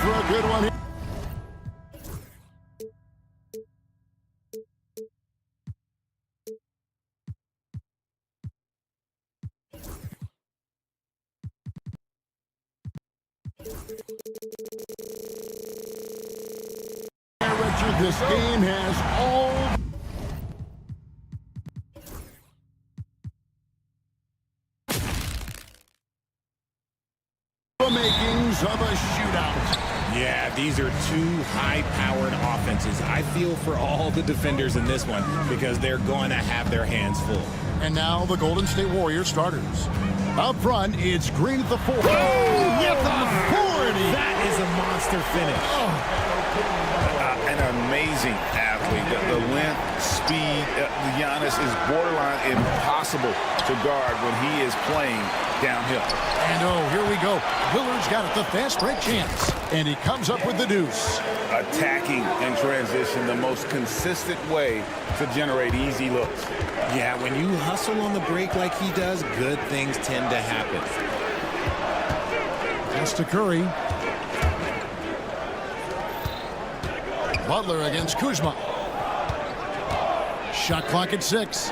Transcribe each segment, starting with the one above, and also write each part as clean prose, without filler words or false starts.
for a good one. Richard, this game has all the makings of a shootout. Yeah, these are two high-powered offenses. I feel for all the defenders in this one because they're going to have their hands full. And now the Golden State Warriors starters. Up front, it's Green at the 4. With authority. That is a monster finish. An amazing athlete. The length, speed, Giannis is borderline impossible to guard when he is playing downhill. And here we go. Lillard's got it, the fast break chance. And he comes up with the deuce. Attacking in transition, the most consistent way to generate easy looks. Yeah, when you hustle on the break like he does, good things tend to happen. Pass to Curry. Butler against Kuzma. Shot clock at 6.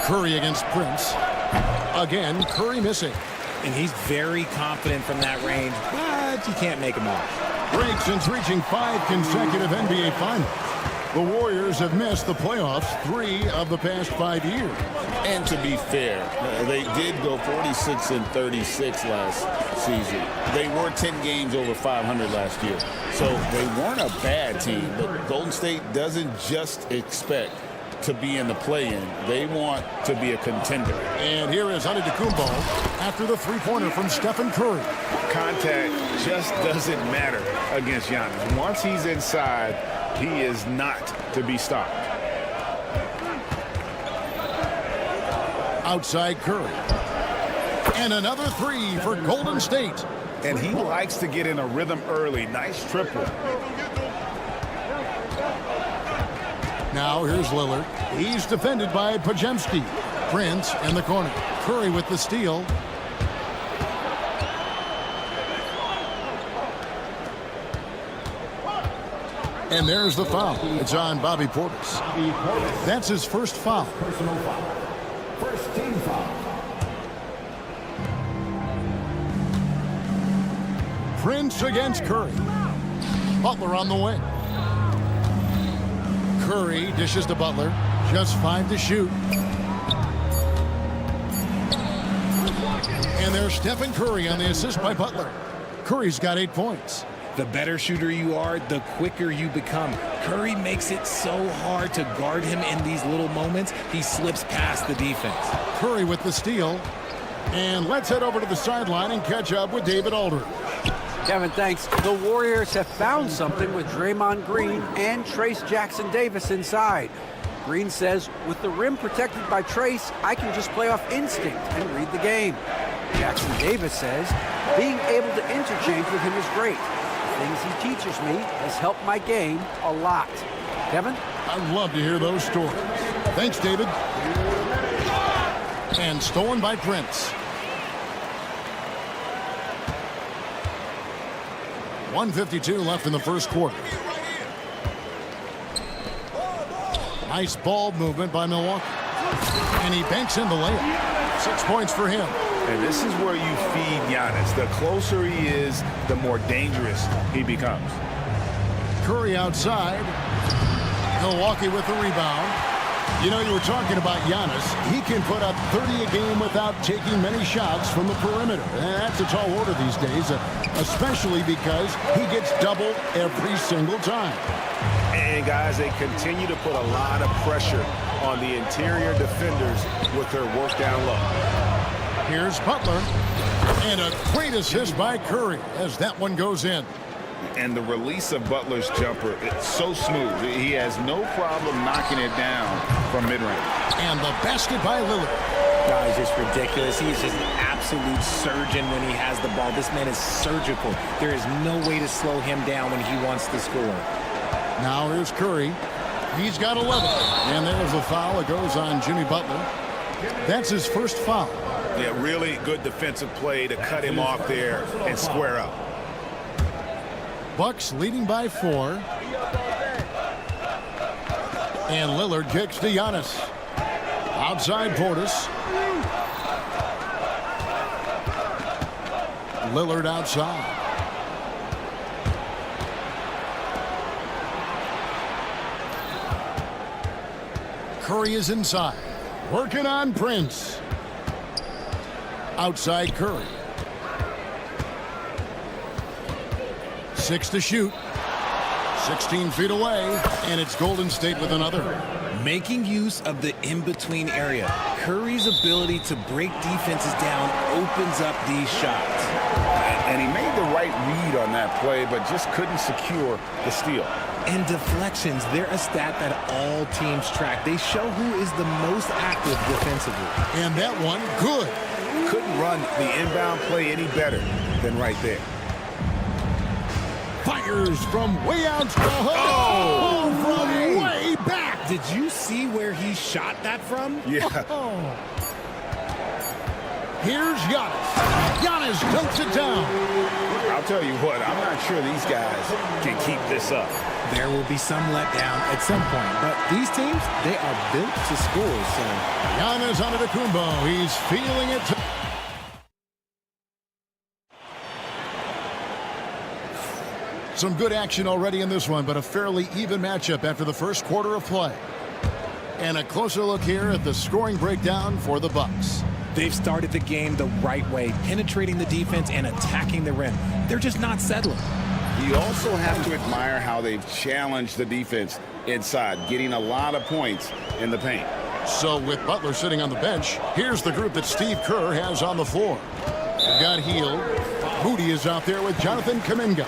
Curry against Prince. Again, Curry missing. And he's very confident from that range, but you can't make him off. Break since reaching 5 consecutive NBA Finals. The Warriors have missed the playoffs 3 of the past 5 years. And to be fair, they did go 46-36 last season. They were 10 games over 500 last year. So they weren't a bad team, but Golden State doesn't just expect to be in the play-in. They want to be a contender. And here is Antetokounmpo after the three-pointer from Stephen Curry. Contact just doesn't matter against Giannis. Once he's inside, he is not to be stopped. Outside Curry. And another 3 for Golden State. And he likes to get in a rhythm early. Nice triple. Now here's Lillard. He's defended by Pajemski. Prince in the corner. Curry with the steal. And there's the foul. It's on Bobby Portis. That's his first foul. Personal foul. First team foul. Prince against Curry. Butler on the wing. Curry dishes to Butler. Just 5 to shoot. And there's Stephen Curry on the assist by Butler. Curry's got 8 points. The better shooter you are, the quicker you become. Curry makes it so hard to guard him in these little moments. He slips past the defense. Curry with the steal. And let's head over to the sideline and catch up with David Aldridge. Kevin, thanks. The Warriors have found something with Draymond Green and Trace Jackson-Davis inside. Green says, with the rim protected by Trace, I can just play off instinct and read the game. Jackson-Davis says, being able to interchange with him is great. The things he teaches me has helped my game a lot. Kevin? I'd love to hear those stories. Thanks, David. And stolen by Prince. 1:52 left in the first quarter. Nice ball movement by Milwaukee. And he banks in the layup. 6 points for him. And this is where you feed Giannis. The closer he is, the more dangerous he becomes. Curry outside. Milwaukee with the rebound. You know, you were talking about Giannis. He can put up 30 a game without taking many shots from the perimeter. And that's a tall order these days, especially because he gets doubled every single time. And guys, they continue to put a lot of pressure on the interior defenders with their work down low. Here's Butler. And a great assist by Curry as that one goes in. And the release of Butler's jumper, it's so smooth. He has no problem knocking it down from mid-range. And the basket by Lillard. No, he's just ridiculous. He's just an absolute surgeon when he has the ball. This man is surgical. There is no way to slow him down when he wants to score. Now here's Curry. He's got 11. And there's a foul. It goes on Jimmy Butler. That's his first foul. Yeah, really good defensive play to cut him off there and square up. Bucks leading by 4. And Lillard kicks to Giannis. Outside Portis. Lillard outside. Curry is inside. Working on Prince. Outside Curry. 6 to shoot. 16 feet away, and it's Golden State with another. Making use of the in-between area. Curry's ability to break defenses down opens up these shots. And he made the right read on that play, but just couldn't secure the steal. And deflections, they're a stat that all teams track. They show who is the most active defensively. And that one, good. Couldn't run the inbound play any better than right there. Fires from way out. Oh, from way back. Did you see where he shot that from? Yeah. Here's Giannis. Giannis dunks it down. I'll tell you what, I'm not sure these guys can keep this up. There will be some letdown at some point, but these teams, they are built to score, so. Giannis Antetokounmpo. He's feeling it. Some good action already in this one, but a fairly even matchup after the first quarter of play. And a closer look here at the scoring breakdown for the Bucks. They've started the game the right way, penetrating the defense and attacking the rim. They're just not settling. You also have to admire how they've challenged the defense inside, getting a lot of points in the paint. So with Butler sitting on the bench, here's the group that Steve Kerr has on the floor. They've got Hield. Moody is out there with Jonathan Kuminga.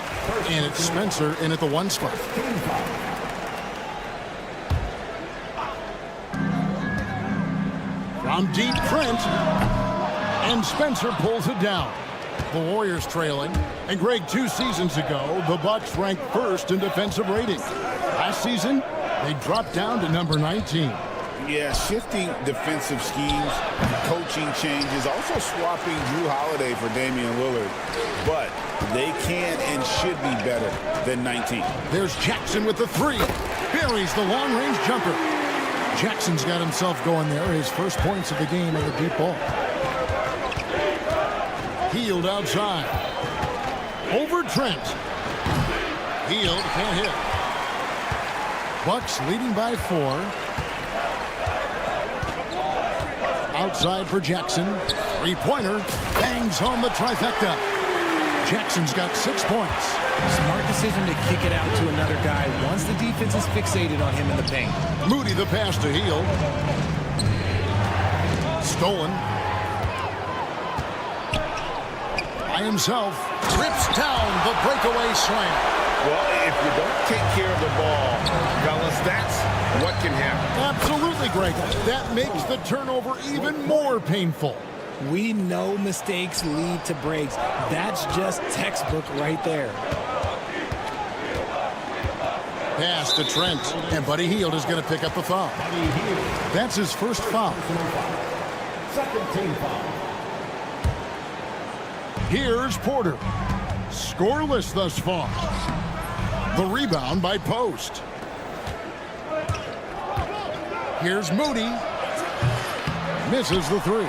And it's Spencer in at the 1 spot. From deep, Trent. And Spencer pulls it down. The Warriors trailing. And Greg, 2 seasons ago, the Bucks ranked 1st in defensive rating. Last season, they dropped down to number 19. Yeah, shifting defensive schemes, coaching changes, also swapping Drew Holiday for Damian Lillard. But they can and should be better than 19. There's Jackson with the 3. Buries the long-range jumper. Jackson's got himself going there. His first points of the game on the deep ball. Hield outside. Over Trent. Hield can't hit. Bucks leading by 4. Outside for Jackson. 3-pointer. Bangs home the trifecta. Jackson's got 6 points. Smart decision to kick it out to another guy once the defense is fixated on him in the paint. Moody the pass to Hield. Stolen. By himself. Rips down the breakaway slam. Well, if you don't take care of the ball, fellas, that's what can happen. Absolutely, Greg. That makes the turnover even more painful. We know mistakes lead to breaks. That's just textbook right there. Pass to Trent. And Buddy Hield is going to pick up the foul. That's his first foul. Second team foul. Here's Porter. Scoreless thus far. The rebound by Post. Here's Moody. Misses the 3.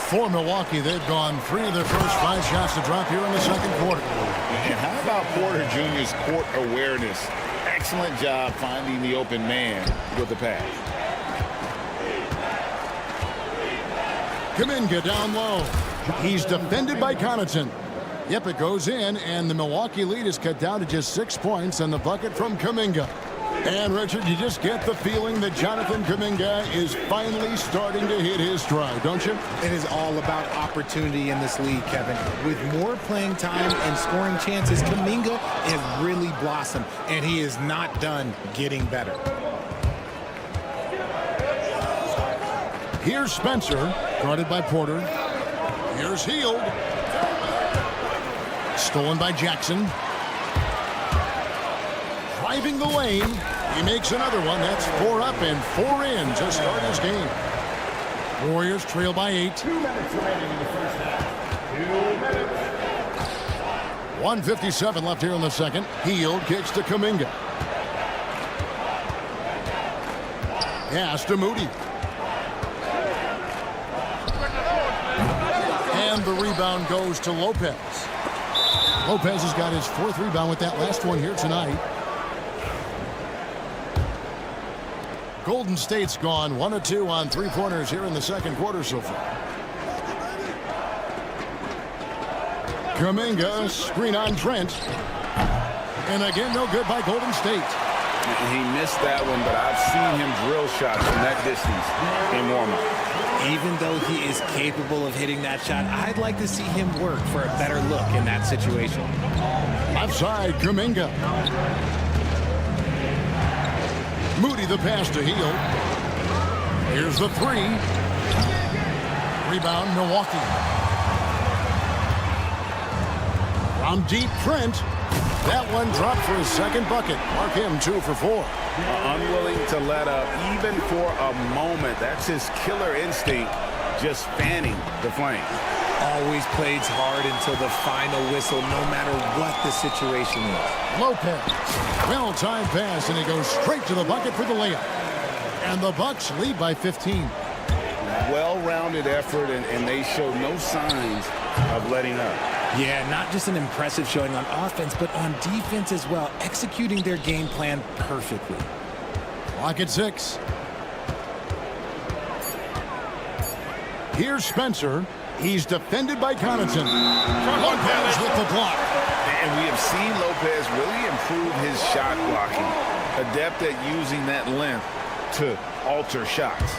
For Milwaukee, they've gone 3 of their first 5 shots to drop here in the second quarter. And how about Porter Jr.'s court awareness? Excellent job finding the open man with the pass. Kuminga down low. He's defended by Connaughton. Yep, it goes in, and the Milwaukee lead is cut down to just 6 points, and the bucket from Kuminga. And, Richard, you just get the feeling that Jonathan Kuminga is finally starting to hit his stride, don't you? It is all about opportunity in this league, Kevin. With more playing time and scoring chances, Kuminga has really blossomed, and he is not done getting better. Here's Spencer, guarded by Porter. Here's Hield. Stolen by Jackson. Driving the lane. He makes another one. That's 4 up and 4 in to start his game. Warriors trail by 8. 2 minutes remaining in the first half. 2 minutes. 1:57 left here in the second. Hield kicks to Kuminga. Pass to Moody. And the rebound goes to Lopez. Lopez has got his 4th rebound with that last one here tonight. Golden State's gone 1 of 2 on 3-pointers here in the second quarter so far. Kuminga, screen on Trent. And again, no good by Golden State. He missed that one, but I've seen him drill shots from that distance in warm-up. Even though he is capable of hitting that shot, I'd like to see him work for a better look in that situation. Left side, Kuminga. Moody the pass to Hield. Here's the 3. Rebound, Milwaukee. From deep, Trent. That one dropped for his second bucket. Mark him 2 for 4. Unwilling to let up even for a moment. That's his killer instinct, just fanning the flame. Always plays hard until the final whistle, no matter what the situation is. Lopez. Well-timed pass, and he goes straight to the bucket for the layup. And the Bucks lead by 15. Well-rounded effort, and they show no signs of letting up. Yeah, not just an impressive showing on offense, but on defense as well, executing their game plan perfectly. Clock at 6. Here's Spencer. He's defended by Connaughton. Lopez with the block. And we have seen Lopez really improve his shot blocking. Adept at using that length to alter shots.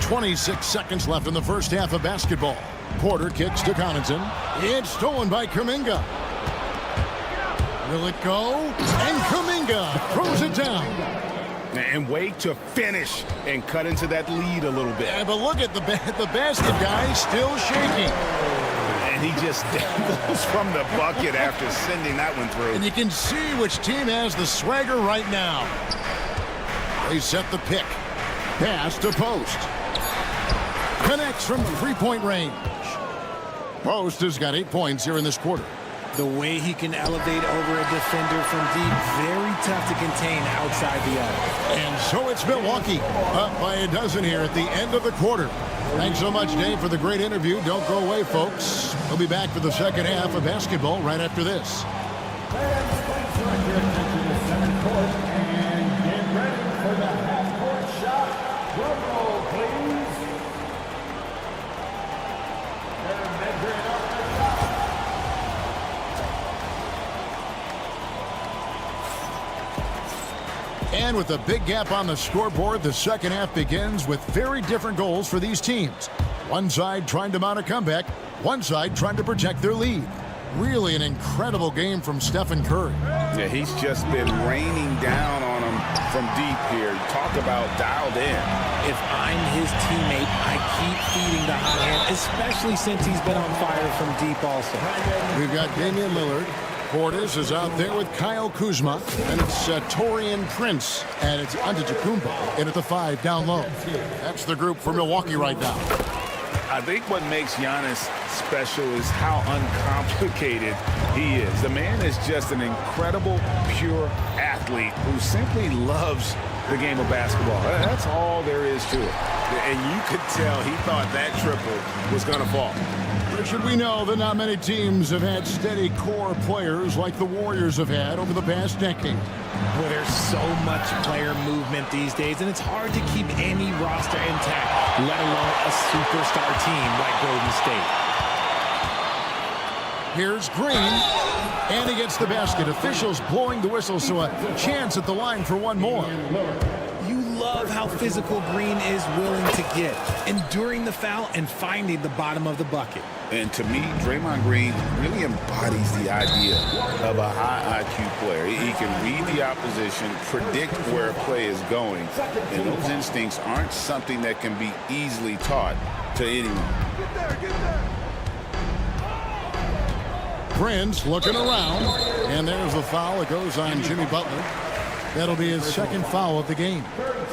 26 seconds left in the first half of basketball. Porter kicks to Connaughton. It's stolen by Kuminga. Will it go? And Kuminga throws it down. And wait to finish and cut into that lead a little bit. Yeah, but look at the basket guy still shaking. And he just dangles from the bucket after sending that one through. And you can see which team has the swagger right now. They set the pick. Pass to Post. Connects from 3-point range. Post has got 8 points here in this quarter. The way he can elevate over a defender from deep, very tough to contain outside the arc. And so it's Milwaukee up by a dozen here at the end of the quarter. Thanks so much, Dave, for the great interview. Don't go away, folks. We'll be back for the second half of basketball right after this. Fans, thanks for your attention to center court. And get ready for the half-court shot. Drum roll, please. They're measuring up the shot. And with a big gap on the scoreboard, the second half begins with very different goals for these teams. One side trying to mount a comeback, one side trying to protect their lead. Really an incredible game from Stephen Curry. Yeah, he's just been raining down on him from deep here. Talk about dialed in. If I'm his teammate, I keep feeding the hot hand, especially since he's been on fire from deep also. We've got Damian Lillard. Portis is out there with Kyle Kuzma. And it's Taurean Prince. And it's Antetokounmpo in at the 5 down low. That's the group for Milwaukee right now. I think what makes Giannis special is how uncomplicated he is. The man is just an incredible, pure athlete who simply loves the game of basketball. That's all there is to it. And you could tell he thought that triple was going to fall. Should we know that not many teams have had steady core players like the Warriors have had over the past decade. Well, there's so much player movement these days, and it's hard to keep any roster intact, let alone a superstar team like Golden State. Here's Green, and he gets the basket. Officials blowing the whistle, so a chance at the line for one more. You love how physical Green is willing to get, enduring the foul and finding the bottom of the bucket. And to me, Draymond Green really embodies the idea of a high IQ player. He can read the opposition, predict where a play is going, and those instincts aren't something that can be easily taught to anyone. Prince looking around, and there's the foul. It goes on Jimmy Butler. That'll be his second foul of the game.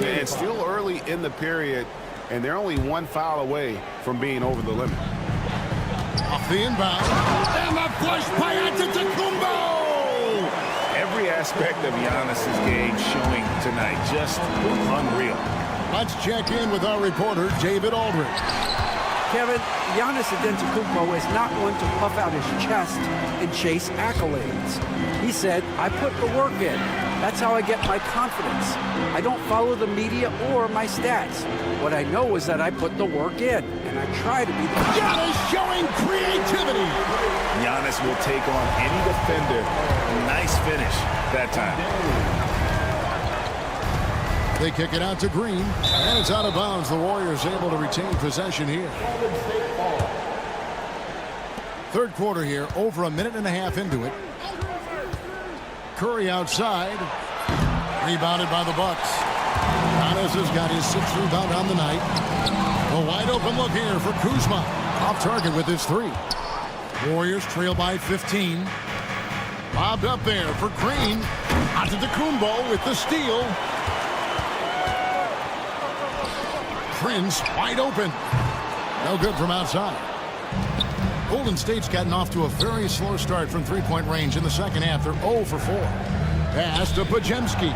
And still early in the period, and they're only one foul away from being over the limit. Off the inbound. And the flush by Antetokounmpo! Every aspect of Giannis's game showing tonight, just unreal. Let's check in with our reporter, David Aldridge. Kevin, Giannis Antetokounmpo is not one to puff out his chest and chase accolades. He said, I put the work in. That's how I get my confidence. I don't follow the media or my stats. What I know is that I put the work in, and I try to be the best. Giannis showing creativity. Giannis will take on any defender. Nice finish that time. They kick it out to Green, and it's out of bounds. The Warriors able to retain possession here. Third quarter here, over a minute and a half into it. Curry outside, rebounded by the Bucks. Giannis has got his 6th rebound on the night. A wide open look here for Kuzma. Off target with his 3. Warriors trail by 15. Lobbed up there for Green. Antetokounmpo with the steal. Prince wide open. No good from outside. Golden State's gotten off to a very slow start from three-point range in the second half. They're 0 for 4. Pass to Pajemski.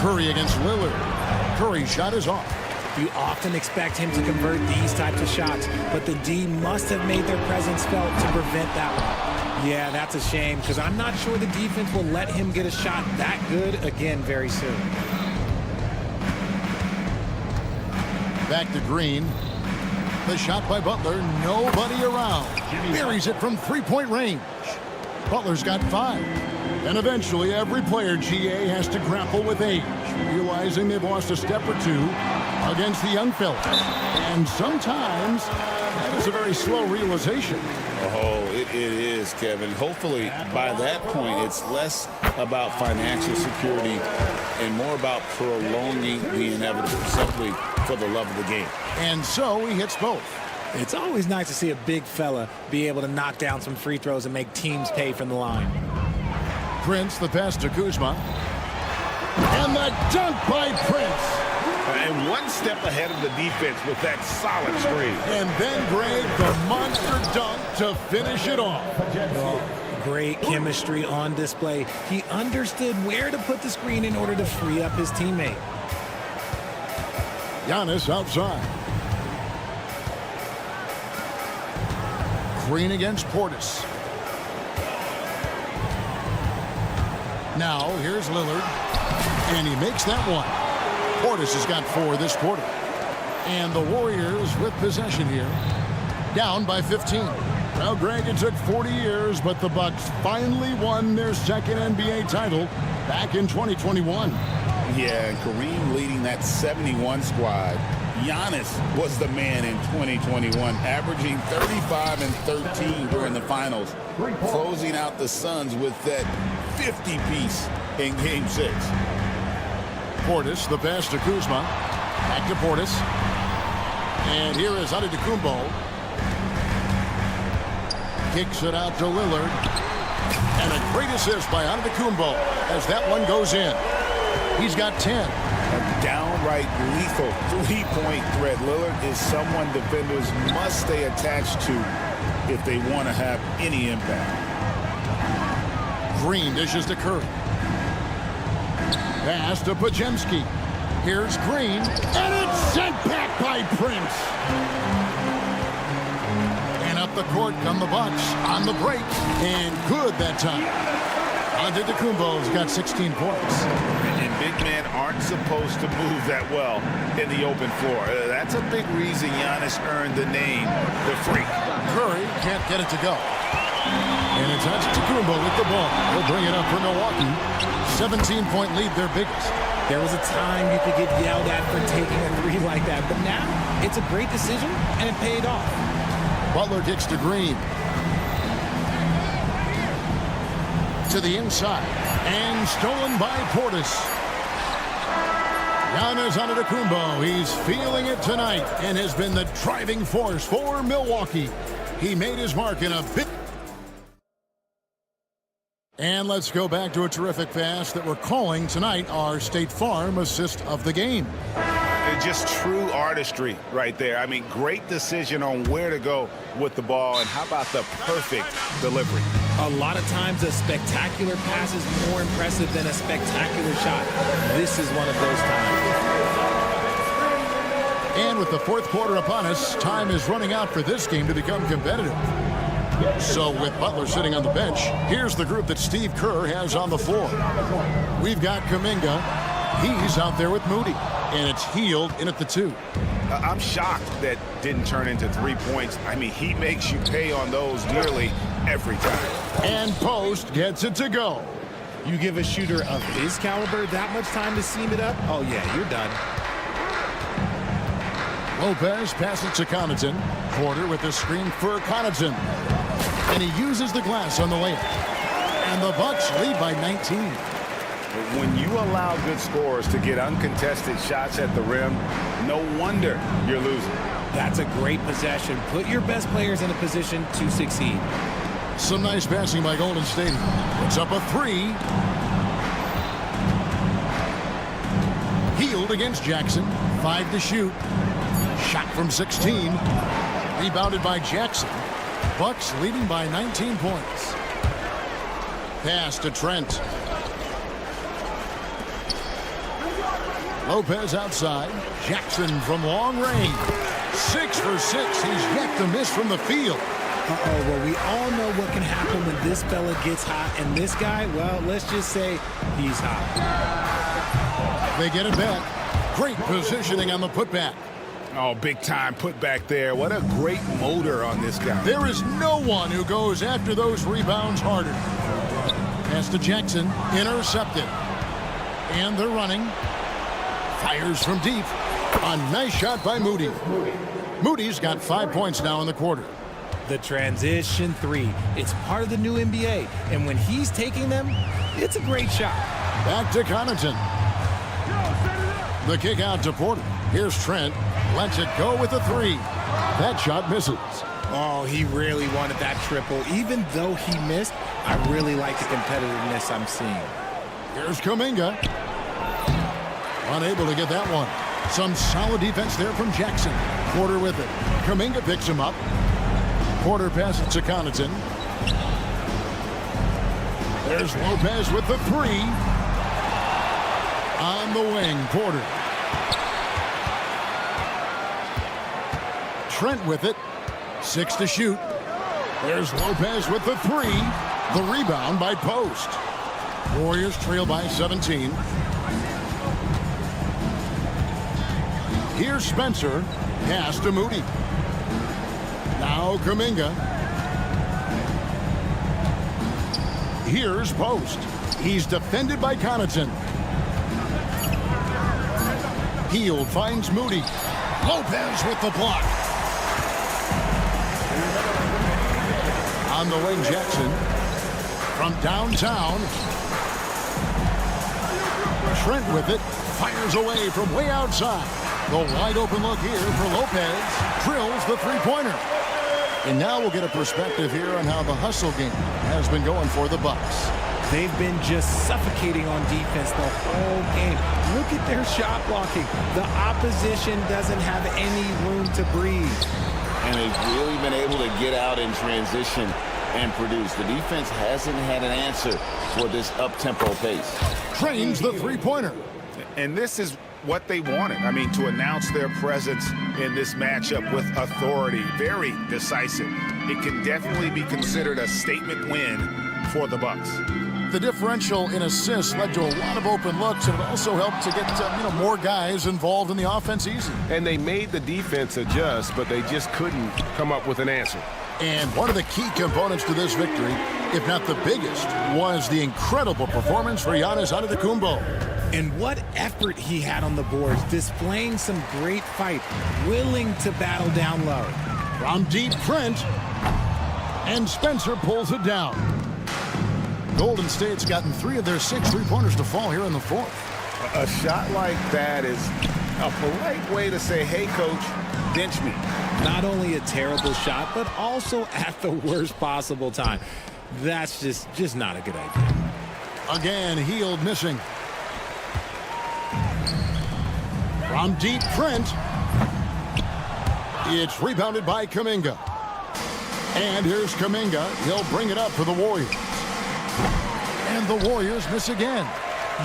Curry against Lillard. Curry's shot is off. You often expect him to convert these types of shots, but the D must have made their presence felt to prevent that one. Yeah, that's a shame, because I'm not sure the defense will let him get a shot that good again very soon. Back to Green. The shot by Butler. Nobody around. Buries it from three-point range. Butler's got 5. And eventually, every player, GA, has to grapple with age, realizing they've lost a step or two against the young fellas. And sometimes, that is a very slow realization. Oh, it is, Kevin. Hopefully, by that point, it's less about financial security and more about prolonging the inevitable, simply for the love of the game. And so he hits both. It's always nice to see a big fella be able to knock down some free throws and make teams pay from the line. Prince, the pass to Kuzma. And the dunk by Prince. And one step ahead of the defense with that solid screen. And then Greg, the monster dunk to finish it off. Great chemistry on display. He understood where to put the screen in order to free up his teammate. Giannis outside. Green against Portis. Now, here's Lillard. And he makes that one. Portis has got 4 this quarter. And the Warriors with possession here. Down by 15. Well, Greg, it took 40 years, but the Bucks finally won their second NBA title back in 2021. Yeah, and Kareem leading that 71 squad. Giannis was the man in 2021, averaging 35 and 13 during the finals, closing out the Suns with that 50-piece in Game 6. Portis, the pass to Kuzma. Back to Portis. And here is Antetokounmpo. Kicks it out to Lillard. And a great assist by Antetokounmpo as that one goes in. He's got 10. A downright lethal three-point threat. Lillard is someone defenders must stay attached to if they want to have any impact. Green dishes to Curry. Pass to Pajemski. Here's Green. And it's sent back by Prince. And up the court come the Bucks on the break. And good that time. Antetokounmpo's got 16 points. And big men aren't supposed to move that well in the open floor. That's a big reason Giannis earned the name, the Freak. Curry can't get it to go. And it's Antetokounmpo with the ball. He'll bring it up for Milwaukee. 17-point lead, their biggest. There was a time you could get yelled at for taking a 3 like that, but now it's a great decision, and it paid off. Butler kicks to Green. To the inside. And stolen by Portis. Giannis Antetokounmpo, he's feeling it tonight and has been the driving force for Milwaukee. He made his mark in a big... And let's go back to a terrific pass that we're calling tonight our State Farm assist of the game. Just true artistry right there. I mean, great decision on where to go with the ball, and how about the perfect delivery? A lot of times a spectacular pass is more impressive than a spectacular shot. This is one of those times. And with the fourth quarter upon us, time is running out for this game to become competitive. So with Butler sitting on the bench, here's the group that Steve Kerr has on the floor. We've got Kuminga. He's out there with Moody. And it's Hield in at the 2. I'm shocked that didn't turn into 3 points. I mean, he makes you pay on those dearly every time. And Post gets it to go. You give a shooter of his caliber that much time to seam it up? Oh, yeah, you're done. Lopez passes to Connaughton. Porter with the screen for Connaughton. And he uses the glass on the layup. And the Bucks lead by 19. When you allow good scorers to get uncontested shots at the rim, no wonder you're losing. That's a great possession. Put your best players in a position to succeed. Some nice passing by Golden State. Puts up a 3. Hield against Jackson. 5 to shoot. Shot from 16. Rebounded by Jackson. Bucks leading by 19 points. Pass to Trent. Lopez outside. Jackson from long range. 6 for 6. He's yet to miss from the field. Well, we all know what can happen when this fella gets hot. And this guy, well, let's just say he's hot. They get it back. Great positioning on the putback. Oh, big time put back there. What a great motor on this guy. There is no one who goes after those rebounds harder. Pass to Jackson. Intercepted. And they're running. Fires from deep. A nice shot by Moody. Moody's got 5 points now in the quarter. The transition 3. It's part of the new NBA. And when he's taking them, it's a great shot. Back to Connaughton. The kick out to Porter. Here's Trent. Lets it go with a 3. That shot misses. Oh, he really wanted that triple. Even though he missed, I really like the competitiveness I'm seeing. Here's Kuminga. Unable to get that one. Some solid defense there from Jackson. Porter with it. Kuminga picks him up. Porter passes to Connaughton. There's Lopez with the 3. On the wing, Porter. Trent with it. 6 to shoot. There's Lopez with the 3. The rebound by Post. Warriors trail by 17. Here's Spencer. Pass to Moody. Now Kuminga. Here's Post. He's defended by Connaughton. Hield finds Moody. Lopez with the block. On the wing, Jackson. From downtown. Trent with it. Fires away from way outside. The wide open look here for Lopez. Drills the three-pointer. And now we'll get a perspective here on how the hustle game has been going for the Bucks. They've been just suffocating on defense the whole game. Look at their shot blocking. The opposition doesn't have any room to breathe. And they've really been able to get out in transition and produce. The defense hasn't had an answer for this up-tempo pace. Trains the three-pointer. And this is what they wanted. I mean, to announce their presence in this matchup with authority. Very decisive. It can definitely be considered a statement win for the Bucks. The differential in assists led to a lot of open looks, and it also helped to get more guys involved in the offense easy. And they made the defense adjust, but they just couldn't come up with an answer. And one of the key components to this victory, if not the biggest, was the incredible performance for Giannis Antetokounmpo. And what effort he had on the boards, displaying some great fight, willing to battle down low. From deep, Trent, and Spencer pulls it down. Golden State's gotten 3 of their 6 three-pointers to fall here in the fourth. A shot like that is a polite way to say, hey, coach, bench me. Not only a terrible shot, but also at the worst possible time. That's just not a good idea. Again, Hield missing. From deep, Trent. It's rebounded by Kuminga. And here's Kuminga. He'll bring it up for the Warriors. And the Warriors miss again.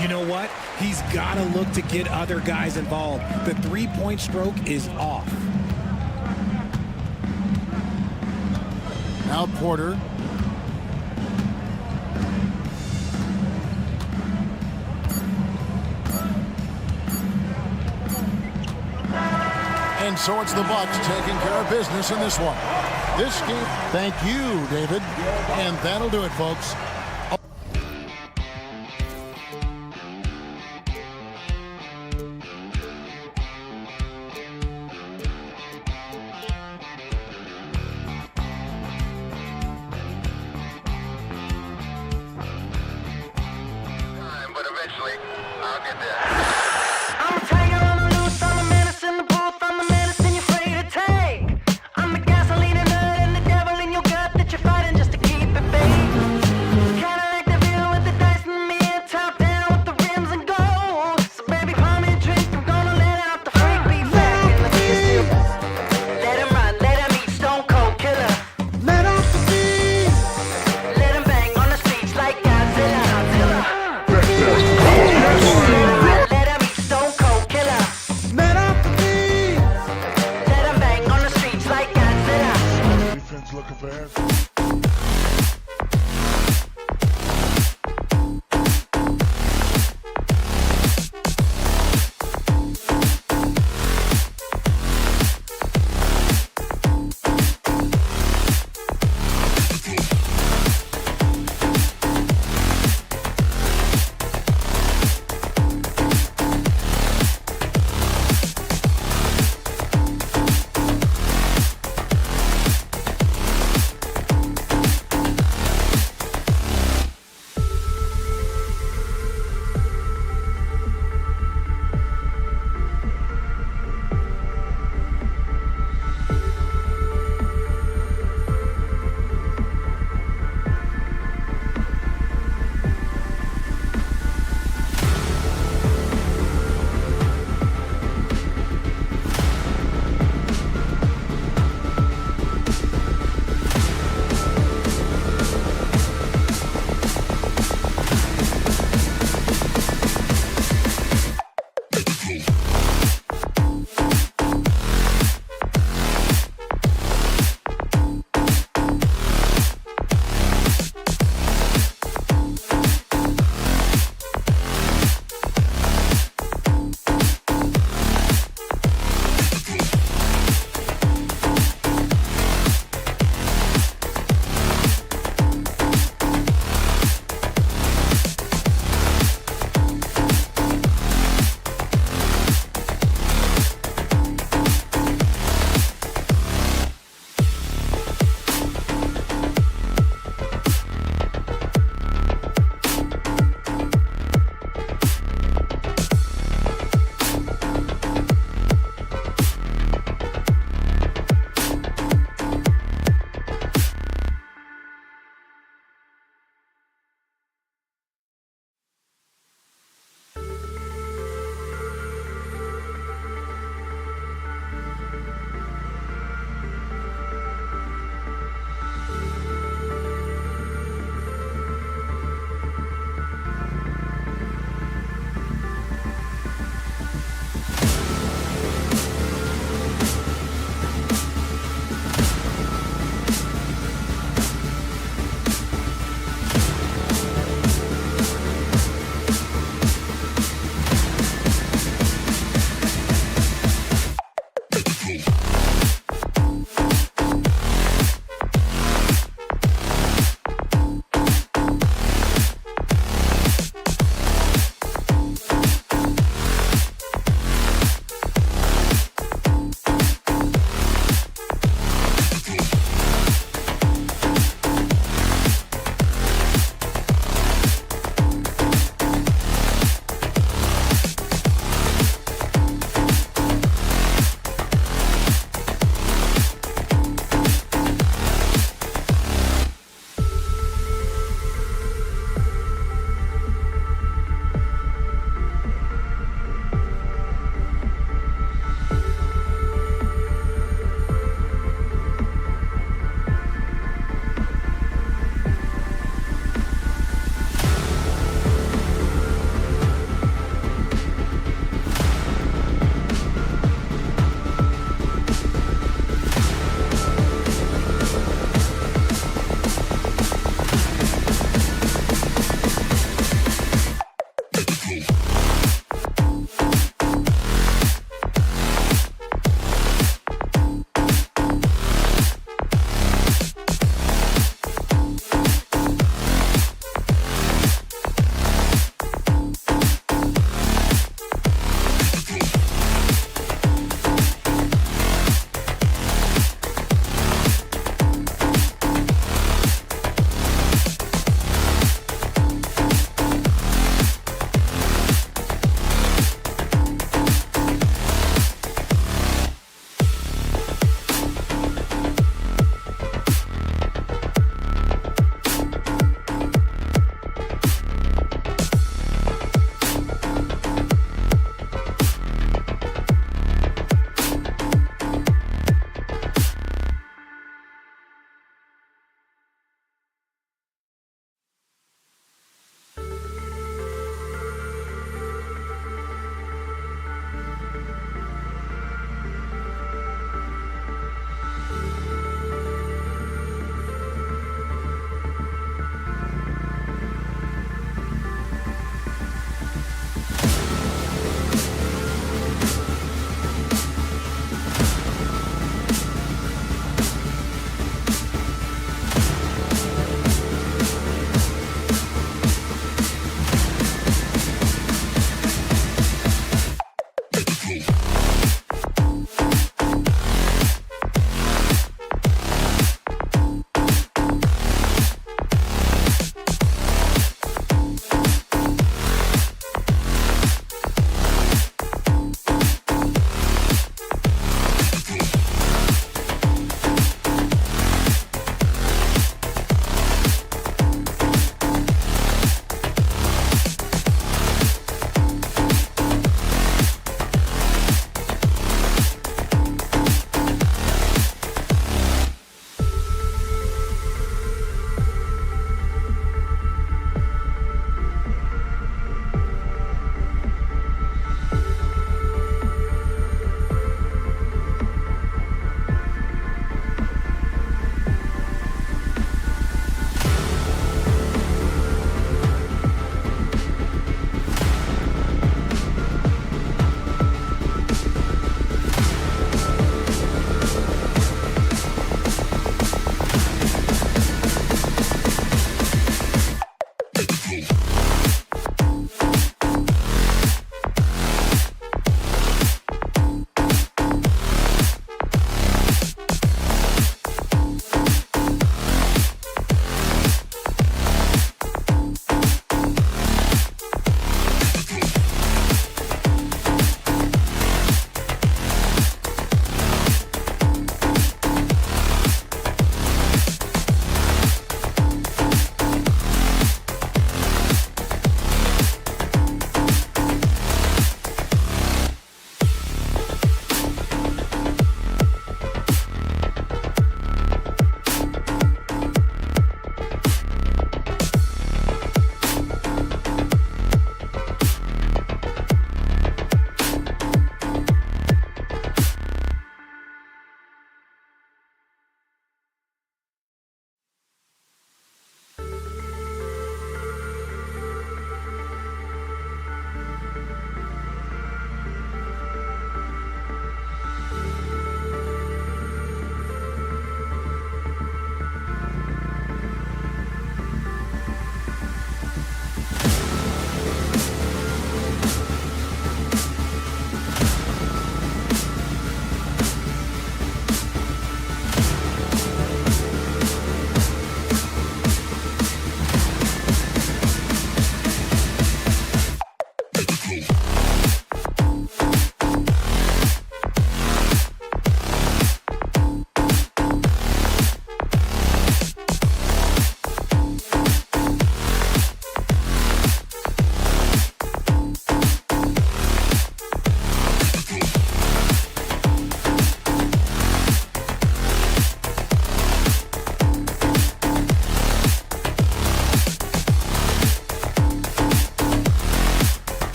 You know what? He's got to look to get other guys involved. The three-point stroke is off. Now Porter. And so it's the Bucks taking care of business in this one. This game, thank you, David. And that'll do it, folks. But eventually, I'll get there. I'm a tiger on the loose, I'm a menace in the booth, I'm the medicine you're afraid to take. I'm the gasoline and nut and the devil in your gut that you're fighting just to keep it fake.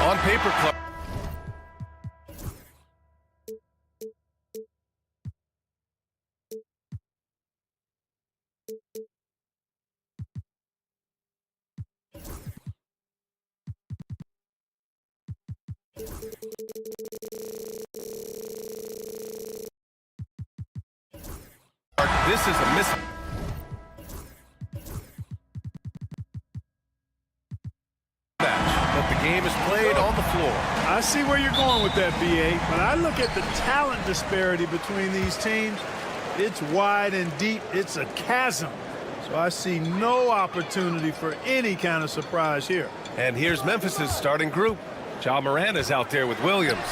On paper, club. This is a miss. But the game is played on the floor. I see where you're going with that, BA, but I look at the talent disparity between these teams. It's wide and deep. It's a chasm. So I see no opportunity for any kind of surprise here. And here's Memphis's starting group. Ja Morant is out there with Williams.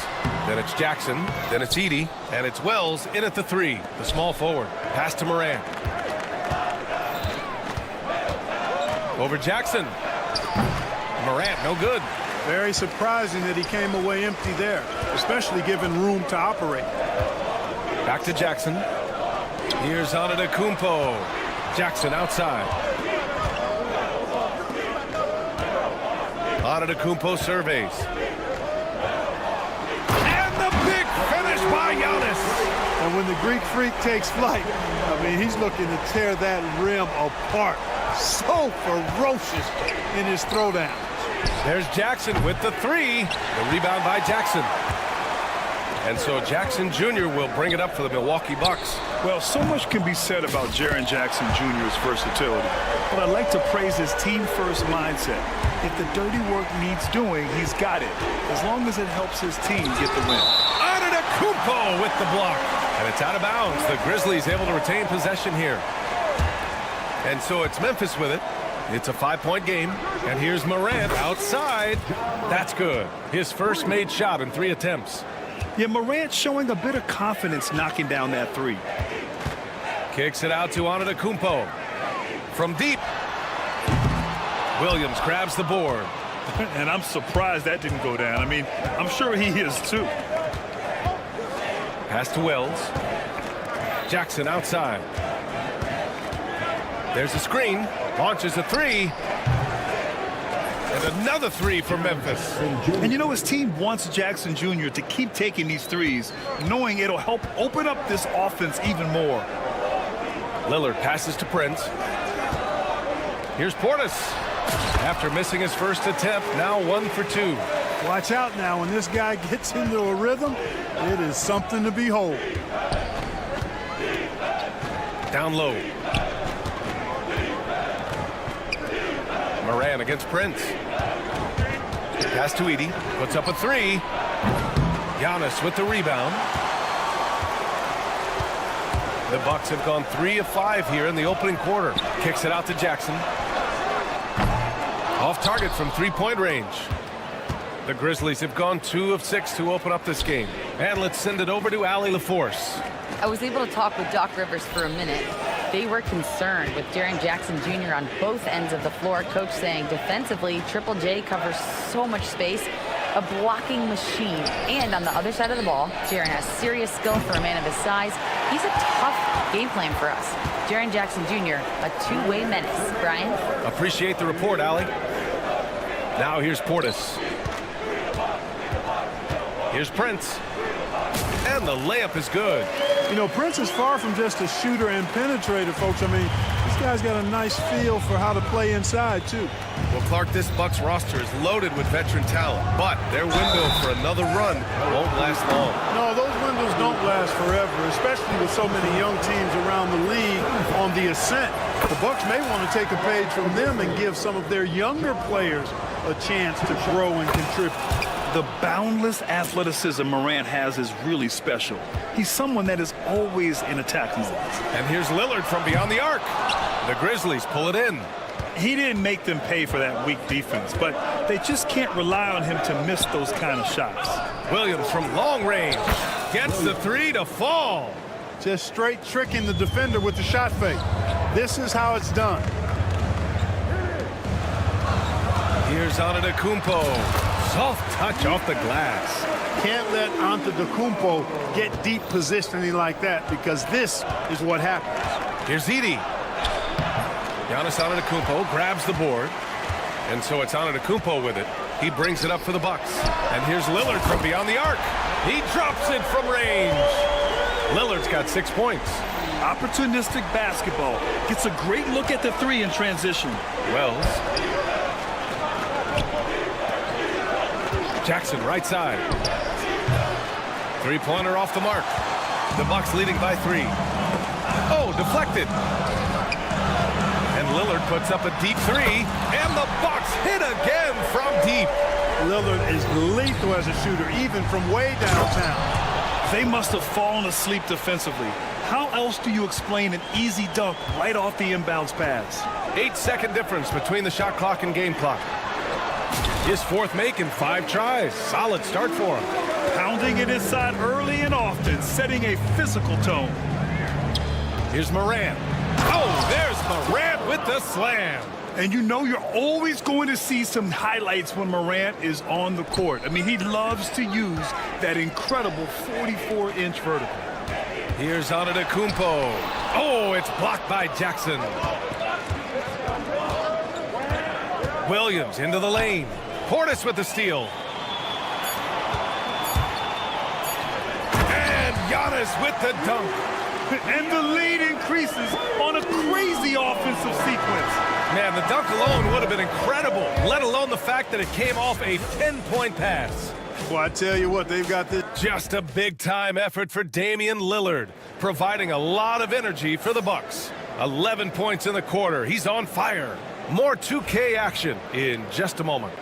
Then it's Jackson. Then it's Edey. And it's Wells in at the three, the small forward. Pass to Morant. Over Jackson. Morant, no good. Very surprising that he came away empty there, especially given room to operate. Back to Jackson. Here's Antetokounmpo. Jackson outside. Antetokounmpo surveys. And the big finish by Giannis. And when the Greek Freak takes flight, I mean, he's looking to tear that rim apart. So ferocious in his throwdown. There's Jackson with the three. The rebound by Jackson. And so Jackson Jr. will bring it up for the Milwaukee Bucks. Well, so much can be said about Jaren Jackson Jr.'s versatility, but I'd like to praise his team-first mindset. If the dirty work needs doing, he's got it, as long as it helps his team get the win. Antetokounmpo with the block. And it's out of bounds. The Grizzlies able to retain possession here. And so it's Memphis with it. It's a 5-point game, and here's Morant outside. That's good. His first made shot in 3 attempts. Yeah, Morant showing a bit of confidence knocking down that 3. Kicks it out to Antetokounmpo. From deep. Williams grabs the board. And I'm surprised that didn't go down. I mean, I'm sure he is too. Pass to Wells. Jackson outside. There's a screen. Launches a 3. And another 3 for Memphis. And you know, his team wants Jackson Jr. to keep taking these threes, knowing it'll help open up this offense even more. Lillard passes to Prince. Here's Portis. After missing his first attempt, now 1 for 2. Watch out now. When this guy gets into a rhythm, it is something to behold. Down low. Moran against Prince. Pass to Edey. Puts up a 3. Giannis with the rebound. The Bucks have gone 3 of 5 here in the opening quarter. Kicks it out to Jackson. Off target from 3-point range. The Grizzlies have gone 2 of 6 to open up this game. And let's send it over to Allie LaForce. I was able to talk with Doc Rivers for a minute. They were concerned with Jaren Jackson Jr. on both ends of the floor. Coach saying defensively, Triple J covers so much space, a blocking machine. And on the other side of the ball, Jaren has serious skill for a man of his size. He's a tough game plan for us. Jaren Jackson Jr., a two-way menace. Brian? Appreciate the report, Allie. Now here's Portis. Here's Prince. And the layup is good. You know, Prince is far from just a shooter and penetrator, folks. I mean, this guy's got a nice feel for how to play inside, too. Well, Clark, this Bucks roster is loaded with veteran talent, but their window for another run won't last long. No, those windows don't last forever, especially with so many young teams around the league on the ascent. The Bucks may want to take a page from them and give some of their younger players a chance to grow and contribute. The boundless athleticism Morant has is really special. He's someone that is always in attack mode. And here's Lillard from beyond the arc. The Grizzlies pull it in. He didn't make them pay for that weak defense, but they just can't rely on him to miss those kind of shots. Williams from long range gets the 3 to fall. Just straight tricking the defender with the shot fake. This is how it's done. Here's Antetokounmpo. Soft touch off the glass. Can't let Antetokounmpo get deep positioning like that, because this is what happens. Here's Edey. Giannis Antetokounmpo grabs the board. And so it's Antetokounmpo with it. He brings it up for the Bucks. And here's Lillard from beyond the arc. He drops it from range. Lillard's got 6 points. Opportunistic basketball. Gets a great look at the 3 in transition. Wells. Jackson right side. 3-pointer off the mark. The Bucks leading by 3. Oh, deflected. And Lillard puts up a deep 3. And the Bucks hit again from deep. Lillard is lethal as a shooter, even from way downtown. They must have fallen asleep defensively. How else do you explain an easy dunk right off the inbounds pass? 8-second difference between the shot clock and game clock. His 4th make in 5 tries. Solid start for him. Pounding it inside early and often, setting a physical tone. Here's Morant. Oh, there's Morant with the slam. And you know you're always going to see some highlights when Morant is on the court. I mean, he loves to use that incredible 44-inch vertical. Here's Antetokounmpo. Oh, it's blocked by Jackson. Williams into the lane. Portis with the steal. And Giannis with the dunk. And the lead increases on a crazy offensive sequence. Man, the dunk alone would have been incredible, let alone the fact that it came off a 10-point pass. Well, I tell you what, they've got this. Just a big-time effort for Damian Lillard, providing a lot of energy for the Bucks. 11 points in the quarter. He's on fire. More 2K action in just a moment.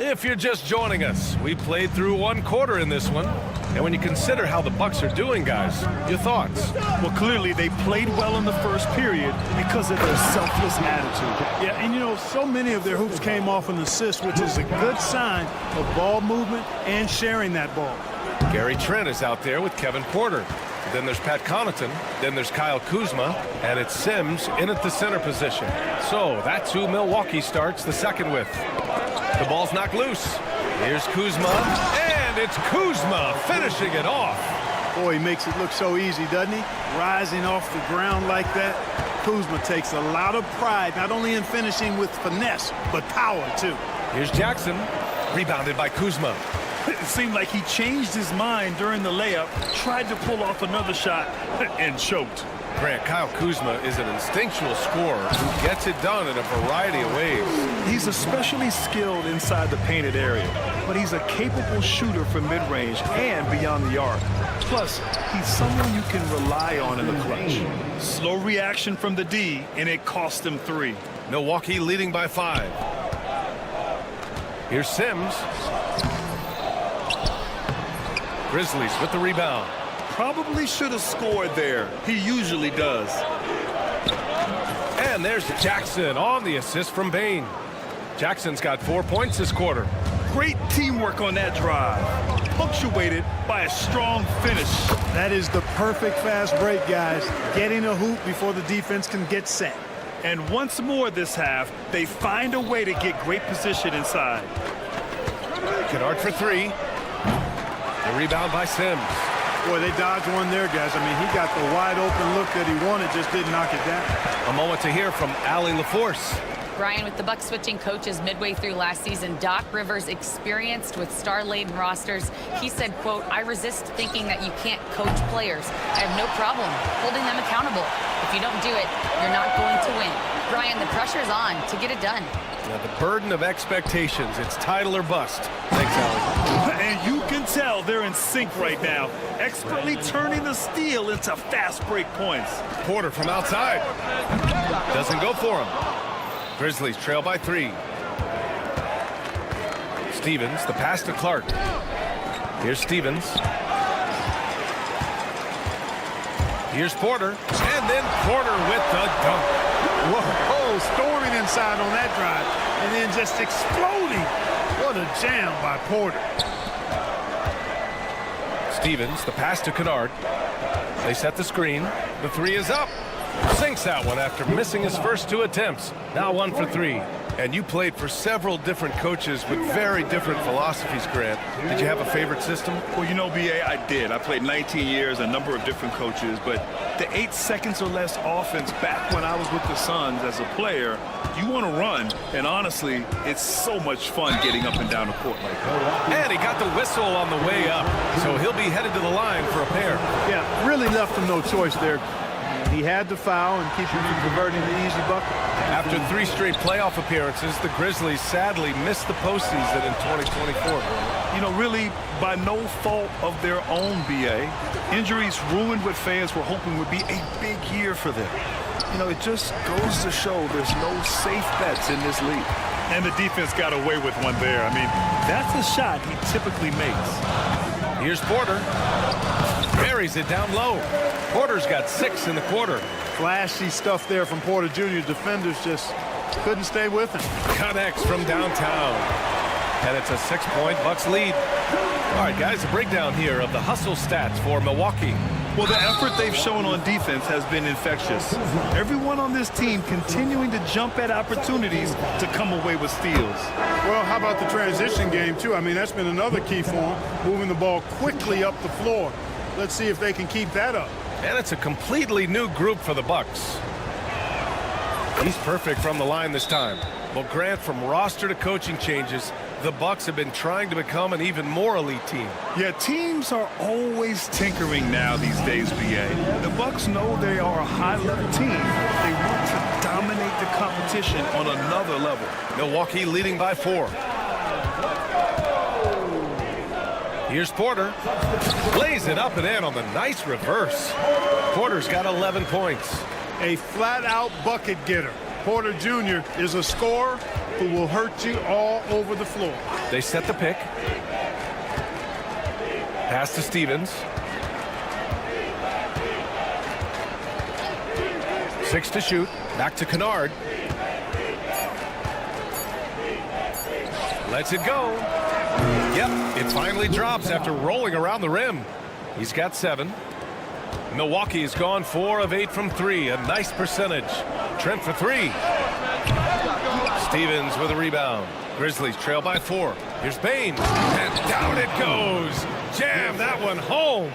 If you're just joining us, we played through one quarter in this one. And when you consider how the Bucks are doing, guys, your thoughts? Well, clearly they played well in the first period because of their selfless attitude. Yeah, and you know, so many of their hoops came off an assist, which is a good sign of ball movement and sharing that ball. Gary Trent is out there with Kevin Porter. Then there's Pat Connaughton. Then there's Kyle Kuzma. And it's Sims in at the center position. So that's who Milwaukee starts the second with. The ball's knocked loose. Here's Kuzma. And it's Kuzma finishing it off. Boy, he makes it look so easy, doesn't he? Rising off the ground like that. Kuzma takes a lot of pride, not only in finishing with finesse, but power, too. Here's Jackson. Rebounded by Kuzma. It seemed like he changed his mind during the layup, tried to pull off another shot, and choked. Grant, Kyle Kuzma is an instinctual scorer who gets it done in a variety of ways. He's especially skilled inside the painted area, but he's a capable shooter from mid-range and beyond the arc. Plus, he's someone you can rely on in the clutch. Slow reaction from the D, and it cost him 3. Milwaukee leading by 5. Here's Sims. Grizzlies with the rebound. Probably should have scored there. He usually does. And there's Jackson on the assist from Bane. Jackson's got 4 points this quarter. Great teamwork on that drive, punctuated by a strong finish. That is the perfect fast break, guys. Getting a hoop before the defense can get set. And once more this half, they find a way to get great position inside. Kennard for 3. The rebound by Sims. Boy, they dodged one there, guys. I mean, he got the wide open look that he wanted, just didn't knock it down. A moment to hear from Allie LaForce. Brian, with the Bucks switching coaches midway through last season, Doc Rivers, experienced with star-laden rosters, he said, quote, "I resist thinking that you can't coach players. I have no problem holding them accountable. If you don't do it, you're not going to win." Brian, the pressure's on to get it done. Now, the burden of expectations, it's title or bust. Thanks, Allie. And you can tell they're in sync right now, expertly turning the steal into fast break points. Porter from outside. Doesn't go for him. Grizzlies trail by 3. Stevens, the pass to Clark. Here's Stevens. Here's Porter. And then Porter with the dunk. Whoa, storming inside on that drive. And then just exploding. What a jam by Porter. Stevens, the pass to Kennard. They set the screen. The 3 is up. Sinks that one after missing his first 2 attempts. Now 1 for 3. And you played for several different coaches with very different philosophies, Grant. Did you have a favorite system? Well, you know, B.A., I did. I played 19 years, a number of different coaches, but the 8 seconds or less offense back when I was with the Suns as a player, you want to run, and honestly, it's so much fun getting up and down the court like that. And he got the whistle on the way up, so he'll be headed to the line for a pair. Yeah, really left him no choice there. He had to foul and keep him from converting the easy bucket. After 3 straight playoff appearances, the Grizzlies sadly missed the postseason in 2024. You know, really, by no fault of their own, B.A., injuries ruined what fans were hoping would be a big year for them. You know, it just goes to show there's no safe bets in this league. And the defense got away with one there. I mean, that's a shot he typically makes. Here's Porter. Buries it down low. Porter's got 6 in the quarter. Flashy stuff there from Porter Jr. Defenders just couldn't stay with him. Connects from downtown. And it's a 6-point Bucks lead. All right, guys, a breakdown here of the hustle stats for Milwaukee. Well, the effort they've shown on defense has been infectious. Everyone on this team continuing to jump at opportunities to come away with steals. Well, how about the transition game, too? I mean, that's been another key for them, moving the ball quickly up the floor. Let's see if they can keep that up. And it's a completely new group for the Bucks. He's perfect from the line this time. Well, Grant, from roster to coaching changes, the Bucks have been trying to become an even more elite team. Yeah, teams are always tinkering now these days, B.A. The Bucks know they are a high-level team. They want to dominate the competition on another level. Milwaukee leading by 4. Here's Porter. Lays it up and in on the nice reverse. Porter's got 11 points. A flat-out bucket getter. Porter Jr. is a scorer people will hurt you all over the floor. They set the pick. Pass to Stevens. 6 to shoot. Back to Kennard. Lets it go. Yep, it finally drops after rolling around the rim. He's got 7. Milwaukee has gone 4 of 8 from 3. A nice percentage. Trent for 3. Stevens with a rebound. Grizzlies trail by 4. Here's Baines. And down it goes. Jam that one home.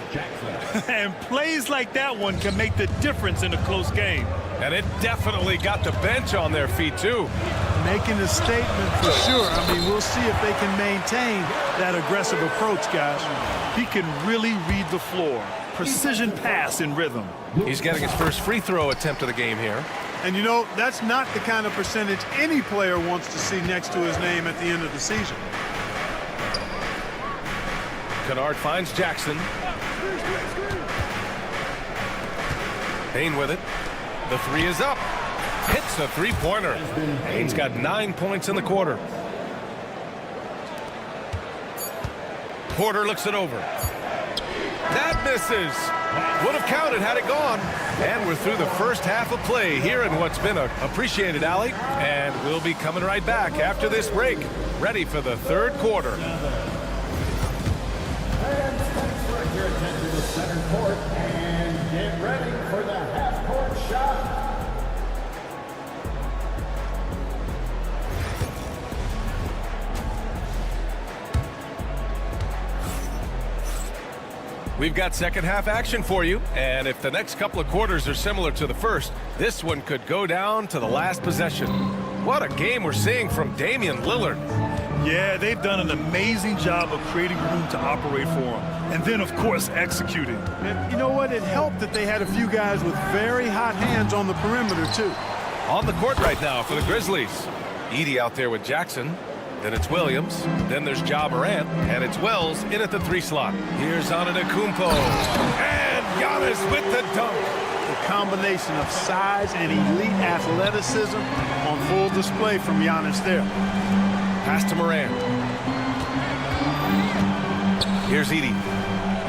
And plays like that one can make the difference in a close game. And it definitely got the bench on their feet, too. Making a statement for sure. I mean, we'll see if they can maintain that aggressive approach, guys. He can really read the floor. Precision pass in rhythm. He's getting his first free throw attempt of the game here. And, you know, that's not the kind of percentage any player wants to see next to his name at the end of the season. Kennard finds Jackson. Payne with it. The 3 is up. Hits a three-pointer. Payne's got 9 points in the quarter. Porter looks it over. That misses. Would have counted had it gone. And we're through the first half of play here in what's been appreciated alley. And we'll be coming right back after this break. Ready for the third quarter. Fans, thanks for your attention to center court. And get ready for the half-court shot. We've got second half action for you, and if the next couple of quarters are similar to the first, this one could go down to the last possession. What a game we're seeing from Damian Lillard. Yeah, they've done an amazing job of creating room to operate for him. And then, of course, executing. And you know what? It helped that they had a few guys with very hot hands on the perimeter, too. On the court right now for the Grizzlies. Edey out there with Jackson. Then it's Williams. Then there's Ja Morant. And it's Wells in at the 3 slot. Here's Antetokounmpo. And Giannis with the dunk. The combination of size and elite athleticism on full display from Giannis there. Pass to Morant. Here's Edey.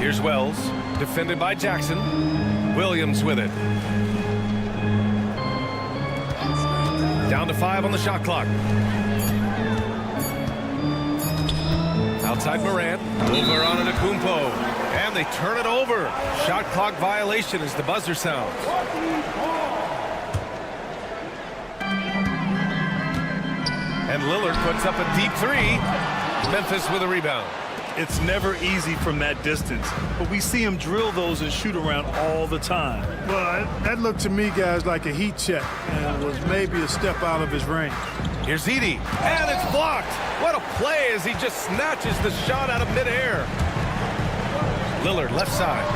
Here's Wells. Defended by Jackson. Williams with it. Down to 5 on the shot clock. Outside Morant, over Antetokounmpo, and they turn it over. Shot clock violation as the buzzer sounds. And Lillard puts up a deep 3. Memphis with a rebound. It's never easy from that distance, but we see him drill those and shoot around all the time. Well, that looked to me, guys, like a heat check, and was maybe a step out of his range. Here's Edey, and it's blocked. What a play as he just snatches the shot out of midair. Lillard left side.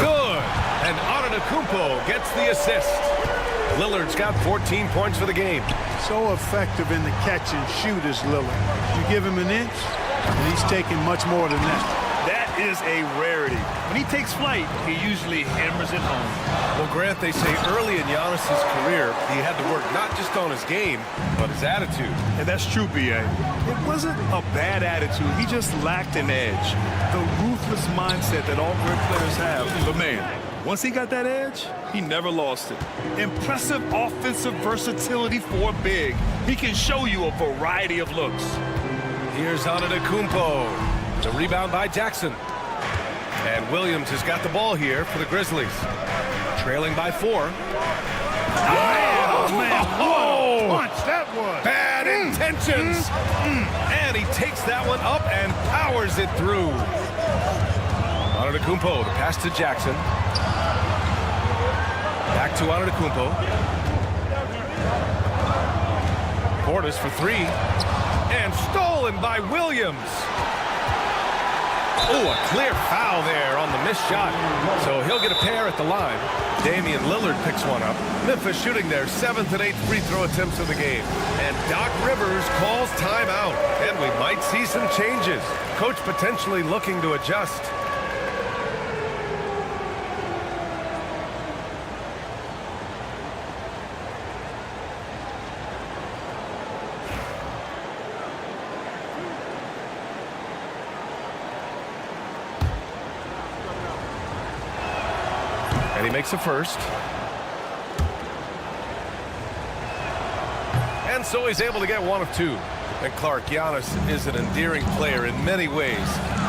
Good, and Antetokounmpo gets the assist. Lillard's got 14 points for the game. So effective in the catch and shoot is Lillard. You give him an inch, and he's taking much more than that. That is a rarity. When he takes flight, he usually hammers it home. Well, Grant, they say early in Giannis' career, he had to work not just on his game, but his attitude. And that's true, B.A. It wasn't a bad attitude. He just lacked an edge. The ruthless mindset that all great players have. But, man, once he got that edge, he never lost it. Impressive offensive versatility for a big. He can show you a variety of looks. Here's Antetokounmpo. The rebound by Jackson. And Williams has got the ball here for the Grizzlies. Trailing by 4. Oh, man. What a punch that was. Bad intentions. And he takes that one up and powers it through. Antetokounmpo, the pass to Jackson. Back to Antetokounmpo. Portis for 3. And stolen by Williams. Oh, a clear foul there on the missed shot. So he'll get a pair at the line. Damian Lillard picks one up. Memphis shooting their 7th and 8th free throw attempts of the game. And Doc Rivers calls timeout. And we might see some changes. Coach potentially looking to adjust. And he makes a first. And so he's able to get one of two. And Clark, Giannis is an endearing player in many ways.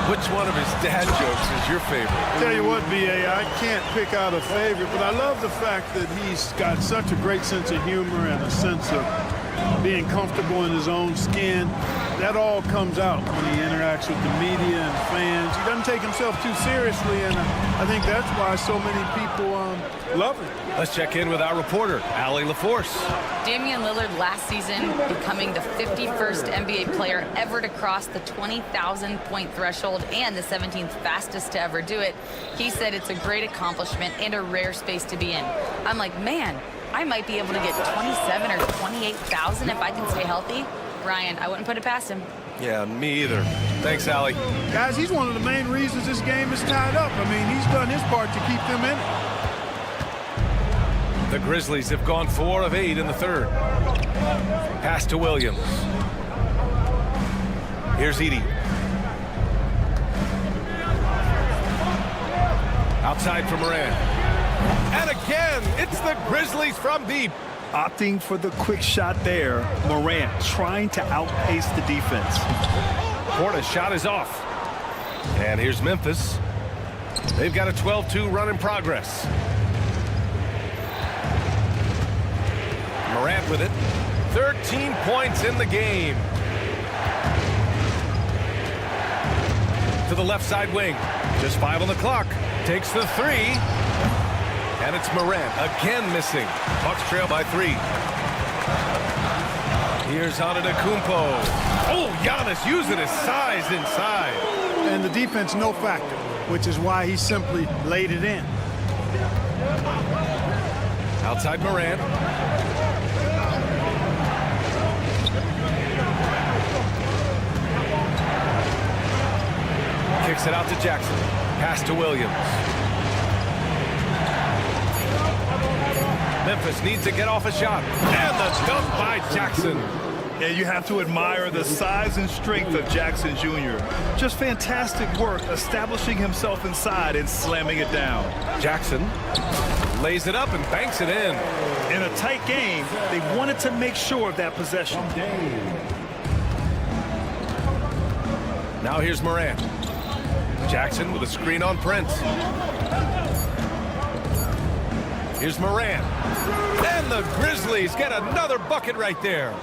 Which one of his dad jokes is your favorite? Tell you what, B.A., I can't pick out a favorite, but I love the fact that he's got such a great sense of humor and a sense of being comfortable in his own skin. That all comes out when he interacts with the media and fans. He doesn't take himself too seriously, and I think that's why so many people love him. Let's check in with our reporter, Allie LaForce. Damian Lillard last season becoming the 51st NBA player ever to cross the 20,000-point threshold and the 17th fastest to ever do it. He said it's a great accomplishment and a rare space to be in. I'm like, man, I might be able to get 27 or 28,000 if I can stay healthy. Ryan, I wouldn't put it past him. Yeah, me either. Thanks, Allie. Guys, he's one of the main reasons this game is tied up. I mean, he's done his part to keep them in it. The Grizzlies have gone 4 of 8 in the third. Pass to Williams. Here's Edey. Outside for Morant. And again, it's the Grizzlies from deep. Opting for the quick shot there. Morant trying to outpace the defense. Porta's shot is off. And here's Memphis. They've got a 12-2 run in progress. Morant with it. 13 points in the game. To the left side wing. Just 5 on the clock. Takes the 3. And it's Morant again missing. Bucks trail by 3. Here's Antetokounmpo. Oh, Giannis using his size inside. And the defense no factor, which is why he simply laid it in. Outside Morant. Kicks it out to Jackson. Pass to Williams. Memphis needs to get off a shot. And the dunk by Jackson. Yeah, you have to admire the size and strength of Jackson Jr. Just fantastic work establishing himself inside and slamming it down. Jackson lays it up and banks it in. In a tight game, they wanted to make sure of that possession. Now here's Morant. Jackson with a screen on Prince. Here's Morant. And the Grizzlies get another bucket right there.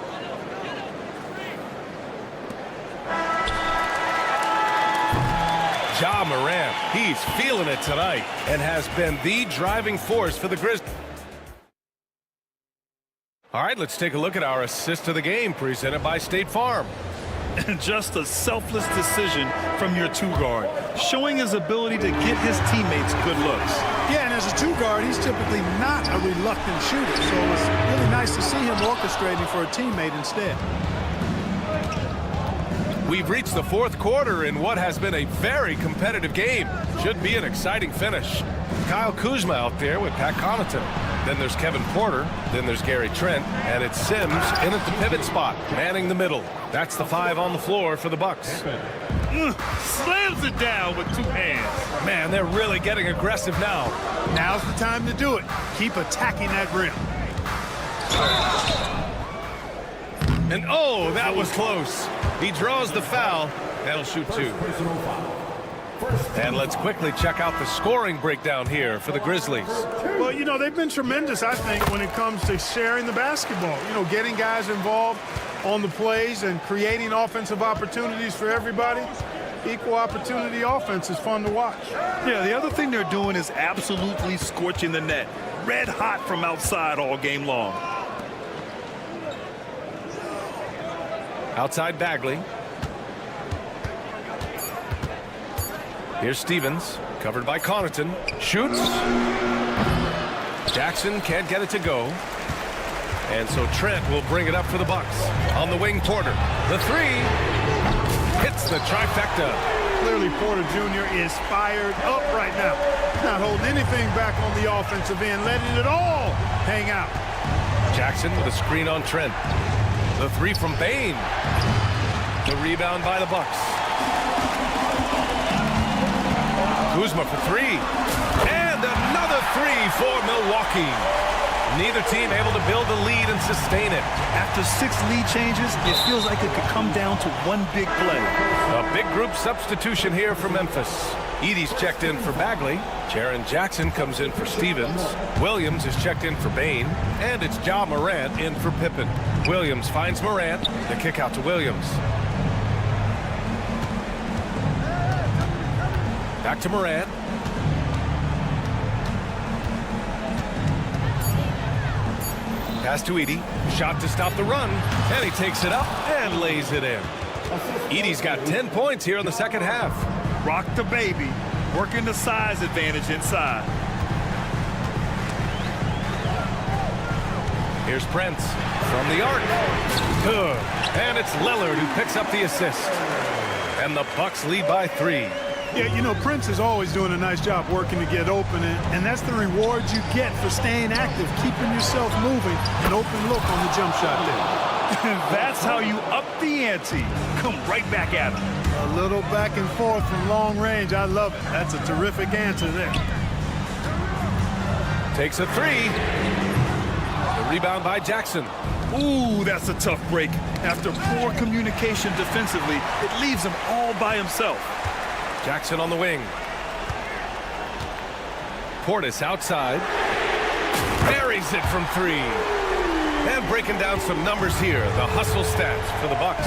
Ja Morant, he's feeling it tonight and has been the driving force for the Grizzlies. All right, let's take a look at our assist of the game presented by State Farm. Just a selfless decision from your 2-guard, showing his ability to get his teammates good looks. Yeah, and as a 2-guard, he's typically not a reluctant shooter, so it's really nice to see him orchestrating for a teammate instead. We've reached the 4th quarter in what has been a very competitive game. Should be an exciting finish. Kyle Kuzma out there with Pat Connaughton. Then there's Kevin Porter. Then there's Gary Trent. And it's Sims in at the pivot spot, manning the middle. That's the 5 on the floor for the Bucks. Slams it down with 2 hands. Man, they're really getting aggressive now. Now's the time to do it. Keep attacking that rim. And oh, that was close. He draws the foul. That'll shoot 2. And let's quickly check out the scoring breakdown here for the Grizzlies. Well, you know, they've been tremendous, I think, when it comes to sharing the basketball. You know, getting guys involved on the plays and creating offensive opportunities for everybody. Equal opportunity offense is fun to watch. Yeah, the other thing they're doing is absolutely scorching the net. Red hot from outside all game long. Outside Bagley. Here's Stevens, covered by Connaughton. Shoots. Jackson can't get it to go. And so Trent will bring it up for the Bucks. On the wing, Porter. The 3 hits the trifecta. Clearly, Porter Jr. is fired up right now. He's not holding anything back on the offensive end, letting it all hang out. Jackson with a screen on Trent. The 3 from Bane. The rebound by the Bucks. Kuzma for 3. And another three for Milwaukee. Neither team able to build a lead and sustain it. After 6 lead changes, it feels like it could come down to one big play. A big group substitution here for Memphis. Edey's checked in for Bagley. Jaren Jackson comes in for Stevens. Williams is checked in for Bain. And it's Ja Morant in for Pippen. Williams finds Morant. The kick out to Williams. Back to Morant. Pass to Edey. Shot to stop the run. And he takes it up and lays it in. Edey's got 10 points here in the second half. Rock the baby. Working the size advantage inside. Here's Prince from the arc. Good. And it's Lillard who picks up the assist. And the Bucks lead by 3. Yeah, you know, Prince is always doing a nice job working to get open, and that's the reward you get for staying active, keeping yourself moving, an open look on the jump shot there. That's how you up the ante. Come right back at him. A little back and forth from long range. I love it. That's a terrific answer there. Takes a 3. The rebound by Jackson. Ooh, that's a tough break. After poor communication defensively, it leaves him all by himself. Jackson on the wing. Portis outside. Buries it from 3. And breaking down some numbers here. The hustle stats for the Bucks.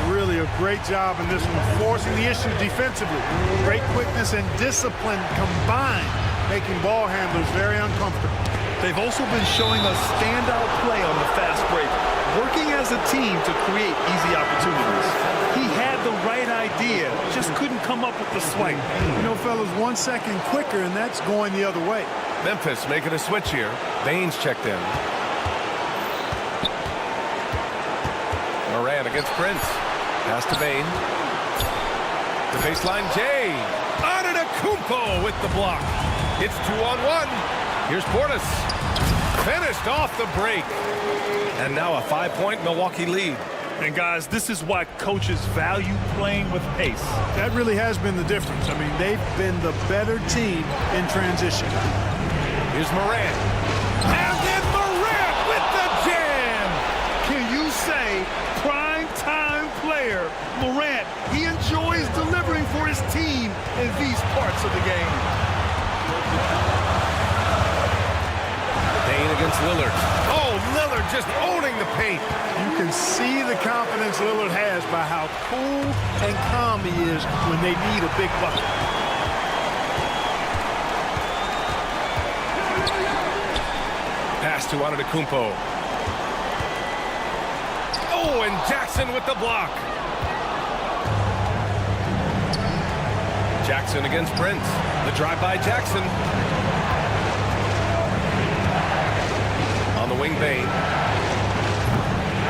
Really a great job in this one, forcing the issue defensively. Great quickness and discipline combined, making ball handlers very uncomfortable. They've also been showing us standout play on the fast break, working as a team to create easy opportunities. He had the right idea, just couldn't come up with the swipe. You know, fellas, 1 second quicker, and that's going the other way. Memphis making a switch here. Bain's checked in. Morant against Prince. Pass to Bain. The baseline, Jay. Antetokounmpo with the block. It's 2-on-1. Here's Portis. Finished off the break. And now a 5-point Milwaukee lead. And guys, this is why coaches value playing with pace. That really has been the difference. I mean, they've been the better team in transition. Here's Morant. And then Morant with the jam. Can you say prime time player Morant? He enjoys delivering for his team in these parts of the game. Bain against Lillard. Oh, Lillard just owning the paint. You can see the confidence Lillard has by how cool and calm he is when they need a big bucket. Pass to Antetokounmpo. Oh, and Jackson with the block. Jackson against Prince. The drive by Jackson. On the wing, Bain.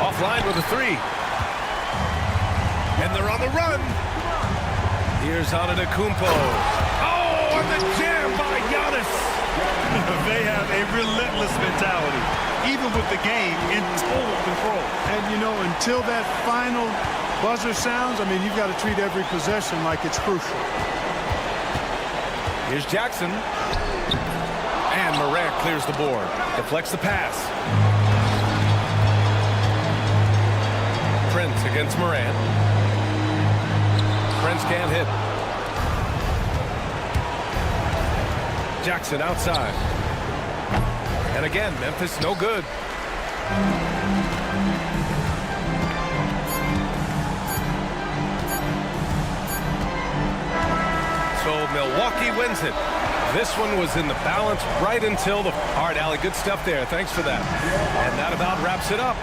Offline with a 3. And they're on the run. Here's Antetokounmpo. Oh, and the jam by Giannis. They have a relentless mentality, even with the game in total control. And, you know, until that final buzzer sounds, I mean, you've got to treat every possession like it's crucial. Here's Jackson. And Morant clears the board. Deflects the pass. Prince against Morant. Prince can't hit. Jackson outside. And again, Memphis no good. So Milwaukee wins it. This one was in the balance right until the... All right, Allie, good stuff there. Thanks for that. And that about wraps it up.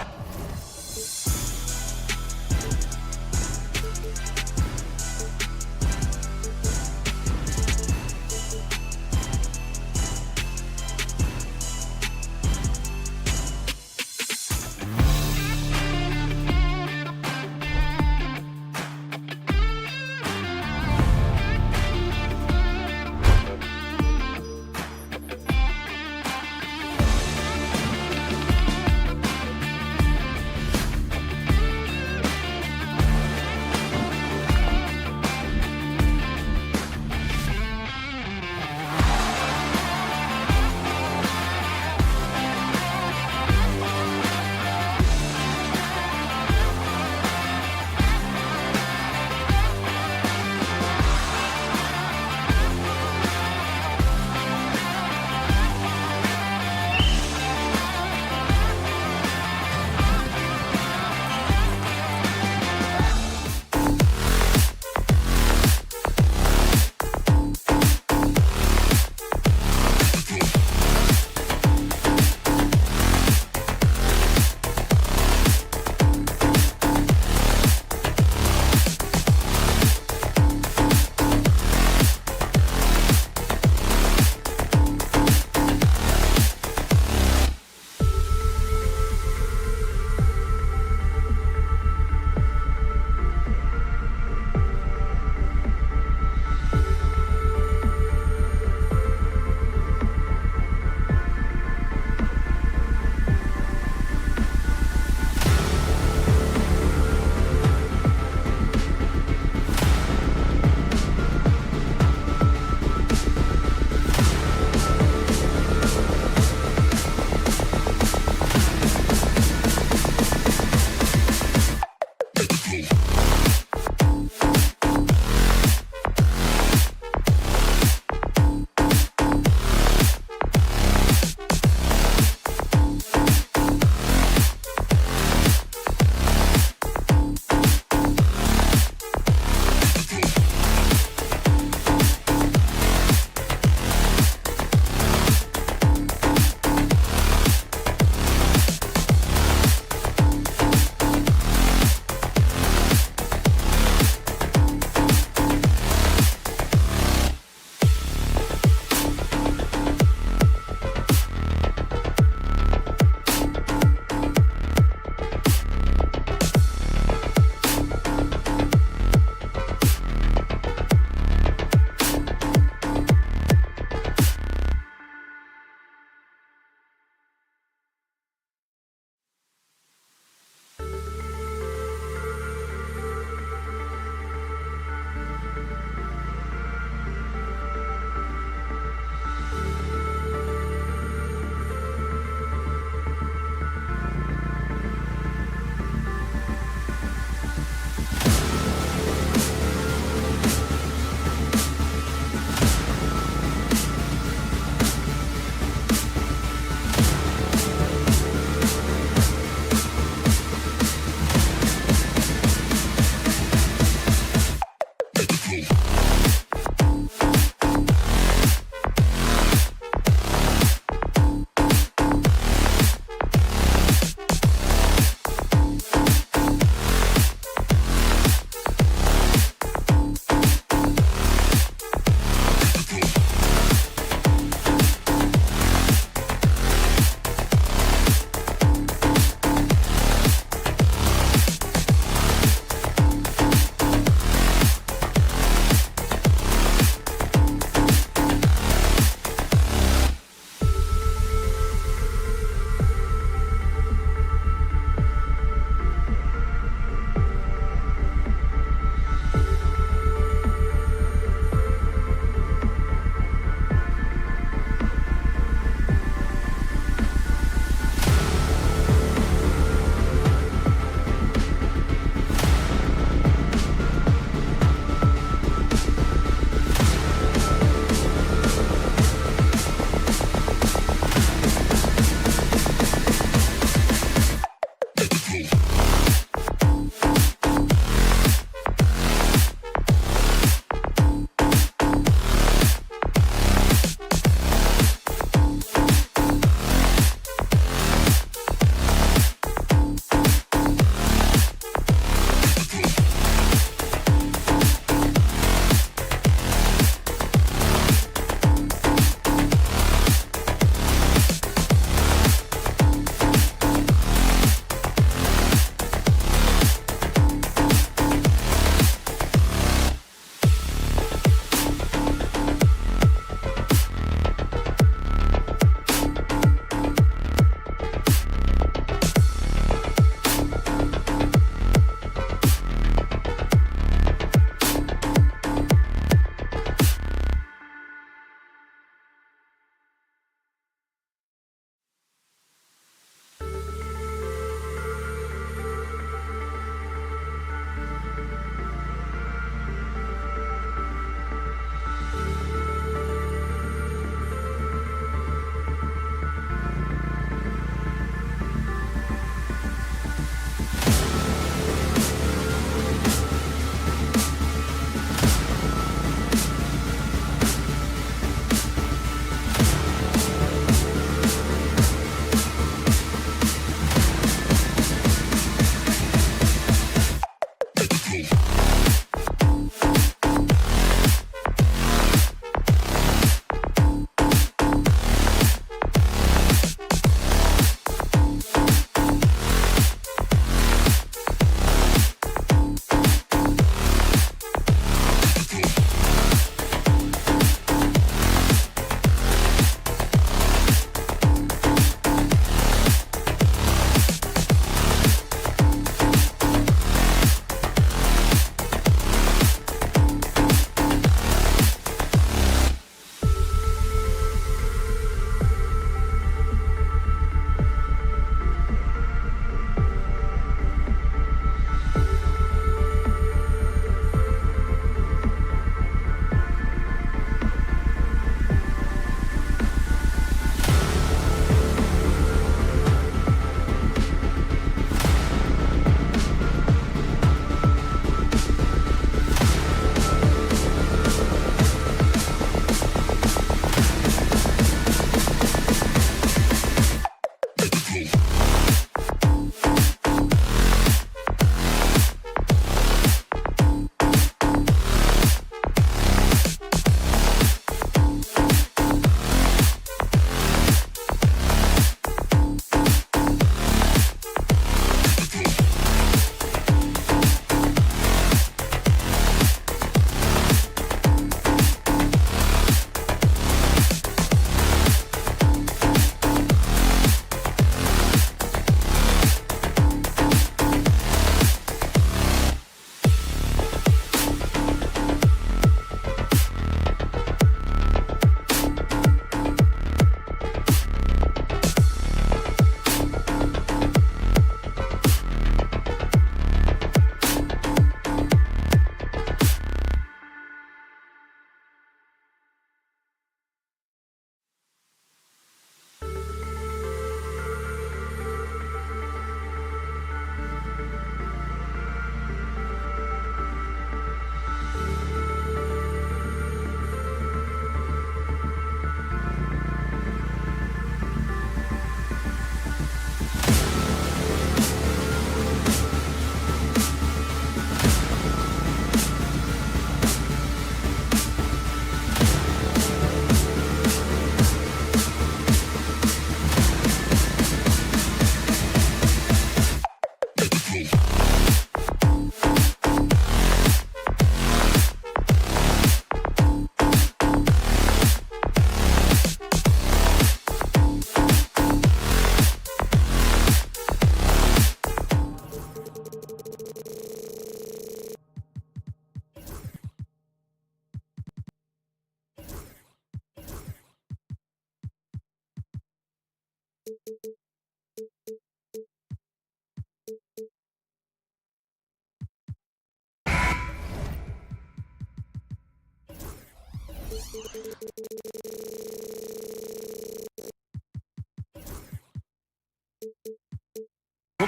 Well,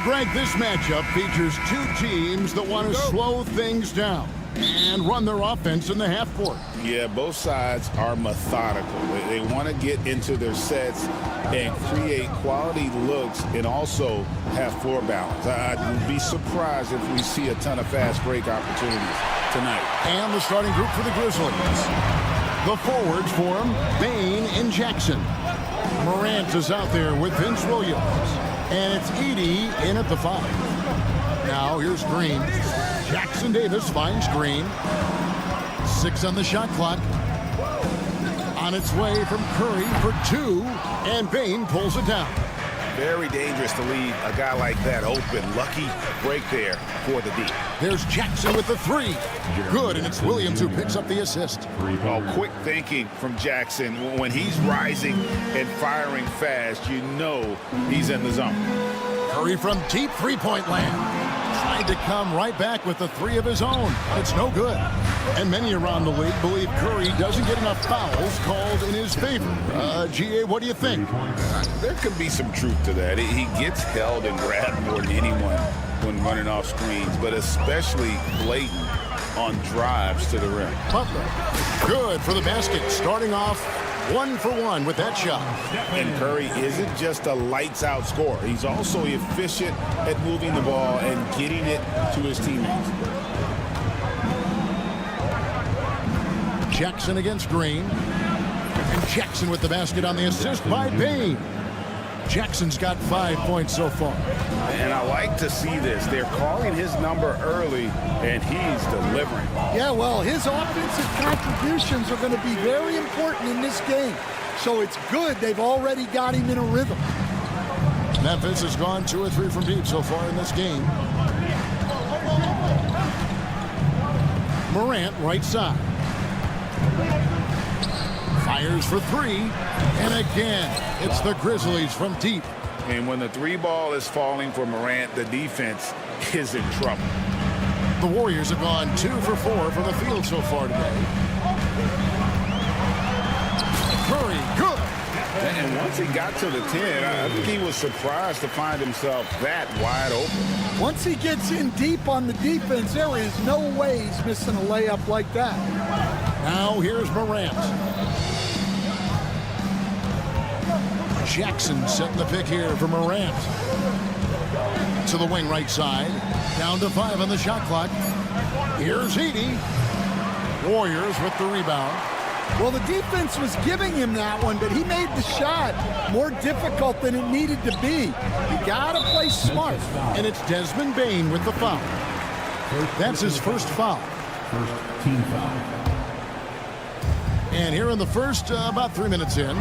Greg, this matchup features two teams that want to slow things down and run their offense in the half court. Yeah, both sides are methodical. They want to get into their sets and create quality looks and also have floor balance. I'd be surprised if we see a ton of fast break opportunities tonight. And the starting group for the Grizzlies. The forwards for them, Bain and Jackson. Morant is out there with Vince Williams. And it's Edey in at the 5. Now here's Green. Jackson Davis finds Green. 6 on the shot clock. On its way from Curry for 2. And Bain pulls it down. Very dangerous to leave a guy like that open. Lucky break there for the D. There's Jackson with the 3. Good, and it's Williams who picks up the assist. Oh, quick thinking from Jackson. When he's rising and firing fast, you know he's in the zone. Curry from deep three-point land. Tried to come right back with the 3 of his own, but it's no good. And many around the league believe Curry doesn't get enough fouls called in his favor. GA, what do you think? There could be some truth to that. He gets held and grabbed more than anyone when running off screens, but especially blatant on drives to the rim. Butler, good for the basket, starting off 1 for 1 with that shot. And Curry isn't just a lights-out scorer. He's also efficient at moving the ball and getting it to his teammates. Jackson against Green. And Jackson with the basket on the assist by Bain. Jackson's got 5 points so far. And I like to see this. They're calling his number early, and he's delivering. Yeah, well, his offensive contributions are going to be very important in this game. So it's good they've already got him in a rhythm. Memphis has gone 2 or 3 from deep so far in this game. Morant, right side. Fires for 3. And again, it's the Grizzlies from deep. And when the 3 ball is falling for Morant, the defense is in trouble. The Warriors have gone 2 for 4 from the field so far today. Curry, good. And once he got to the 10, I think he was surprised to find himself that wide open. Once he gets in deep on the defense, there is no way he's missing a layup like that. Now here's Morant. Jackson setting the pick here for Morant. To the wing right side. Down to 5 on the shot clock. Here's Edey. Warriors with the rebound. Well, the defense was giving him that one, but he made the shot more difficult than it needed to be. You gotta play smart. And it's Desmond Bain with the foul. That's his first foul. First team foul. And here in the first, about 3 minutes in,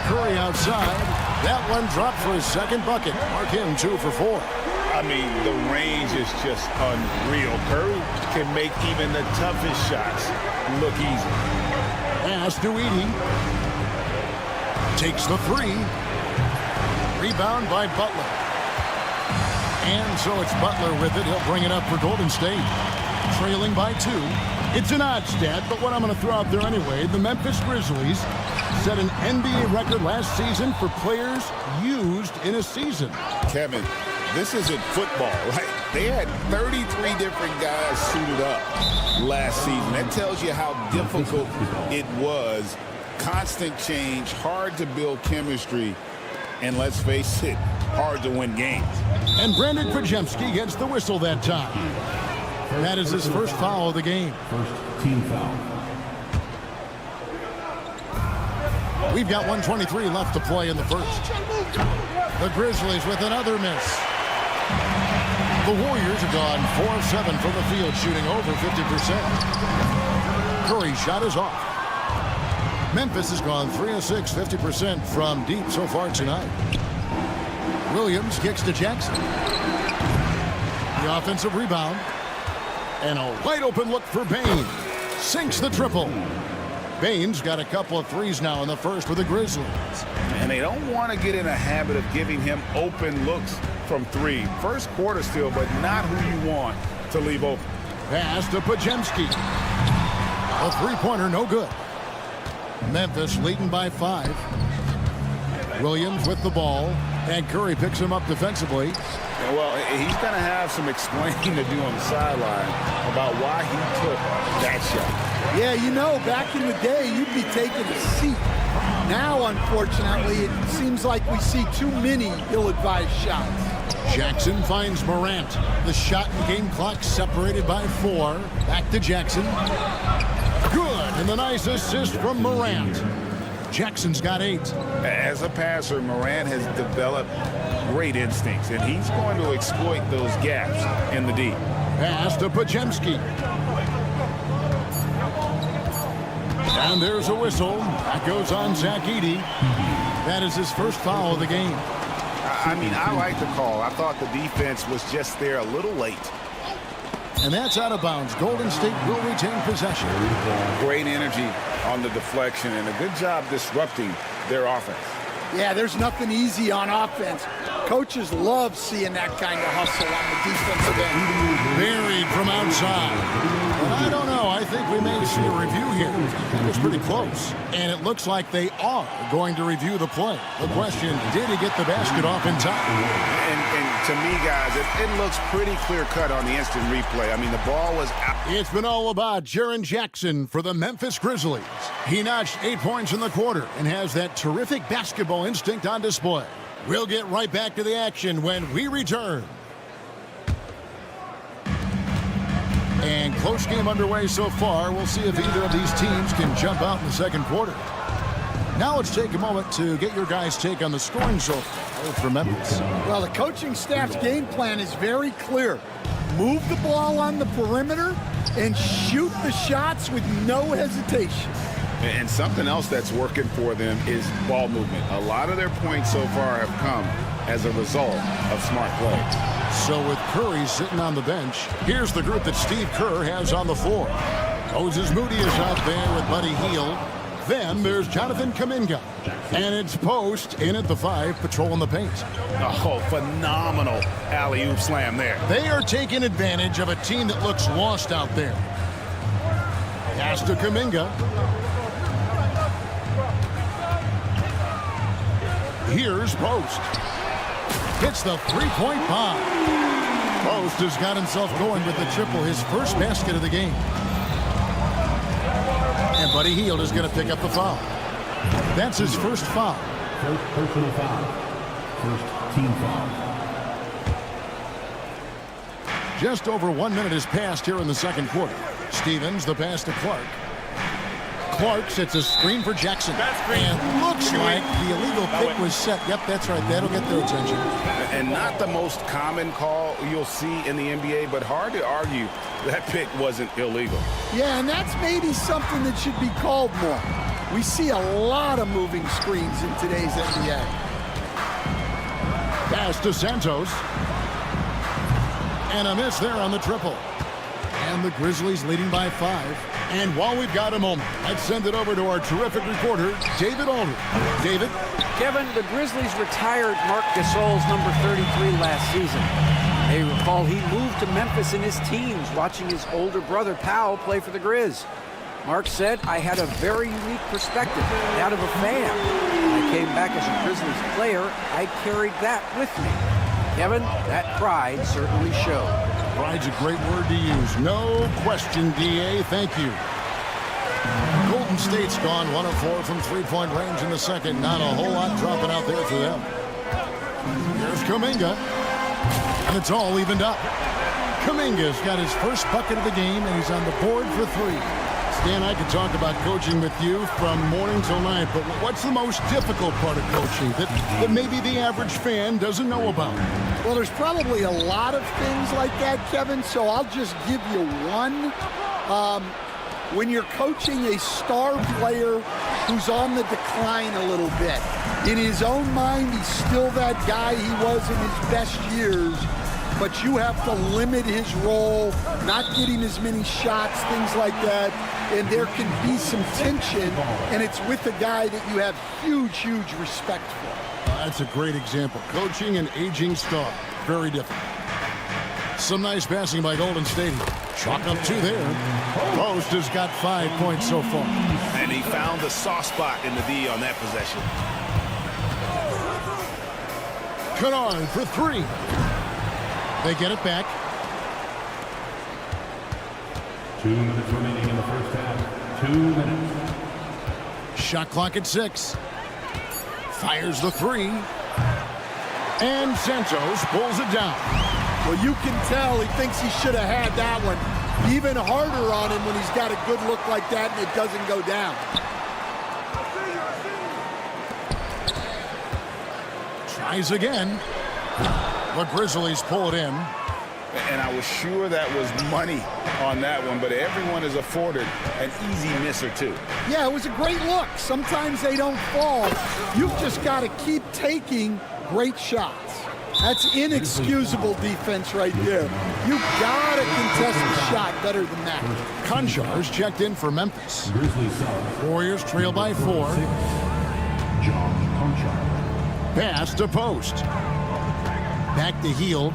Curry outside. That one dropped for his second bucket. Mark him 2 for 4. I mean, the range is just unreal. Curry can make even the toughest shots look easy. Pass to Edey. Takes the 3. Rebound by Butler. And so it's Butler with it. He'll bring it up for Golden State. Trailing by 2. It's an odd stat, but what I'm going to throw out there anyway, the Memphis Grizzlies set an NBA record last season for players used in a season. Kevin, this isn't football, right? They had 33 different guys suited up last season. That tells you how difficult it was. Constant change, hard to build chemistry, and let's face it, hard to win games. And Brandon Pajemski gets the whistle that time. That is his first foul of the game. First team foul. We've got 1:23 left to play in the first. The Grizzlies with another miss. The Warriors have gone 4 of 7 from the field, shooting over 50%. Curry's shot is off. Memphis has gone 3 of 6, 50% from deep so far tonight. Williams kicks to Jackson. The offensive rebound. And a wide open look for Bain. Sinks the triple. Bain's got a couple of 3s now in the first with the Grizzlies. And they don't want to get in a habit of giving him open looks from 3. First quarter still, but not who you want to leave open. Pass to Pajemski. A 3-pointer, no good. Memphis leading by 5. Williams with the ball, and Curry picks him up defensively. Well, he's going to have some explaining to do on the sideline about why he took that shot. Yeah, you know, back in the day, you'd be taking a seat. Now, unfortunately, it seems like we see too many ill-advised shots. Jackson finds Morant. The shot and game clock separated by 4. Back to Jackson. Good, and the nice assist from Morant. Jackson's got 8. As a passer, Morant has developed great instincts, and he's going to exploit those gaps in the D. Pass to Podziemski. And there's a whistle. That goes on Zach Edey. That is his first foul of the game. I mean, I like the call. I thought the defense was just there a little late. And that's out of bounds. Golden State will retain possession. Great energy on the deflection and a good job disrupting their offense. Yeah, there's nothing easy on offense. Coaches love seeing that kind of hustle on the defensive end. Buried from outside. But I don't know. I think we may see a review here. It was pretty close. And it looks like they are going to review the play. The question, did he get the basket off in time? And to me, guys, it looks pretty clear-cut on the instant replay. I mean, the ball was out. It's been all about Jaren Jackson for the Memphis Grizzlies. He notched 8 points in the quarter and has that terrific basketball instinct on display. We'll get right back to the action when we return. And close game underway so far. We'll see if either of these teams can jump out in the second quarter. Now let's take a moment to get your guys' take on the scoring so far for Memphis. Well, the coaching staff's game plan is very clear. Move the ball on the perimeter and shoot the shots with no hesitation. And something else that's working for them is ball movement. A lot of their points so far have come as a result of smart play. So with Curry sitting on the bench, here's the group that Steve Kerr has on the floor. Moses Moody is out there with Buddy Hield. Then there's Jonathan Kuminga. And it's Post in at the 5, patrolling the paint. Oh, phenomenal alley-oop slam there. They are taking advantage of a team that looks lost out there. Pass to Kuminga. Here's Post. Hits the three-point bomb. Post has got himself going with the triple, his first basket of the game. And Buddy Hield is going to pick up the foul. That's his first foul. First personal foul. First team foul. Just over 1 minute has passed here in the second quarter. Stevens, the pass to Clark. Clark sets a screen for Jackson. And looks like the illegal pick was set. Yep, that's right. That'll get their attention. And not the most common call you'll see in the NBA, but hard to argue that pick wasn't illegal. Yeah, and that's maybe something that should be called more. We see a lot of moving screens in today's NBA. Pass to Santos. And a miss there on the triple. And the Grizzlies leading by 5. And while we've got a moment, let's send it over to our terrific reporter, David Aldridge. David? Kevin, the Grizzlies retired Marc Gasol's number 33 last season. They recall he moved to Memphis in his teens, watching his older brother Powell play for the Grizz. Marc said, I had a very unique perspective, that of a fan. When I came back as a Grizzlies player, I carried that with me. Kevin, that pride certainly showed. Pride's a great word to use. No question, D.A. Thank you. Golden State's gone 1 of 4 from three-point range in the second. Not a whole lot dropping out there for them. Here's Kuminga. And it's all evened up. Kuminga's got his first bucket of the game, and he's on the board for 3. Stan, I could talk about coaching with you from morning till night, but what's the most difficult part of coaching that maybe the average fan doesn't know about? Well, there's probably a lot of things like that, Kevin, so I'll just give you one. When you're coaching a star player who's on the decline a little bit, in his own mind, he's still that guy he was in his best years, but you have to limit his role, not getting as many shots, things like that, and there can be some tension, and it's with a guy that you have huge, huge respect for. That's a great example. Coaching an aging star. Very different. Some nice passing by Golden State. Chalk up 2 there. Post has got 5 points so far. And he found the soft spot in the D on that possession. Kennard for 3. They get it back. 2 minutes remaining in the first half. 2 minutes. Shot clock at 6. Fires the 3. And Santos pulls it down. Well, you can tell he thinks he should have had that one. Even harder on him when he's got a good look like that and it doesn't go down. Tries again. The Grizzlies pull it in. And I was sure that was money on that one, but everyone is afforded an easy miss or two. Yeah, it was a great look. Sometimes they don't fall. You've just got to keep taking great shots. That's inexcusable defense right there. You got to contest the shot better than that. Konchar's checked in for Memphis. Warriors trail by 4. Pass to Post. Back to Hield.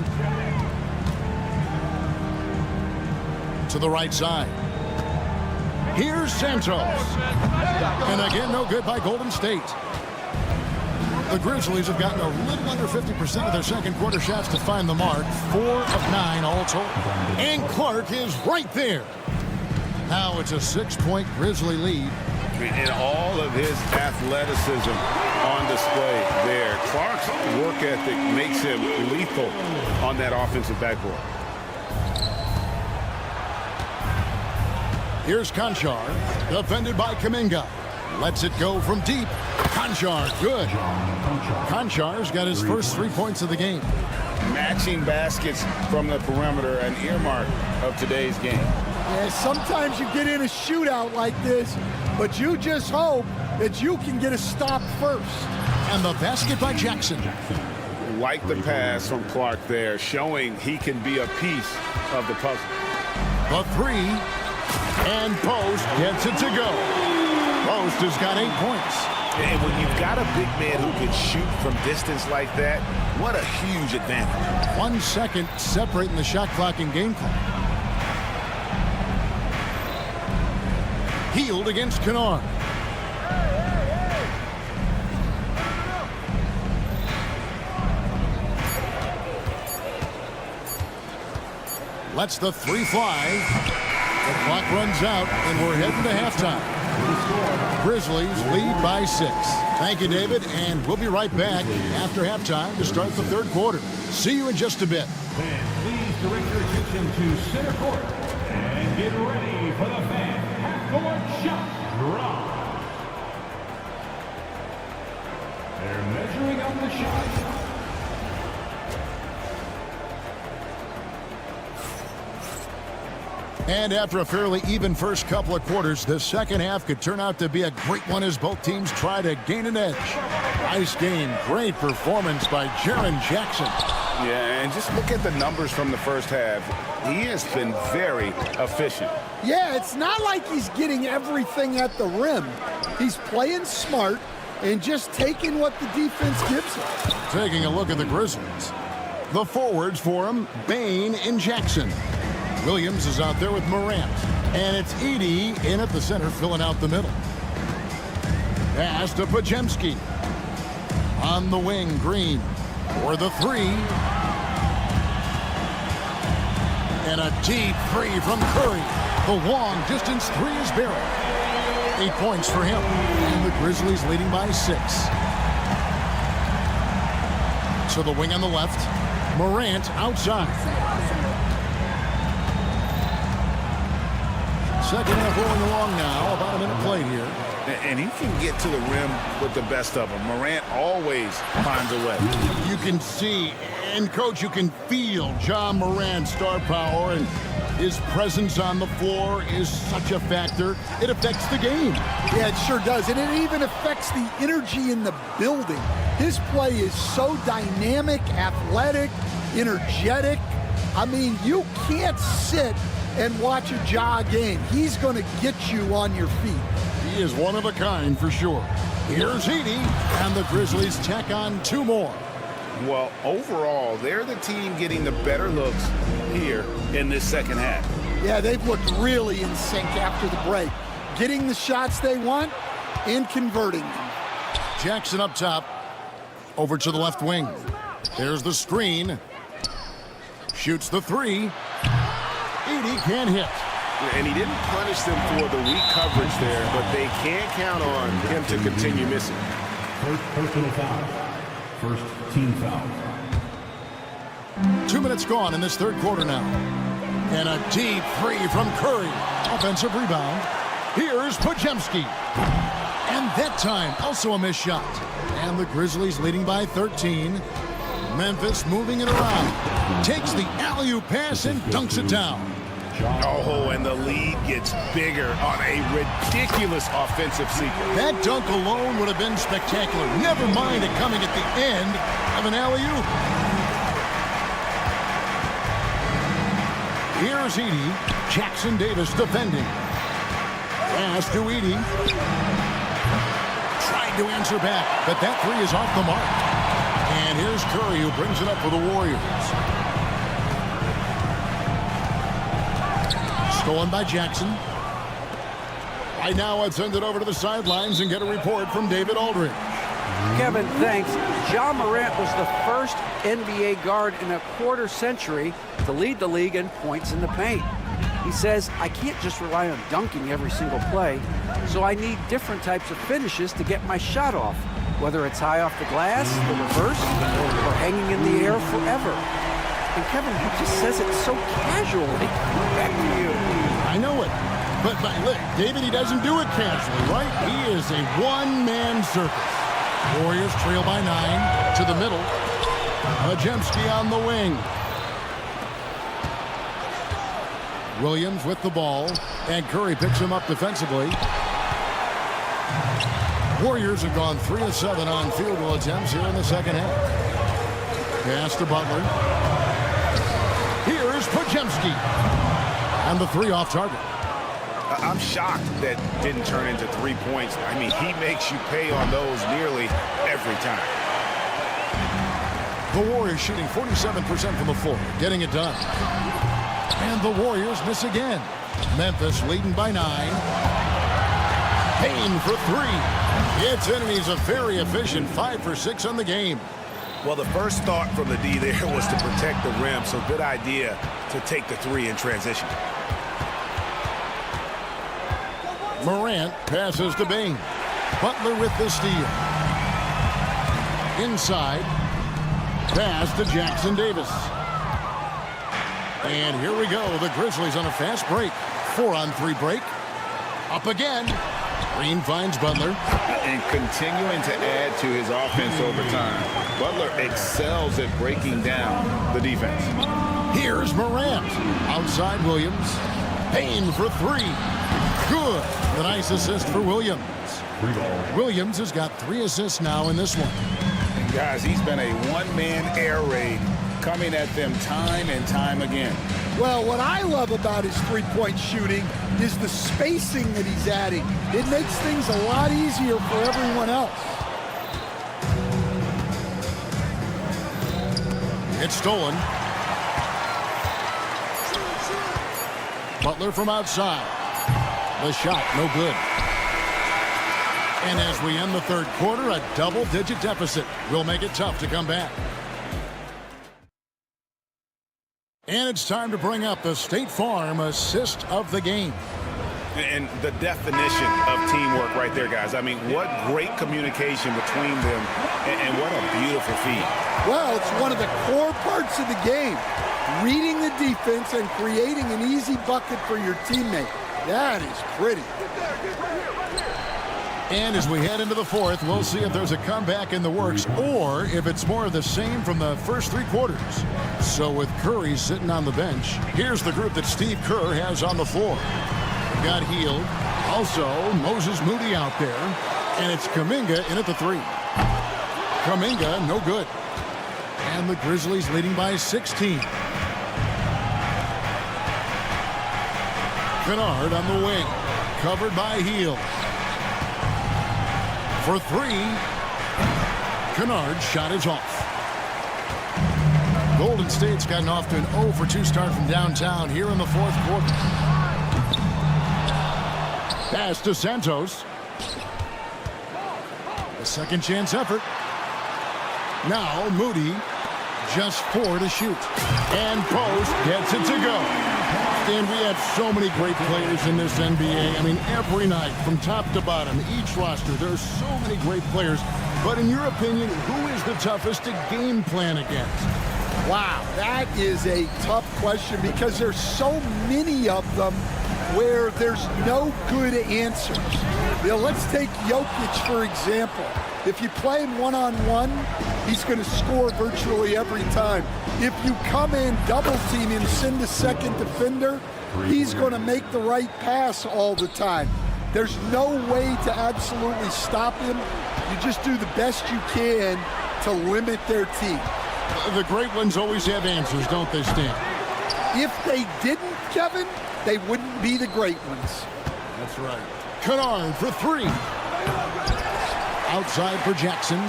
To the right side. Here's Santos. And again, no good by Golden State. The Grizzlies have gotten a little under 50% of their second quarter shots to find the mark. 4 of 9 all told. And Clark is right there. Now it's a 6-point Grizzly lead. And all of his athleticism on display there. Clark's work ethic makes him lethal on that offensive backboard. Here's Konchar, defended by Kuminga. Lets it go from deep. Konchar, good. Konchar's got his first 3 points of the game. Matching baskets from the perimeter, an earmark of today's game. Yeah, sometimes you get in a shootout like this, but you just hope that you can get a stop first. And the basket by Jackson. Like the pass from Clark there, showing he can be a piece of the puzzle. The 3, and Post gets it to go. Post has got 8 points. And when you've got a big man who can shoot from distance like that, what a huge advantage. 1 second separating the shot clock and game clock. Hield against Kennard. Lets the 3 fly. The clock runs out, and we're heading to halftime. Grizzlies lead by 6. Thank you, David, and we'll be right back after halftime to start the third quarter. See you in just a bit. Fans, please direct your attention to center court and get ready for the fan half-court shot drop. They're measuring up the shot. And after a fairly even first couple of quarters, the second half could turn out to be a great one as both teams try to gain an edge. Nice game. Great performance by Jaren Jackson. Yeah, and just look at the numbers from the first half. He has been very efficient. Yeah, it's not like he's getting everything at the rim. He's playing smart and just taking what the defense gives him. Taking a look at the Grizzlies. The forwards for him, Bain and Jackson. Williams is out there with Morant. And it's Edey in at the center, filling out the middle. Pass to Podziemski. On the wing, Green for the 3. And a deep 3 from Curry. The long distance 3 is buried. 8 points for him. And the Grizzlies leading by 6. So the wing on the left. Morant outside. Second half rolling along now. About a minute played here. And he can get to the rim with the best of them. Morant always finds a way. You can see, and Coach, you can feel John Morant's star power, and his presence on the floor is such a factor. It affects the game. Yeah, it sure does. And it even affects the energy in the building. His play is so dynamic, athletic, energetic. I mean, you can't sit and watch a Ja game. He's going to get you on your feet. He is one of a kind for sure. Here's Edey, and the Grizzlies tack on 2 more. Well, overall, they're the team getting the better looks here in this second half. Yeah, they've looked really in sync after the break. Getting the shots they want and converting them. Jackson up top. Over to the left wing. There's the screen. Shoots the three. Edey can't hit. And he didn't punish them for the weak coverage there, but they can't count on him to continue missing. First personal foul. First team foul. 2 minutes gone in this third quarter now. And a deep three from Curry. Offensive rebound. Here's Podziemski. And that time, also a missed shot. And the Grizzlies leading by 13. Memphis moving it around. Takes the alley-oop pass and dunks it down. Oh, and the lead gets bigger on a ridiculous offensive sequence. That dunk alone would have been spectacular. Never mind it coming at the end of an alley-oop. Here's Edey. Jackson Davis defending. Pass to Edey. Tried to answer back, but that three is off the mark. And here's Curry, who brings it up for the Warriors. Stolen by Jackson. Right now, let's send it over to the sidelines and get a report from David Aldridge. Kevin, thanks. Ja Morant was the first NBA guard in a quarter century to lead the league in points in the paint. He says, I can't just rely on dunking every single play, so I need different types of finishes to get my shot off, whether it's high off the glass, the reverse, or hanging in the air forever. And Kevin, he just says it so casually. Back to you. I know it. But look, David, he doesn't do it casually, right? He is a one-man circus. Warriors trail by 9 to the middle. Podziemski on the wing. Williams with the ball, and Curry picks him up defensively. Warriors have gone 3 of 7 on field goal attempts here in the second half. Pass to Butler. Here's Podziemski. And the three off target. I'm shocked that didn't turn into 3 points. I mean, he makes you pay on those nearly every time. The Warriors shooting 47% from the floor, getting it done. And the Warriors miss again. Memphis leading by 9. Payne for 3. Its enemies a very efficient 5 for 6 on the game. Well, the first thought from the D there was to protect the rim, so good idea to take the 3 in transition. Morant passes to Bing. Butler with the steal. Inside. Pass to Jackson Davis. And here we go. The Grizzlies on a fast break. 4-on-3 break. Up again. Green finds Butler. And continuing to add to his offense over time. Butler excels at breaking down the defense. Here's Morant. Outside Williams. Payne for 3. Good. A nice assist for Williams. Williams has got 3 assists now in this one. And guys, he's been a one-man air raid coming at them time and time again. Well, what I love about his three-point shooting is the spacing that he's adding. It makes things a lot easier for everyone else. It's stolen. Butler from outside. The shot, no good. And as we end the third quarter, a double-digit deficit will make it tough to come back. And it's time to bring up the State Farm assist of the game. And the definition of teamwork right there, guys. I mean, what great communication between them, and what a beautiful feed. Well, it's one of the core parts of the game. Reading the defense and creating an easy bucket for your teammate. That is pretty. And as we head into the fourth, we'll see if there's a comeback in the works or if it's more of the same from the first 3 quarters. So with Curry sitting on the bench, here's the group that Steve Kerr has on the floor. We've got Hield, also Moses Moody out there, and it's Kuminga in at the 3. Kuminga, no good. And the Grizzlies leading by 16. Kennard on the wing, covered by Hield. For 3, Kennard's shot is off. Golden State's gotten off to an 0-for-2 start from downtown here in the fourth quarter. Pass to Santos. A second chance effort. Now Moody, just 4 to shoot. And Post gets it to go. And we have so many great players in this NBA. I mean, every night, from top to bottom, each roster, there's so many great players. But in your opinion, who is the toughest to game plan against? Wow, that is a tough question because there's so many of them where there's no good answers. Let's take Jokic, for example. If you play him one-on-one, he's going to score virtually every time. If you come in, double team him, send a second defender, he's going to make the right pass all the time. There's no way to absolutely stop him. You just do the best you can to limit their team. The great ones always have answers, don't they, Stan? If they didn't, Kevin, they wouldn't be the great ones. That's right. Kennard for 3. Outside for Jackson.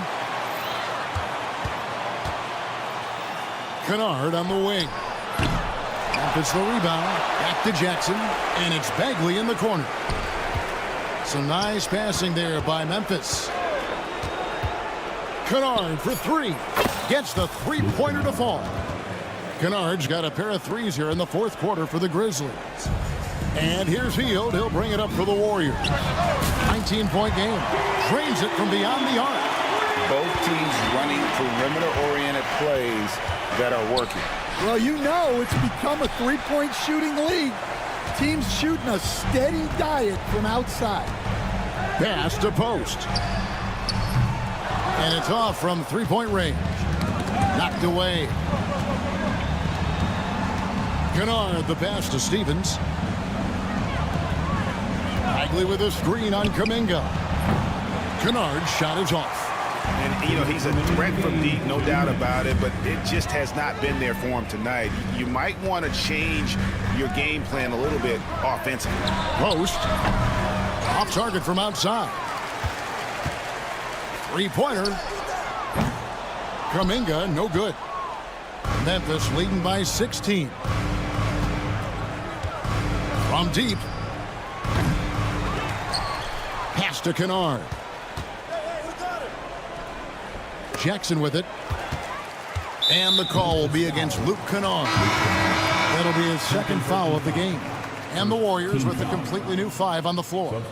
Kennard on the wing. Memphis the rebound. Back to Jackson. And it's Bagley in the corner. Some nice passing there by Memphis. Kennard for 3. Gets the three-pointer to fall. Kennard's got a pair of threes here in the fourth quarter for the Grizzlies. And here's Hield. He'll bring it up for the Warriors. 19-point game. Drains it from beyond the arc. Both teams running perimeter-oriented plays that are working. Well, you know it's become a three-point shooting league. Teams shooting a steady diet from outside. Pass to Post. And it's off from three-point range. Knocked away. Kennard, the pass to Stevens. Bagley with a screen on Kuminga. Kennard's shot is off. And, you know, he's a threat from deep, no doubt about it, but it just has not been there for him tonight. You might want to change your game plan a little bit offensively. Post. Off target from outside. Three-pointer. Kuminga, no good. Memphis leading by 16. From deep. Pass to Kennard. Jackson with it. And the call will be against Luke Kennard. That'll be his second foul of the game. And the Warriors with a completely new 5 on the floor.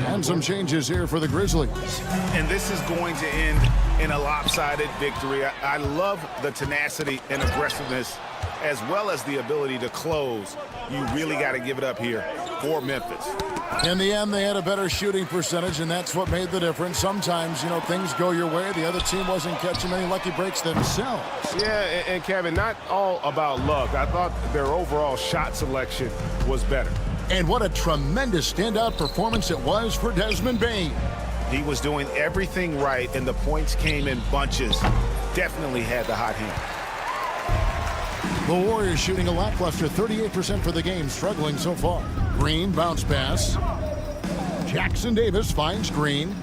And some changes here for the Grizzlies. And this is going to end in a lopsided victory. I love the tenacity and aggressiveness as well as the ability to close. You really got to give it up here for Memphis. In the end, they had a better shooting percentage, and that's what made the difference. Sometimes, you know, things go your way. The other team wasn't catching many lucky breaks themselves. Yeah, and Kevin, not all about luck. I thought their overall shot selection was better. And what a tremendous standout performance it was for Desmond Bane. He was doing everything right, and the points came in bunches. Definitely had the hot hand. The Warriors shooting a lackluster 38% for the game, struggling so far. Green bounce pass. Jackson Davis finds Green.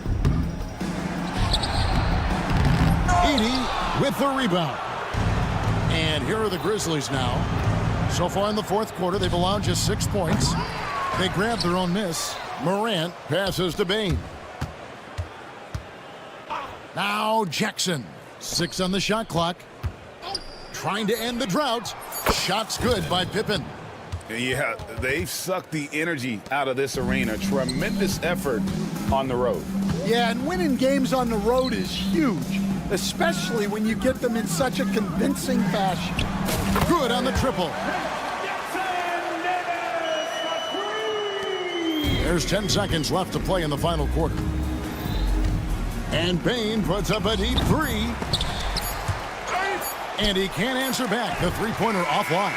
Edey with the rebound. And here are the Grizzlies now. So far in the fourth quarter, they've allowed just 6 points. They grabbed their own miss. Morant passes to Bane. Now Jackson. 6 on the shot clock. Trying to end the drought. Shots good by Pippen. Yeah, they've sucked the energy out of this arena. Tremendous effort on the road. Yeah, and winning games on the road is huge, especially when you get them in such a convincing fashion. Good on the triple. There's 10 seconds left to play in the final quarter. And Bane puts up a deep 3. And he can't answer back. The three-pointer offline.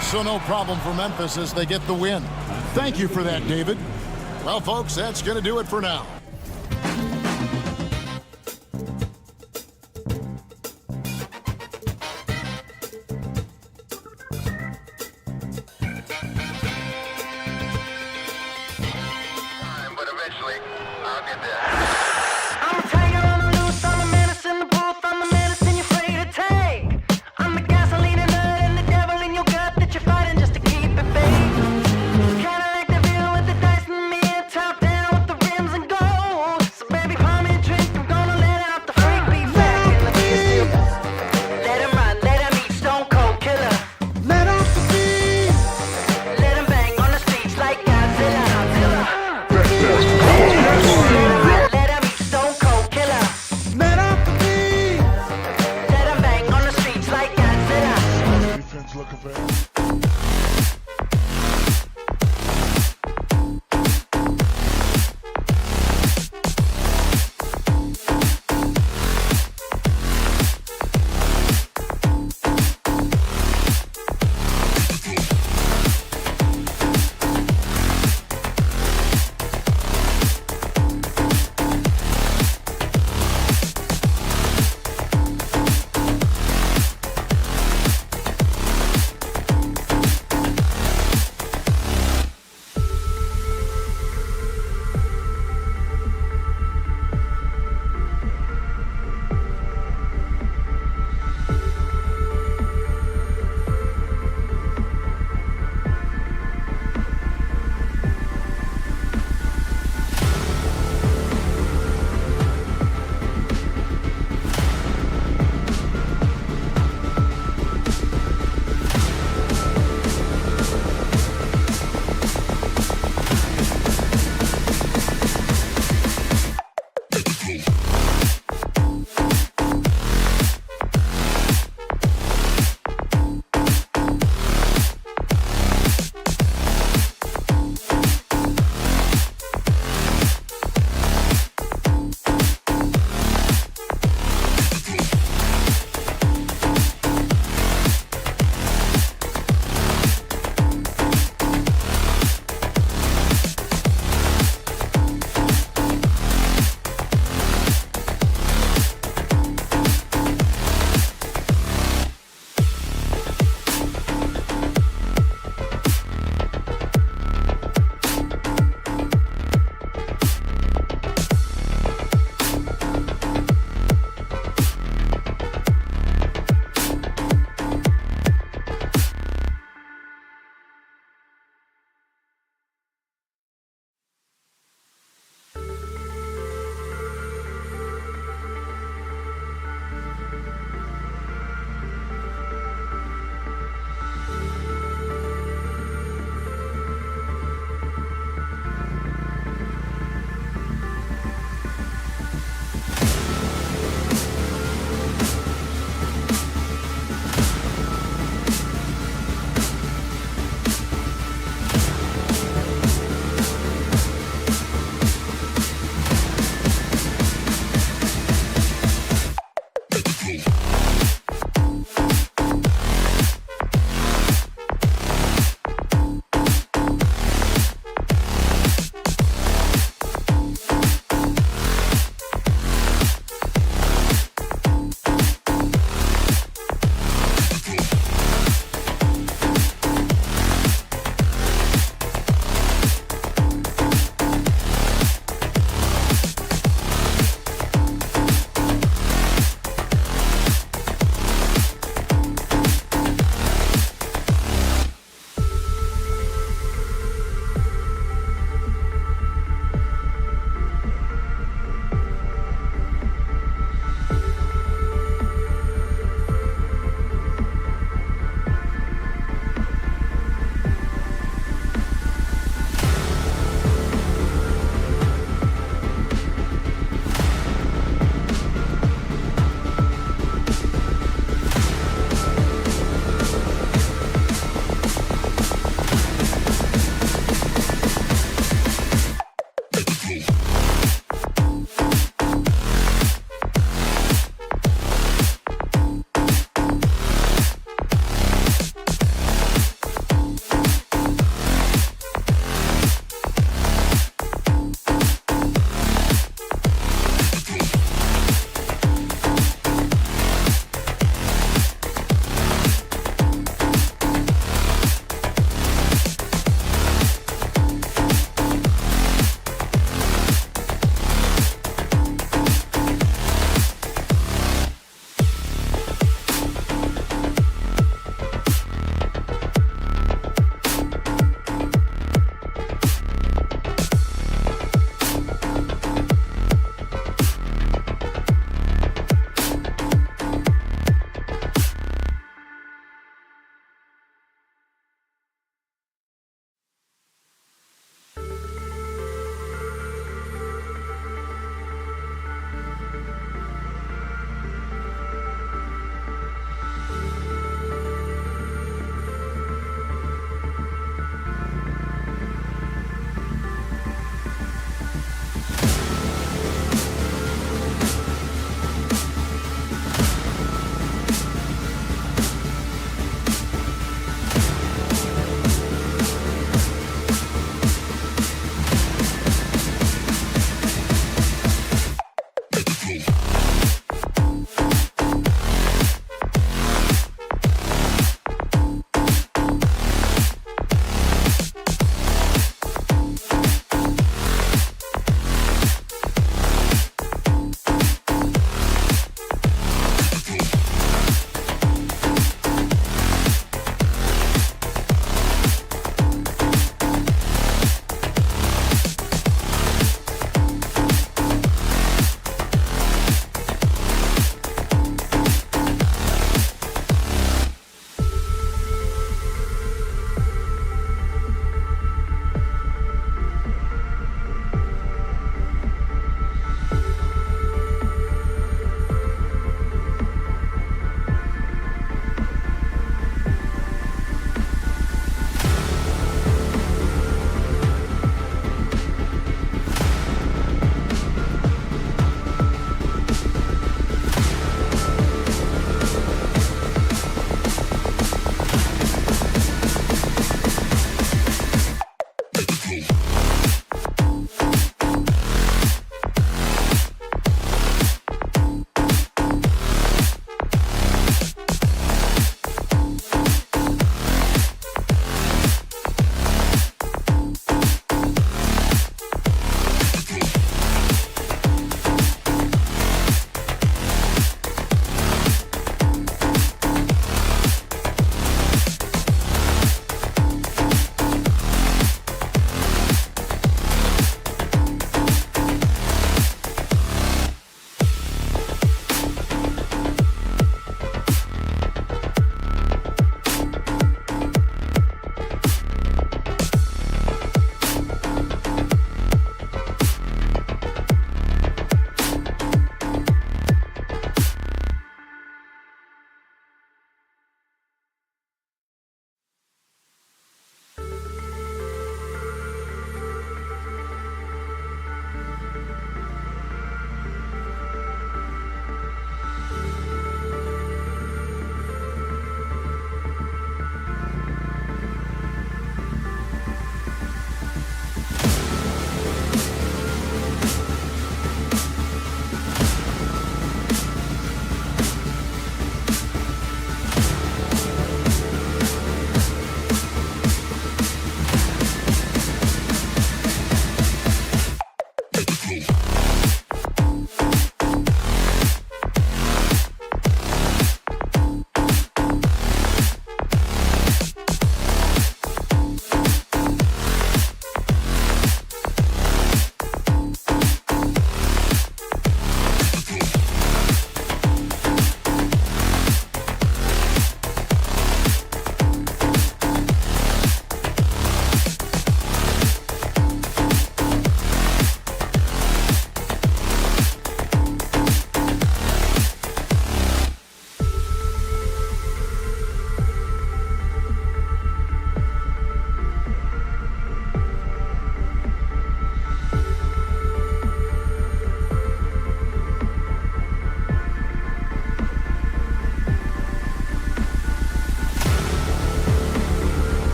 So no problem for Memphis as they get the win. Thank you for that, David. Well, folks, that's going to do it for now. But eventually, I'll get there. I'm a tiger on the loose, I'm a menace in the booth, I'm the medicine you're afraid to take.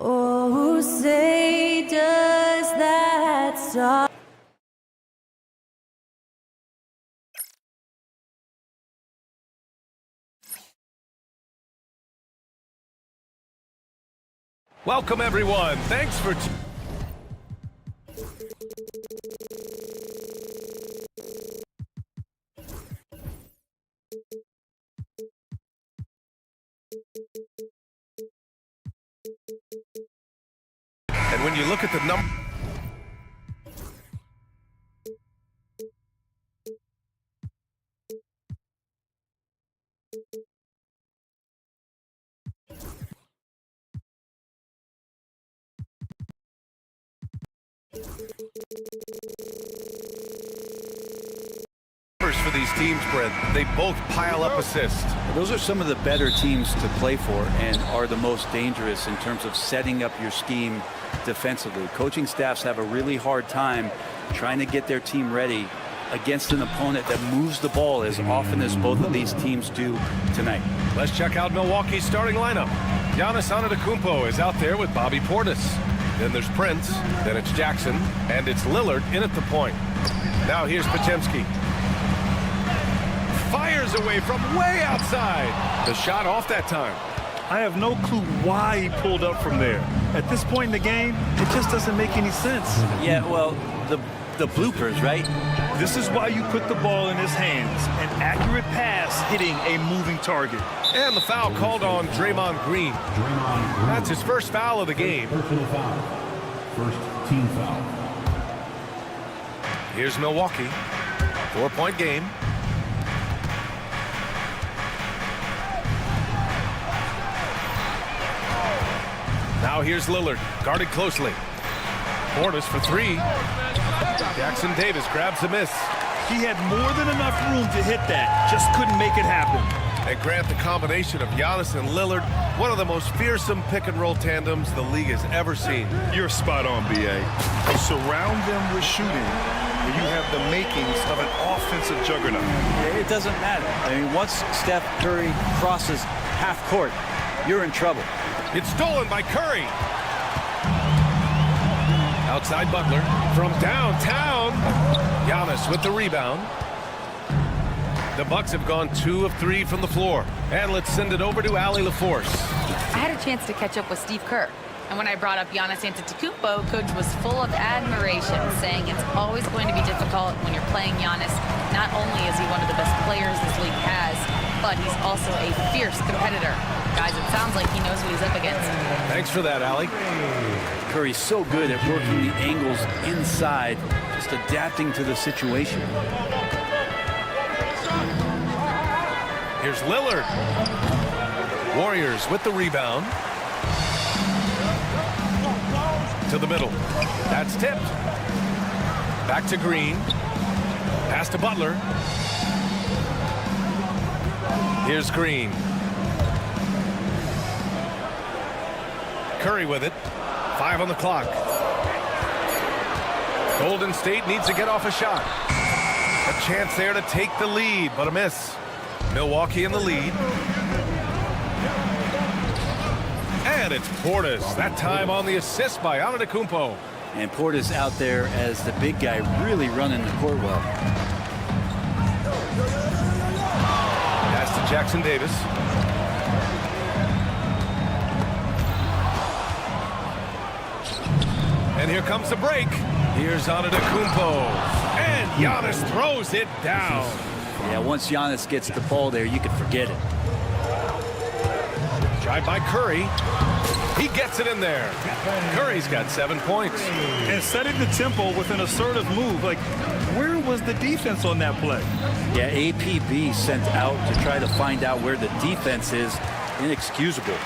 Oh, say does that song. Welcome, everyone. Thanks for... And when you look at the number... for these teams, Brent, they both pile up assists. Those are some of the better teams to play for and are the most dangerous in terms of setting up your scheme defensively. Coaching staffs have a really hard time trying to get their team ready against an opponent that moves the ball as often as both of these teams do tonight. Let's check out Milwaukee's starting lineup. Giannis Antetokounmpo is out there with Bobby Portis. Then there's Prince, then it's Jackson, and it's Lillard in at the point. Now here's Podziemski. Fires away from way outside. The shot off that time. I have no clue why he pulled up from there. At this point in the game, it just doesn't make any sense. Yeah, well, the bloopers, right? This is why you put the ball in his hands. An accurate pass hitting a moving target. And the foul called on Draymond Green. That's his first foul of the game. Personal foul. First team foul. Here's Milwaukee. 4-point game. Now here's Lillard, guarded closely. Portis for three. Jackson Davis grabs a miss. He had more than enough room to hit that, just couldn't make it happen. And Grant, the combination of Giannis and Lillard, one of the most fearsome pick-and-roll tandems the league has ever seen. You're spot on, B.A. Surround them with shooting, and you have the makings of an offensive juggernaut. It doesn't matter. I mean, once Steph Curry crosses half court, you're in trouble. It's stolen by Curry. Outside Butler from downtown. Giannis with the rebound. The Bucks have gone 2 of 3 from the floor. And let's send it over to Allie LaForce. I had a chance to catch up with Steve Kerr. And when I brought up Giannis Antetokounmpo, Coach was full of admiration, saying it's always going to be difficult when you're playing Giannis. Not only is he one of the best players this league has, but he's also a fierce competitor. Guys, it sounds like he knows what he's up against. Thanks for that, Allie. Curry's so good at working the angles inside, just adapting to the situation. Here's Lillard. Warriors with the rebound. To the middle. That's tipped. Back to Green. Pass to Butler. Here's Green. Curry with it. 5 on the clock. Golden State needs to get off a shot. A chance there to take the lead, but a miss. Milwaukee in the lead. And it's Portis. That time on the assist by Antetokounmpo. And Portis out there as the big guy, really running the court well. Pass to Jackson Davis. And here comes the break. Here's Antetokounmpo. And Giannis throws it down. Yeah, once Giannis gets the ball there, you can forget it. Drive by Curry. He gets it in there. Curry's got 7 points. And setting the tempo with an assertive move. Like, where was the defense on that play? Yeah, APB sent out to try to find out where the defense is. Inexcusable.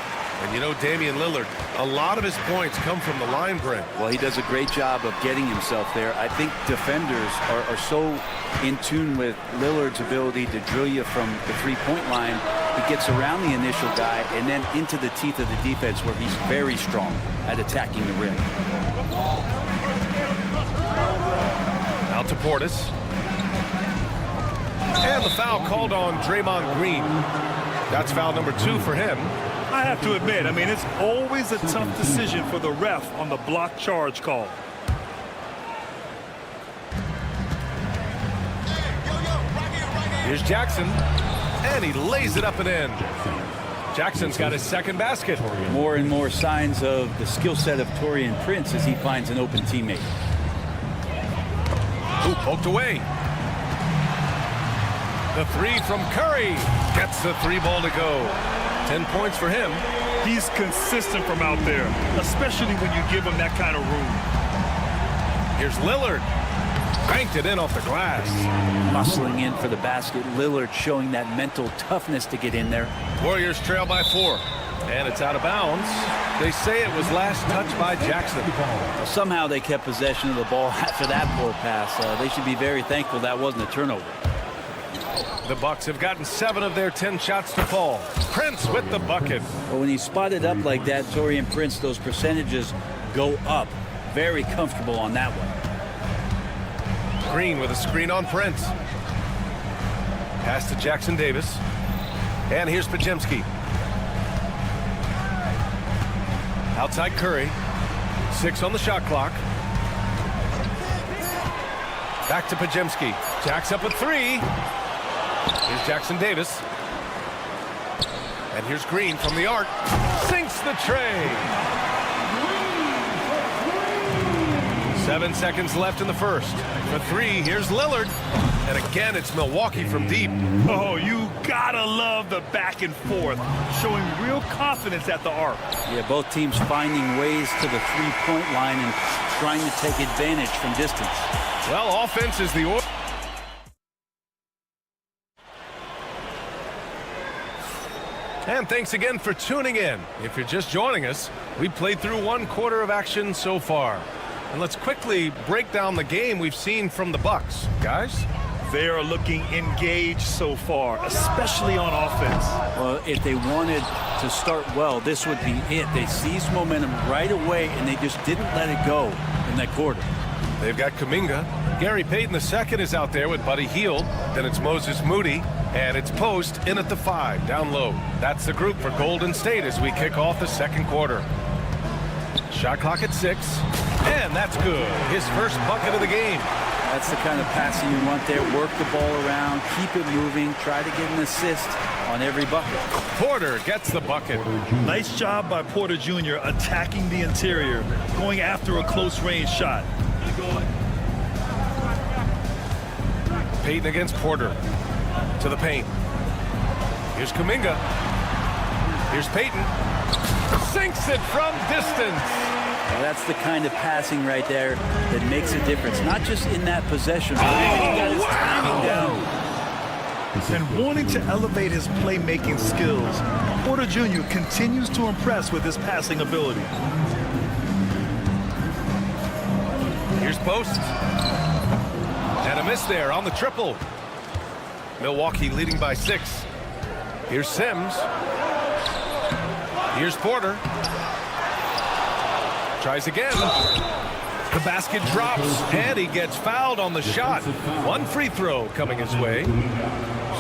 And you know, Damian Lillard, a lot of his points come from the line break. Well, he does a great job of getting himself there. I think defenders are so in tune with Lillard's ability to drill you from the three-point line. He gets around the initial guy and then into the teeth of the defense where he's very strong at attacking the rim. Out to Portis. And the foul called on Draymond Green. That's foul number 2 for him. I have to admit, I mean, it's always a tough decision for the ref on the block charge call. Here's Jackson, and he lays it up and in. Jackson's got his second basket. More and more signs of the skill set of Taurean Prince as he finds an open teammate. Ooh, poked away. The three from Curry gets the 3-ball to go. 10 points for him. He's consistent from out there, especially when you give him that kind of room. Here's Lillard. Banked it in off the glass. Muscling in for the basket. Lillard showing that mental toughness to get in there. Warriors trail by 4. And it's out of bounds. They say it was last touched by Jackson. Somehow they kept possession of the ball after that poor pass. They should be very thankful that wasn't a turnover. The Bucks have gotten 7 of their 10 shots to fall. Prince with the bucket. Well, when he's spotted up like that, Taurean Prince, those percentages go up. Very comfortable on that one. Green with a screen on Prince. Pass to Jackson Davis. And here's Podziemski. Outside Curry. 6 on the shot clock. Back to Podziemski. Jacks up a 3. Here's Jackson Davis. And here's Green from the arc. Sinks the tray. 7 seconds left in the first. For 3, here's Lillard. And again, it's Milwaukee from deep. Oh, you gotta love the back and forth, showing real confidence at the arc. Yeah, both teams finding ways to the three-point line and trying to take advantage from distance. Well, offense is the order. And thanks again for tuning in. If you're just joining us, we played through 1 quarter of action so far. And let's quickly break down the game we've seen from the Bucks. Guys? They are looking engaged so far, especially on offense. Well, if they wanted to start well, this would be it. They seized momentum right away, and they just didn't let it go in that quarter. They've got Kuminga. Gary Payton II is out there with Buddy Hield. Then it's Moses Moody. And it's Post in at the 5, down low. That's the group for Golden State as we kick off the second quarter. Shot clock at 6. And that's good. His first bucket of the game. That's the kind of passing you want there. Work the ball around, keep it moving, try to get an assist on every bucket. Porter gets the bucket. Nice job by Porter Jr. attacking the interior, going after a close-range shot. Payton against Porter. To the paint. Here's Kuminga. Here's Payton. Sinks it from distance. Well, that's the kind of passing right there that makes a difference, not just in that possession, but he got his timing down. And wanting to elevate his playmaking skills, Porter Jr. continues to impress with his passing ability. Here's Post. And a miss there on the triple. Milwaukee leading by 6. Here's Sims. Here's Porter. Tries again. The basket drops, and he gets fouled on the shot. 1 free throw coming his way.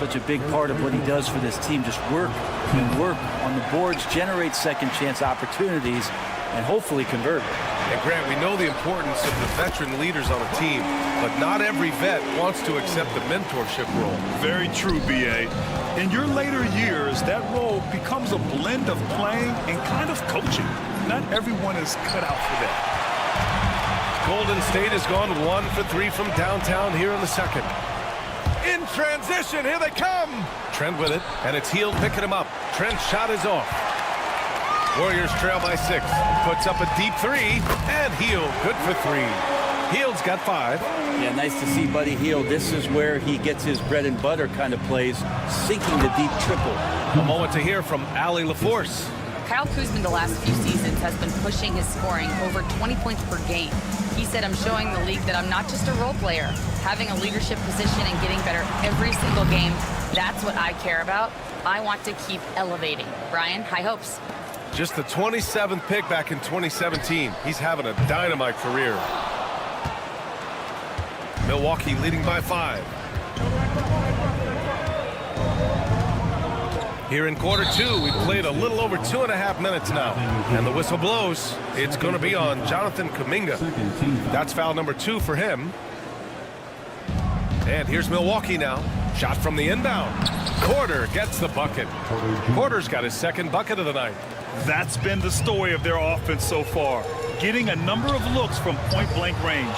Such a big part of what he does for this team. Just work and work on the boards, generate second chance opportunities, and hopefully convert. And Grant, we know the importance of the veteran leaders on a team, but not every vet wants to accept the mentorship role. Very true, B.A. In your later years, that role becomes a blend of playing and kind of coaching. Not everyone is cut out for that. Golden State has gone 1 for 3 from downtown here in the second. In transition, here they come. Trent with it, and it's Hield picking him up. Trent's shot is off. Warriors trail by 6. Puts up a deep 3, and Hield good for 3. Hield's got 5. Yeah, nice to see Buddy Hield. This is where he gets his bread and butter kind of plays, sinking the deep triple. A moment to hear from Allie LaForce. Kyle Kuzma the last few seasons has been pushing his scoring over 20 points per game. He said, I'm showing the league that I'm not just a role player. Having a leadership position and getting better every single game, that's what I care about. I want to keep elevating. Brian, high hopes. Just the 27th pick back in 2017. He's having a dynamite career. Milwaukee leading by 5. Here in quarter 2, we've played a little over 2.5 minutes now. And the whistle blows. It's going to be on Jonathan Kuminga. That's foul number 2 for him. And here's Milwaukee now. Shot from the inbound. Porter gets the bucket. Porter's got his second bucket of the night. That's been the story of their offense so far, getting a number of looks from point-blank range.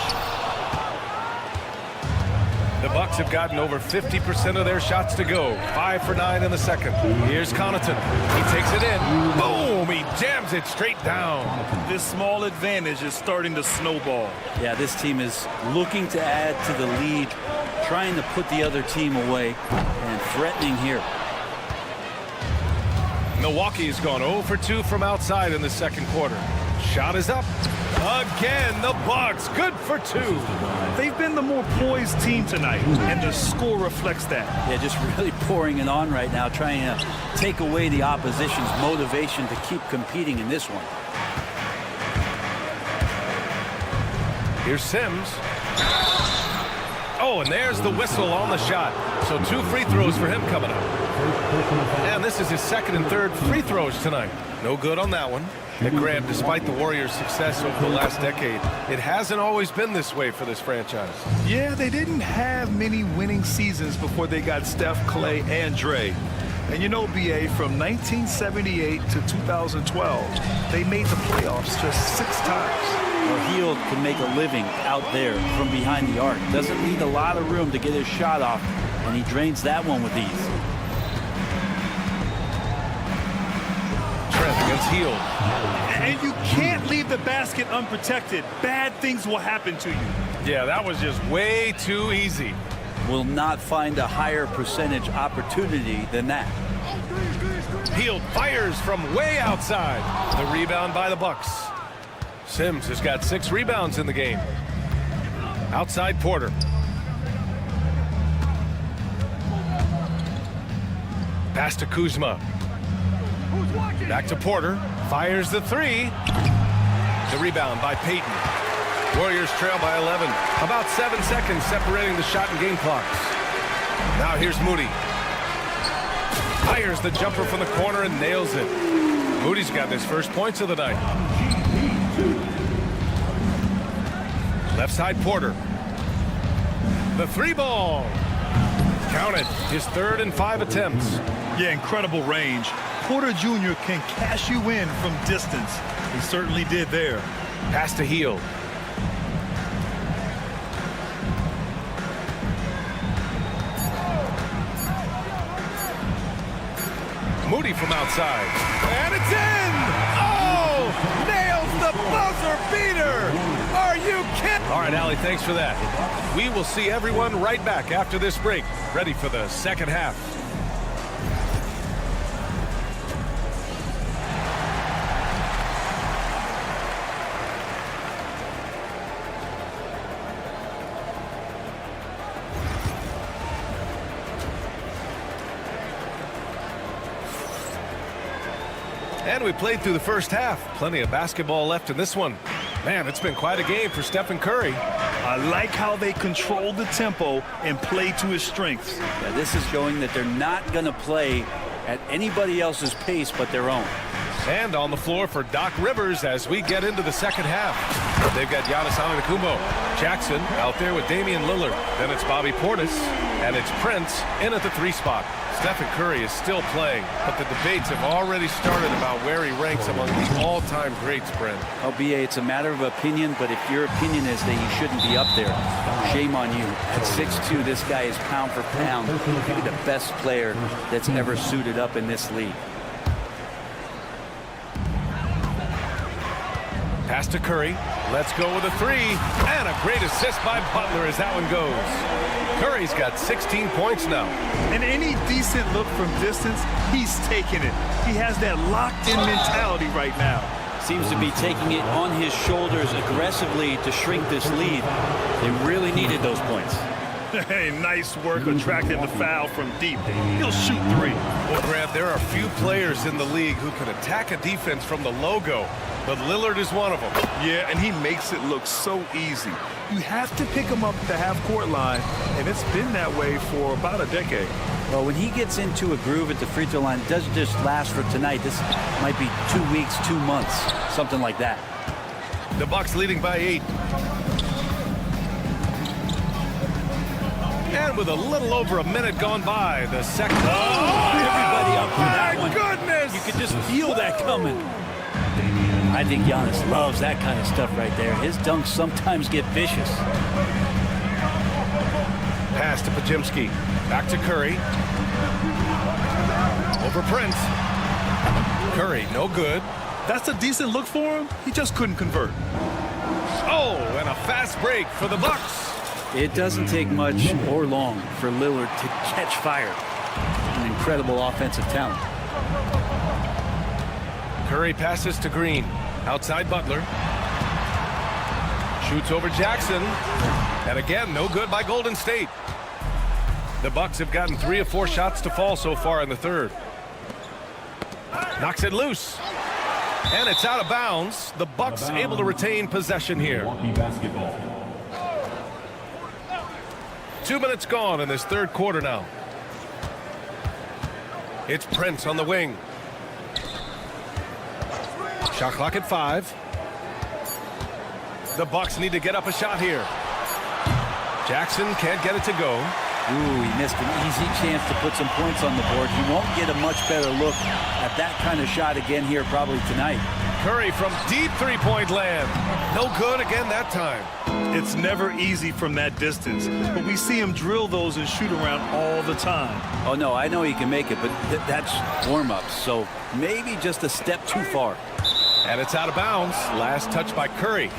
The Bucks have gotten over 50% of their shots to go. 5 for 9 in the second. Here's Connaughton. He takes it in. Boom! He jams it straight down. This small advantage is starting to snowball. Yeah, this team is looking to add to the lead, trying to put the other team away, and threatening here. Milwaukee's gone 0 for 2 from outside in the second quarter. Shot is up. Again, the Bucks good for 2. They've been the more poised team tonight, and the score reflects that. Yeah, just really pouring it on right now, trying to take away the opposition's motivation to keep competing in this one. Here's Sims. Oh, and there's the whistle on the shot. So 2 free throws for him coming up. And this is his second and third free throws tonight. No good on that one. And Graham, despite the Warriors' success over the last decade, it hasn't always been this way for this franchise. Yeah, they didn't have many winning seasons before they got Steph, Clay, and Dre. And you know, BA, from 1978 to 2012, they made the playoffs just 6 times. Well, Hield can make a living out there from behind the arc. Doesn't need a lot of room to get his shot off, and he drains that one with ease. Trent against Hield. And you can't leave the basket unprotected. Bad things will happen to you. Yeah, that was just way too easy. Will not find a higher percentage opportunity than that. Hield fires from way outside. The rebound by the Bucks. Sims has got 6 rebounds in the game. Outside Porter. Pass to Kuzma. Back to Porter. Fires the 3. The rebound by Payton. Warriors trail by 11. About 7 seconds separating the shot and game clocks. Now here's Moody. Fires the jumper from the corner and nails it. Moody's got his first points of the night. Left side Porter. The 3 ball. Counted. His 3rd and 5 attempts. Yeah, incredible range. Porter Jr. can cash you in from distance. He certainly did there. Pass to Hield. Moody from outside. And it's in! Oh! Nails the buzzer beater! Are you kidding? All right, Allie, thanks for that. We will see everyone right back after this break. Ready for the second half. And we played through the first half. Plenty of basketball left in this one. Man, it's been quite a game for Stephen Curry. I like how they control the tempo and play to his strengths. Yeah, this is showing that they're not going to play at anybody else's pace but their own. And on the floor for Doc Rivers as we get into the second half. They've got Giannis Antetokounmpo. Jackson out there with Damian Lillard. Then it's Bobby Portis. And it's Prince in at the 3 spot. Stephen Curry is still playing, but the debates have already started about where he ranks among the all-time greats, Brent. Oh, BA, it's a matter of opinion, but if your opinion is that he shouldn't be up there, shame on you. At 6'2", this guy is pound for pound, maybe the best player that's ever suited up in this league. Pass to Curry. Let's go with a 3. And a great assist by Butler as that one goes. Curry's got 16 points now. And any decent look from distance, he's taking it. He has that locked-in mentality right now. Seems to be taking it on his shoulders aggressively to shrink this lead. They really needed those points. Hey, nice work attracting the foul from deep. He'll shoot 3. Well, Grant, there are few players in the league who can attack a defense from the logo, but Lillard is one of them. Yeah, and he makes it look so easy. You have to pick him up at the half-court line, and it's been that way for about a decade. Well, when he gets into a groove at the free throw line, it doesn't just last for tonight. This might be 2 weeks, 2 months, something like that. The Bucks leading by 8. And with a little over a minute gone by, the second. Oh, everybody up for that one. Goodness! You could just feel that coming. I think Giannis loves that kind of stuff right there. His dunks sometimes get vicious. Pass to Pajimski. Back to Curry. Over Prince. Curry, no good. That's a decent look for him. He just couldn't convert. Oh, and a fast break for the Bucks. It doesn't take much or long for Lillard to catch fire. An incredible offensive talent. Curry passes to Green. Outside Butler. Shoots over Jackson. And again, no good by Golden State. The Bucks have gotten 3 of 4 shots to fall so far in the third. Knocks it loose. And it's out of bounds. The Bucks able to retain possession here. 2 minutes gone in this third quarter now. It's Prince on the wing. Shot clock at 5. The Bucks need to get up a shot here. Jackson can't get it to go. Ooh, he missed an easy chance to put some points on the board. He won't get a much better look at that kind of shot again here probably tonight. Curry from deep three-point land. No good again that time. It's never easy from that distance, but we see him drill those and shoot around all the time. Oh, no, I know he can make it, but that's warm-ups, so maybe just a step too far. And it's out of bounds. Last touch by Curry.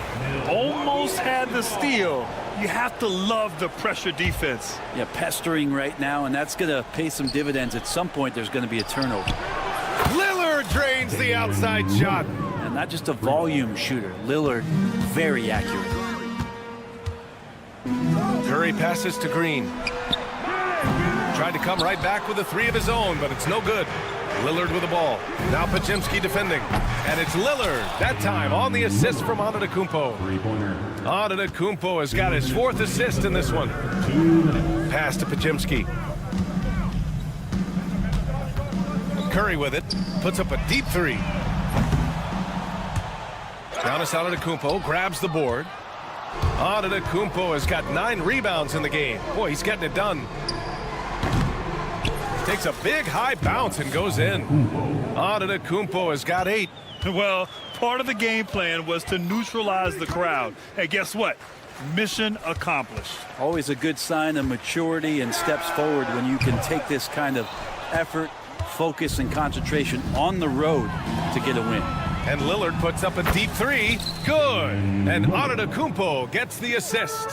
Almost had the steal. You have to love the pressure defense. Yeah, pestering right now, and that's going to pay some dividends. At some point, there's going to be a turnover. Lillard drains the outside shot. And not just a volume shooter. Lillard, very accurate. Curry passes to Green. Tried to come right back with a three of his own, but it's no good. Lillard with the ball. Now Podziemski defending. And it's Lillard, that time on the assist from Antetokounmpo. Antetokounmpo has got his 4th assist in this one. Pass to Podziemski. Curry with it. Puts up a deep three. Giannis Antetokounmpo grabs the board. Antetokounmpo has got 9 rebounds in the game. Boy, he's getting it done. Takes a big high bounce and goes in. Antetokounmpo has got 8. Well, part of the game plan was to neutralize the crowd. Hey, guess what? Mission accomplished. Always a good sign of maturity and steps forward when you can take this kind of effort, focus, and concentration on the road to get a win. And Lillard puts up a deep three. Good. And Antetokounmpo gets the assist.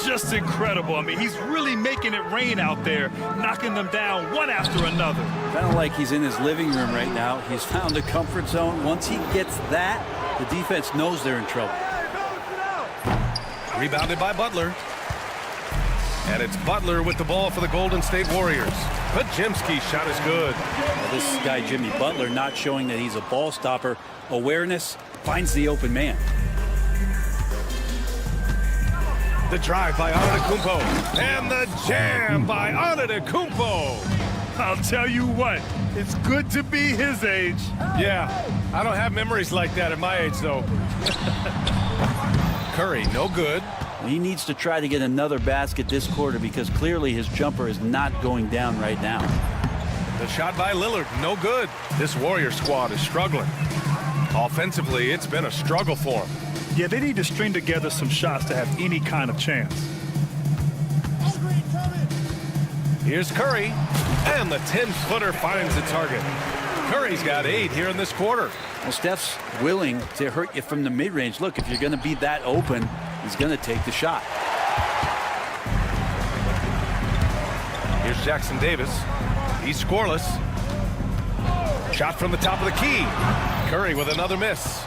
Just incredible. I mean, he's really making it rain out there, knocking them down one after another. Kind of like he's in his living room right now. He's found a comfort zone. Once he gets that, the defense knows they're in trouble. Rebounded by Butler. And it's Butler with the ball for the Golden State Warriors. Podziemski's shot is good. Well, this guy, Jimmy Butler, not showing that he's a ball stopper. Awareness, finds the open man. The drive by Antetokounmpo. And the jam by Antetokounmpo. I'll tell you what, it's good to be his age. Yeah, I don't have memories like that at my age, though. Curry, no good. He needs to try to get another basket this quarter because clearly his jumper is not going down right now. The shot by Lillard, no good. This Warrior squad is struggling. Offensively, it's been a struggle for them. Yeah, they need to string together some shots to have any kind of chance. Here's Curry, and the 10-footer finds the target. Curry's got 8 here in this quarter. Well, Steph's willing to hurt you from the mid-range. Look, if you're going to be that open, he's going to take the shot. Here's Jackson Davis. He's scoreless. Shot from the top of the key. Curry with another miss.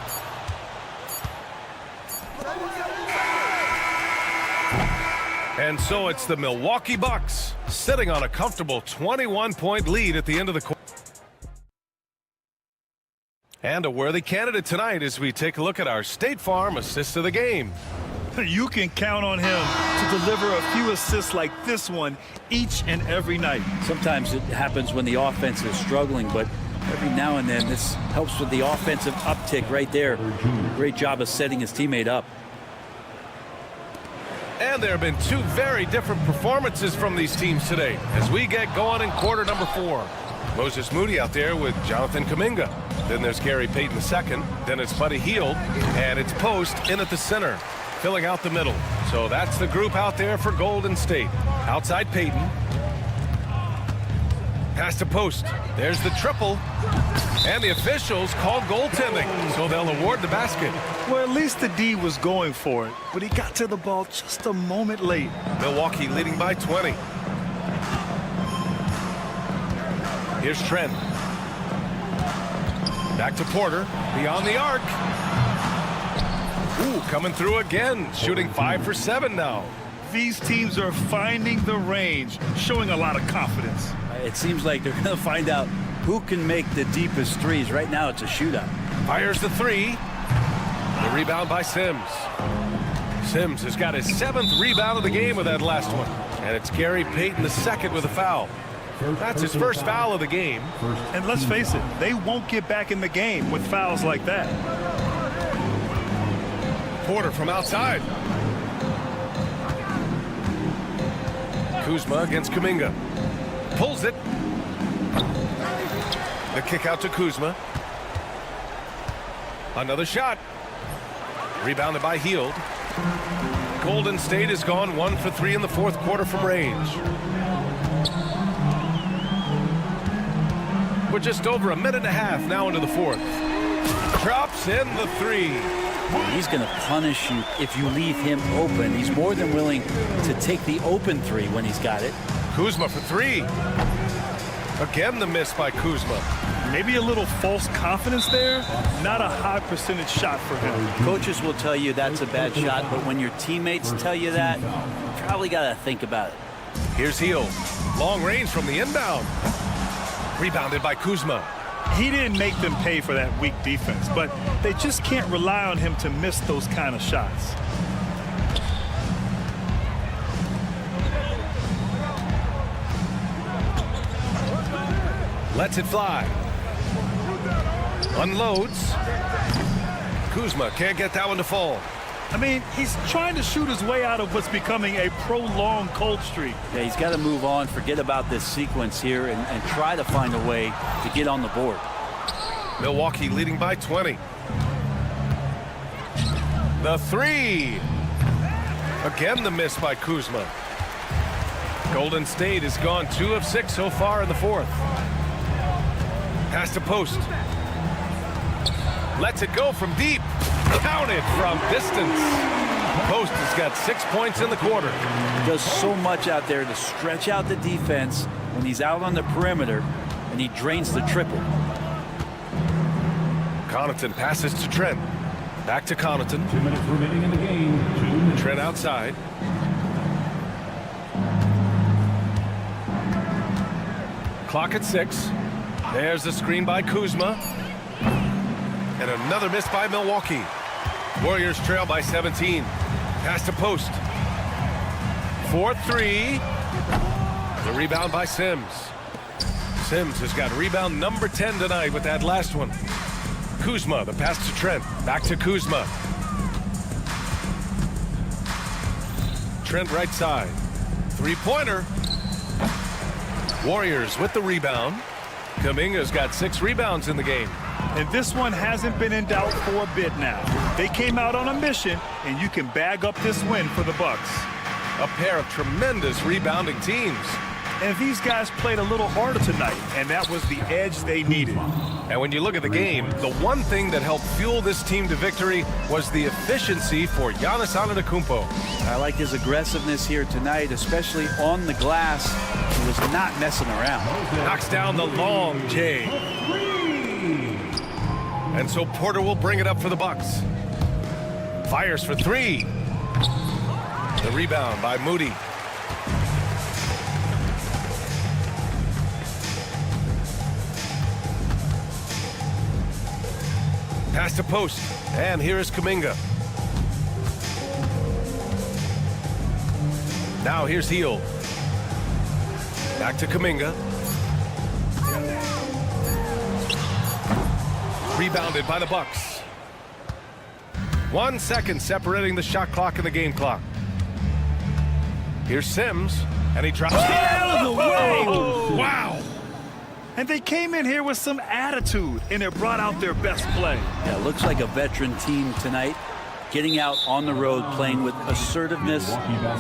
And so it's the Milwaukee Bucks sitting on a comfortable 21-point lead at the end of the quarter. And a worthy candidate tonight as we take a look at our State Farm assist of the game. You can count on him to deliver a few assists like this one each and every night. Sometimes it happens when the offense is struggling, but every now and then this helps with the offensive uptick right there. Great job of setting his teammate up. And there have been 2 very different performances from these teams today as we get going in quarter number 4. Moses Moody out there with Jonathan Kuminga. Then there's Gary Payton II. Then it's Buddy Hield. And it's Post in at the center, filling out the middle. So that's the group out there for Golden State. Outside Payton. Pass to Post. There's the triple. And the officials called goaltending, so they'll award the basket. Well, at least the D was going for it, but he got to the ball just a moment late. Milwaukee leading by 20. Here's Trent. Back to Porter, beyond the arc. Ooh, coming through again, shooting 5 for 7 now. These teams are finding the range, showing a lot of confidence. It seems like they're going to find out who can make the deepest threes. Right now, it's a shootout. Fires the 3. The rebound by Sims. Sims has got his 7th rebound of the game with that last one. And it's Gary Payton II with a foul. That's his first foul of the game. And let's face it, they won't get back in the game with fouls like that. Porter from outside. Kuzma against Kuminga. Pulls it. The kick out to Kuzma. Another shot. Rebounded by Hield. Golden State has gone 1 for 3 in the fourth quarter from range. We're just over a minute and a half now into the fourth. Drops in the 3. He's going to punish you if you leave him open. He's more than willing to take the open 3 when he's got it. Kuzma for 3. Again, the miss by Kuzma. Maybe a little false confidence there. Not a high percentage shot for him. Coaches will tell you that's a bad shot, but when your teammates tell you that, you probably got to think about it. Here's Hield. Long range from the inbound. Rebounded by Kuzma. He didn't make them pay for that weak defense, but they just can't rely on him to miss those kind of shots. Lets it fly. Unloads. Kuzma can't get that one to fall. I mean, he's trying to shoot his way out of what's becoming a prolonged cold streak. Yeah, he's got to move on, forget about this sequence here, and try to find a way to get on the board. Milwaukee leading by 20. The 3. Again, the miss by Kuzma. Golden State has gone 2 of 6 so far in the fourth. Pass to Post. Lets it go from deep. Counted from distance. Post has got 6 points in the quarter. He does so much out there to stretch out the defense when he's out on the perimeter, and he drains the triple. Connaughton passes to Trent. Back to Connaughton. 2 minutes remaining in the game. Trent outside. Clock at 6. There's the screen by Kuzma. And another miss by Milwaukee. Warriors trail by 17. Pass to Post. 4-3. The rebound by Sims. Sims has got rebound number 10 tonight with that last one. Kuzma, the pass to Trent. Back to Kuzma. Trent right side. Three-pointer. Warriors with the rebound. Kuminga's got 6 rebounds in the game. And this one hasn't been in doubt for a bit now. They came out on a mission, and you can bag up this win for the Bucks. A pair of tremendous rebounding teams. And these guys played a little harder tonight, and that was the edge they needed. And when you look at the game, the one thing that helped fuel this team to victory was the efficiency for Giannis Antetokounmpo. I like his aggressiveness here tonight, especially on the glass. He was not messing around. Knocks down the long J. And so Porter will bring it up for the Bucks. Fires for 3. The rebound by Moody. Pass to Post. And here is Kuminga. Now here's Hield. Back to Kuminga. Rebounded by the Bucks. 1 second separating the shot clock and the game clock. Here's Sims, and he drops it out of the way. Wow. And they came in here with some attitude, and it brought out their best play. Yeah, looks like a veteran team tonight, getting out on the road, playing with assertiveness,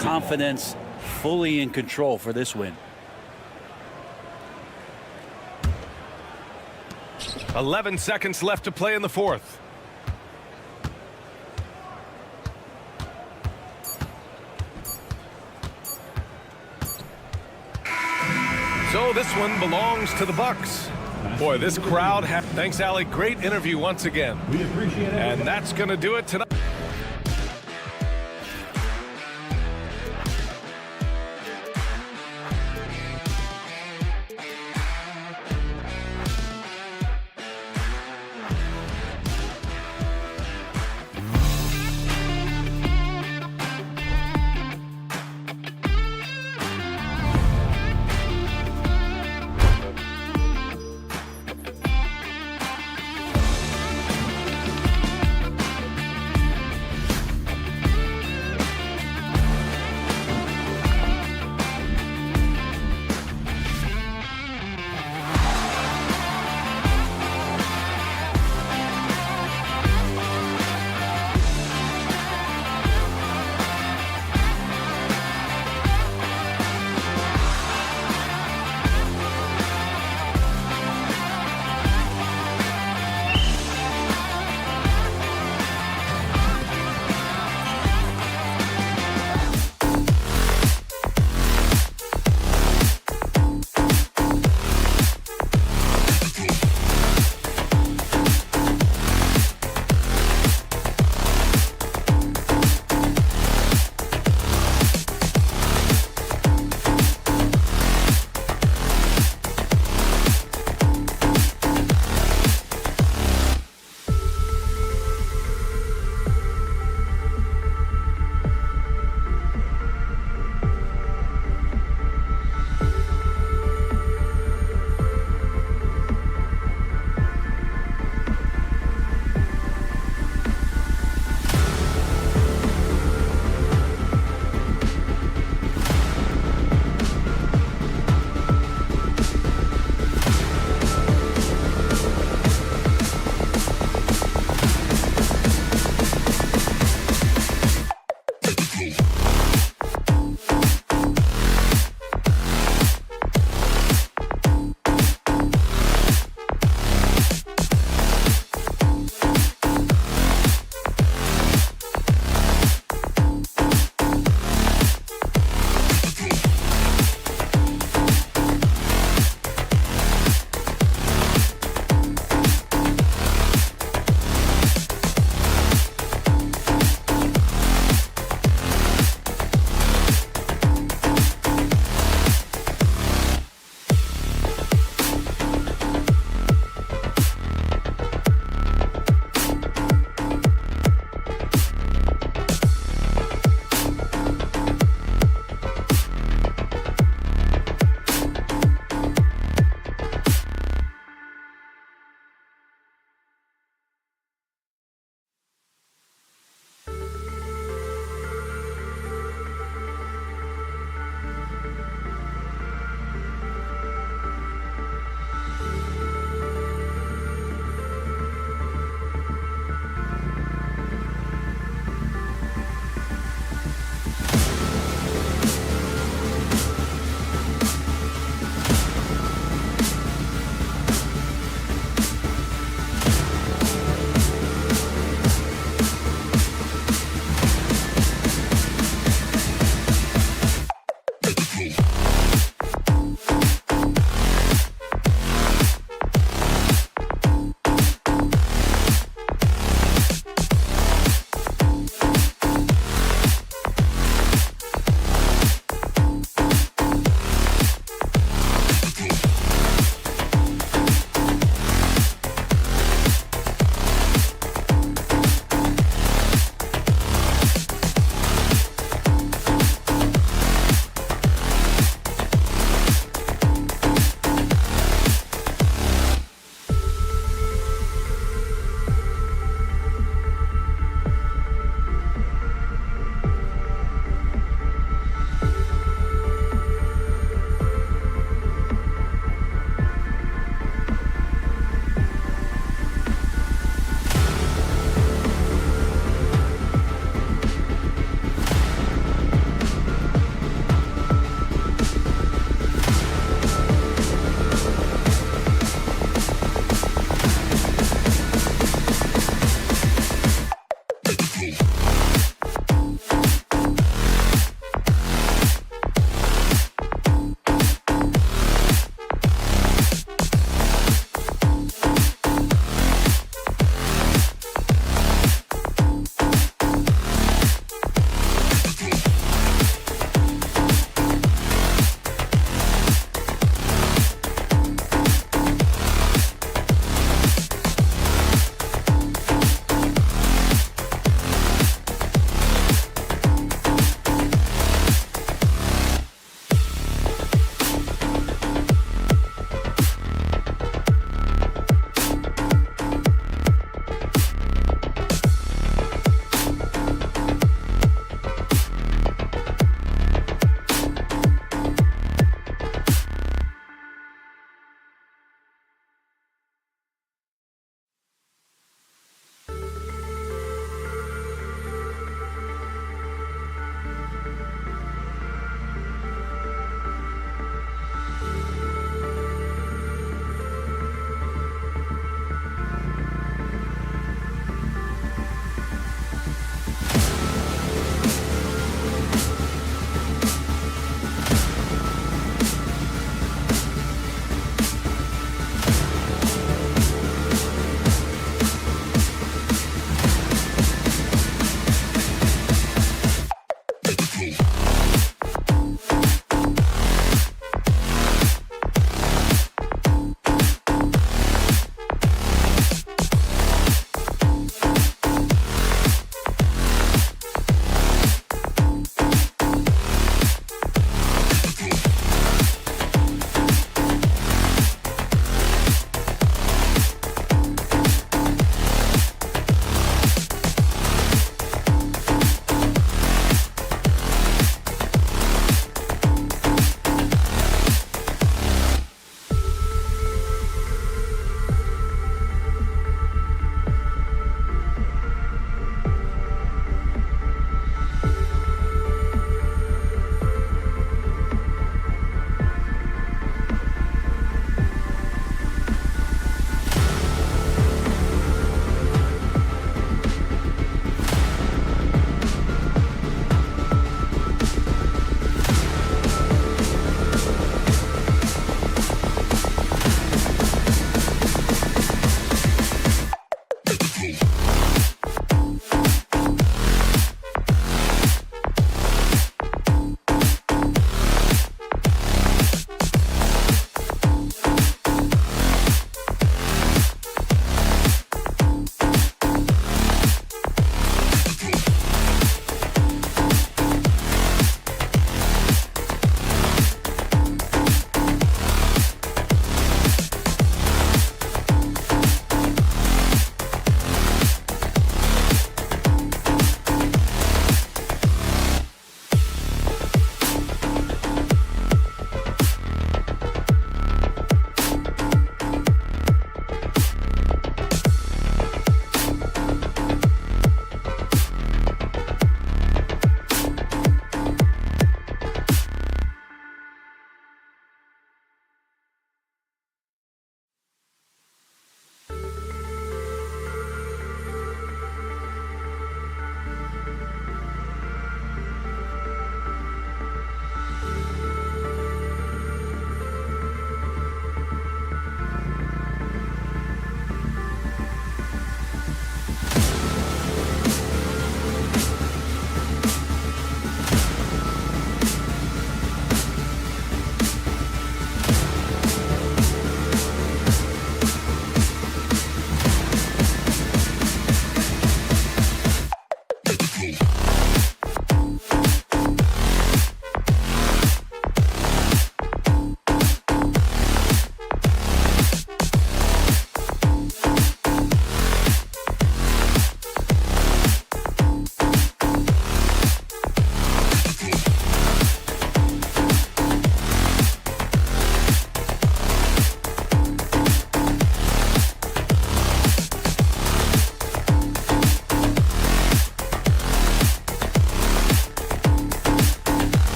confidence, fully in control for this win. 11 seconds left to play in the fourth. So this one belongs to the Bucks. Boy, this crowd. Thanks, Allie. Great interview once again. We appreciate it. And that's going to do it tonight.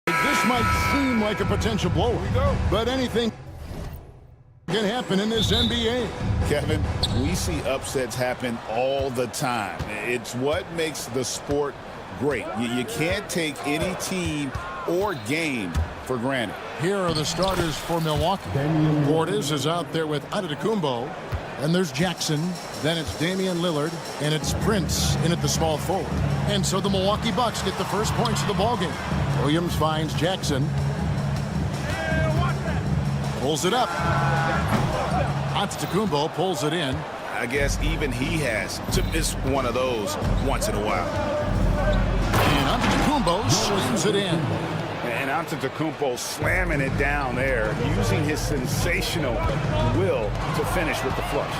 This might seem like a potential blowout, but anything can happen in this NBA. Kevin, we see upsets happen all the time. It's what makes the sport great. You can't take any team or game for granted. Here are the starters for Milwaukee. Portis is out there with Antetokounmpo. And there's Jackson. Then it's Damian Lillard. And it's Prince in at the small forward. And so the Milwaukee Bucks get the first points of the ballgame. Williams finds Jackson. Pulls it up. Antetokounmpo pulls it in. I guess even he has to miss one of those once in a while. And Antetokounmpo slams it in. And Antetokounmpo slamming it down there, using his sensational will to finish with the flush.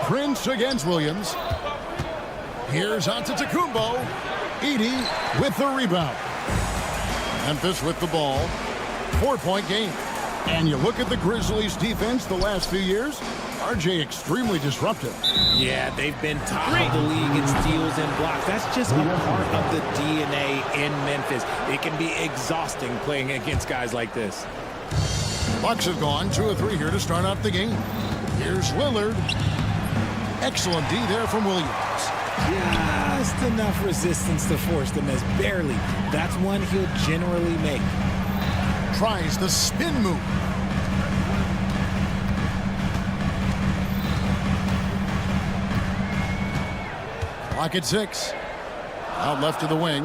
Prince against Williams. Here's Antetokounmpo. Edey with the rebound. Memphis with the ball. 4-point game. And you look at the Grizzlies defense the last few years, RJ extremely disruptive. Yeah, they've been top of the league in steals and blocks. That's just a part of the DNA in Memphis. It can be exhausting playing against guys like this. Bucks have gone 2 of 3 here to start out the game. Here's Lillard. Excellent D there from Williams. Just enough resistance to force the miss. Barely. That's one he'll generally make. Tries the spin move. Clock at 6. Out left to the wing.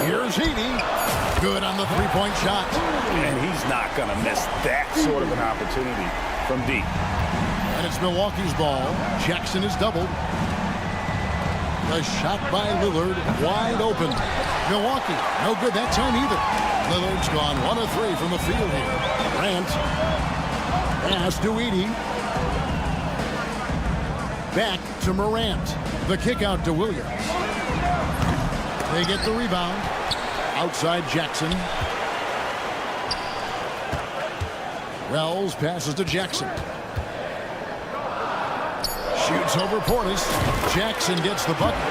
Here's Edey. Good on the three-point shot. And he's not going to miss that sort of an opportunity from deep. And it's Milwaukee's ball. Jackson is doubled. The shot by Lillard, wide open. Milwaukee, no good that time either. Lillard's gone 1 of 3 from the field here. Grant. Pass to Edey. Back to Morant. The kick out to Williams. They get the rebound. Outside Jackson. Wells passes to Jackson. Shoots over Portis. Jackson gets the bucket.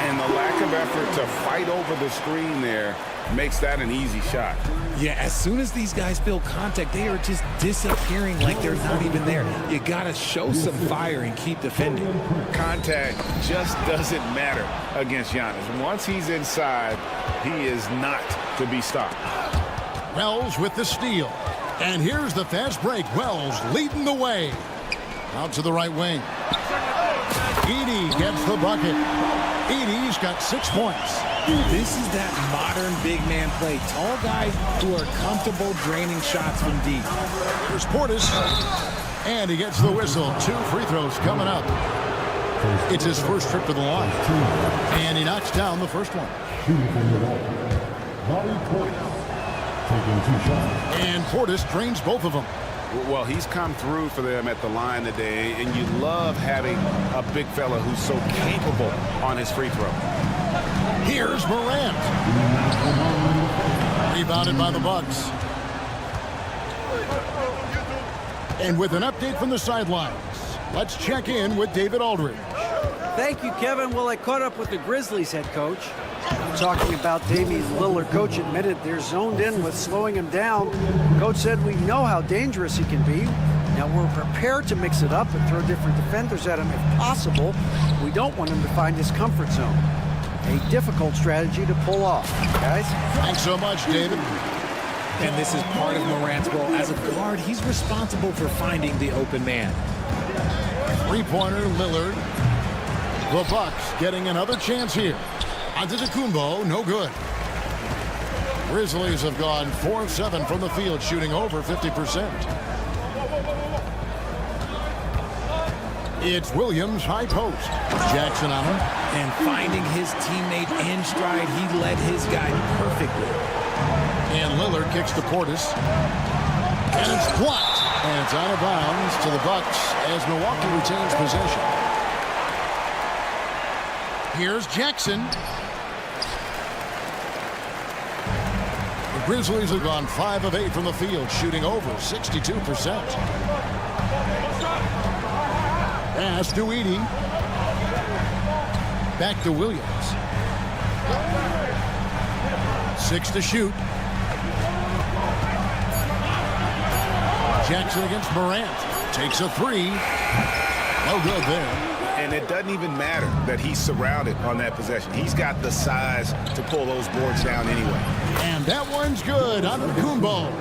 And the lack of effort to fight over the screen there makes that an easy shot. Yeah, as soon as these guys feel contact, they are just disappearing like they're not even there. You got to show some fire and keep defending. Contact just doesn't matter against Giannis. Once he's inside, he is not to be stopped. Wells with the steal. And here's the fast break. Wells leading the way. Out to the right wing. Edey gets the bucket. Edey's got 6 points. This is that modern big man play. Tall guys who are comfortable draining shots from deep. Here's Portis. And he gets the whistle. 2 free throws coming up. It's his first trip to the line. And he knocks down the first one. And Portis drains both of them. Well, he's come through for them at the line today, and you love having a big fella who's so capable on his free throw. Here's Morant. Rebounded by the Bucks. And with an update from the sidelines, let's check in with David Aldridge. Thank you, Kevin. Well, I caught up with the Grizzlies head coach. Talking about Damian Lillard, coach admitted they're zoned in with slowing him down. Coach said we know how dangerous he can be. Now we're prepared to mix it up and throw different defenders at him if possible. We don't want him to find his comfort zone. A difficult strategy to pull off, guys. Thanks so much, David. And this is part of Morant's role. As a guard, he's responsible for finding the open man. Three-pointer, Lillard. The Bucks getting another chance here. Antetokounmpo, no good. Grizzlies have gone 4 of 7 from the field, shooting over 50%. It's Williams, high post. Jackson on him. And finding his teammate in stride, he led his guy perfectly. And Lillard kicks to Portis. And it's blocked. And it's out of bounds to the Bucks as Milwaukee retains possession. Here's Jackson. The Grizzlies have gone 5 of 8 from the field, shooting over 62%. Pass to Edey. Back to Williams. 6 to shoot. Jackson against Morant. Takes a 3. No good there. And it doesn't even matter that he's surrounded on that possession. He's got the size to pull those boards down anyway. And that one's good on Kumbo.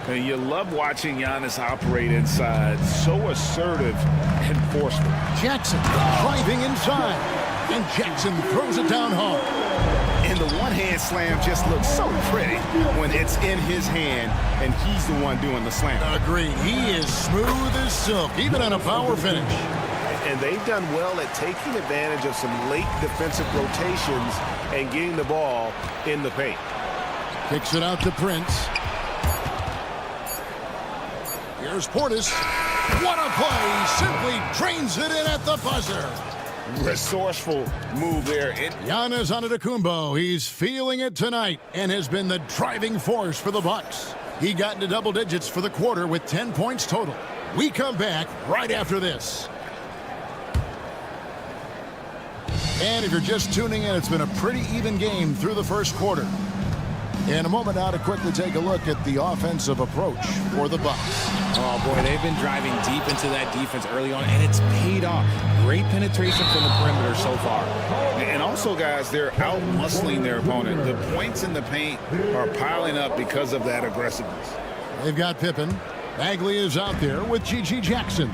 And you love watching Giannis operate inside. So assertive and forceful. Jackson driving inside. And Jackson throws it down hard. And the one-hand slam just looks so pretty when it's in his hand and he's the one doing the slam. Agreed. He is smooth as silk, even on a power finish. And they've done well at taking advantage of some late defensive rotations and getting the ball in the paint. Kicks it out to Prince. Here's Portis. What a play! Simply drains it in at the buzzer. Resourceful move there. Giannis Antetokounmpo. He's feeling it tonight and has been the driving force for the Bucks. He got into double digits for the quarter with 10 points total. We come back right after this. And if you're just tuning in, it's been a pretty even game through the first quarter. In a moment now to quickly take a look at the offensive approach for the Bucks. Oh, boy, they've been driving deep into that defense early on, and it's paid off. Great penetration from the perimeter so far. And also, guys, they're out-muscling their opponent. The points in the paint are piling up because of that aggressiveness. They've got Pippen. Bagley is out there with G.G. Jackson.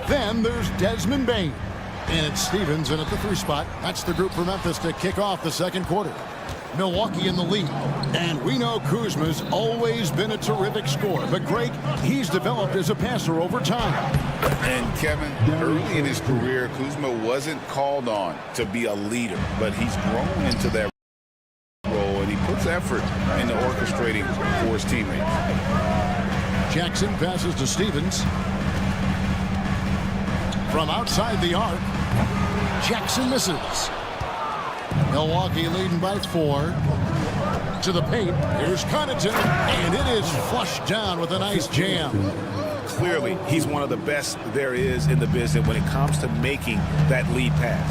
Then there's Desmond Bane. And it's Stevens in at the 3 spot. That's the group for Memphis to kick off the second quarter. Milwaukee in the lead. And we know Kuzma's always been a terrific scorer. But, Greg, he's developed as a passer over time. And, Kevin, early in his career, Kuzma wasn't called on to be a leader. But he's grown into that role, and he puts effort into orchestrating for his teammates. Jackson passes to Stevens. From outside the arc, Jackson misses. Milwaukee leading by 4. To the paint. Here's Connaughton, and it is flushed down with a nice jam. Clearly, he's one of the best there is in the business when it comes to making that lead pass.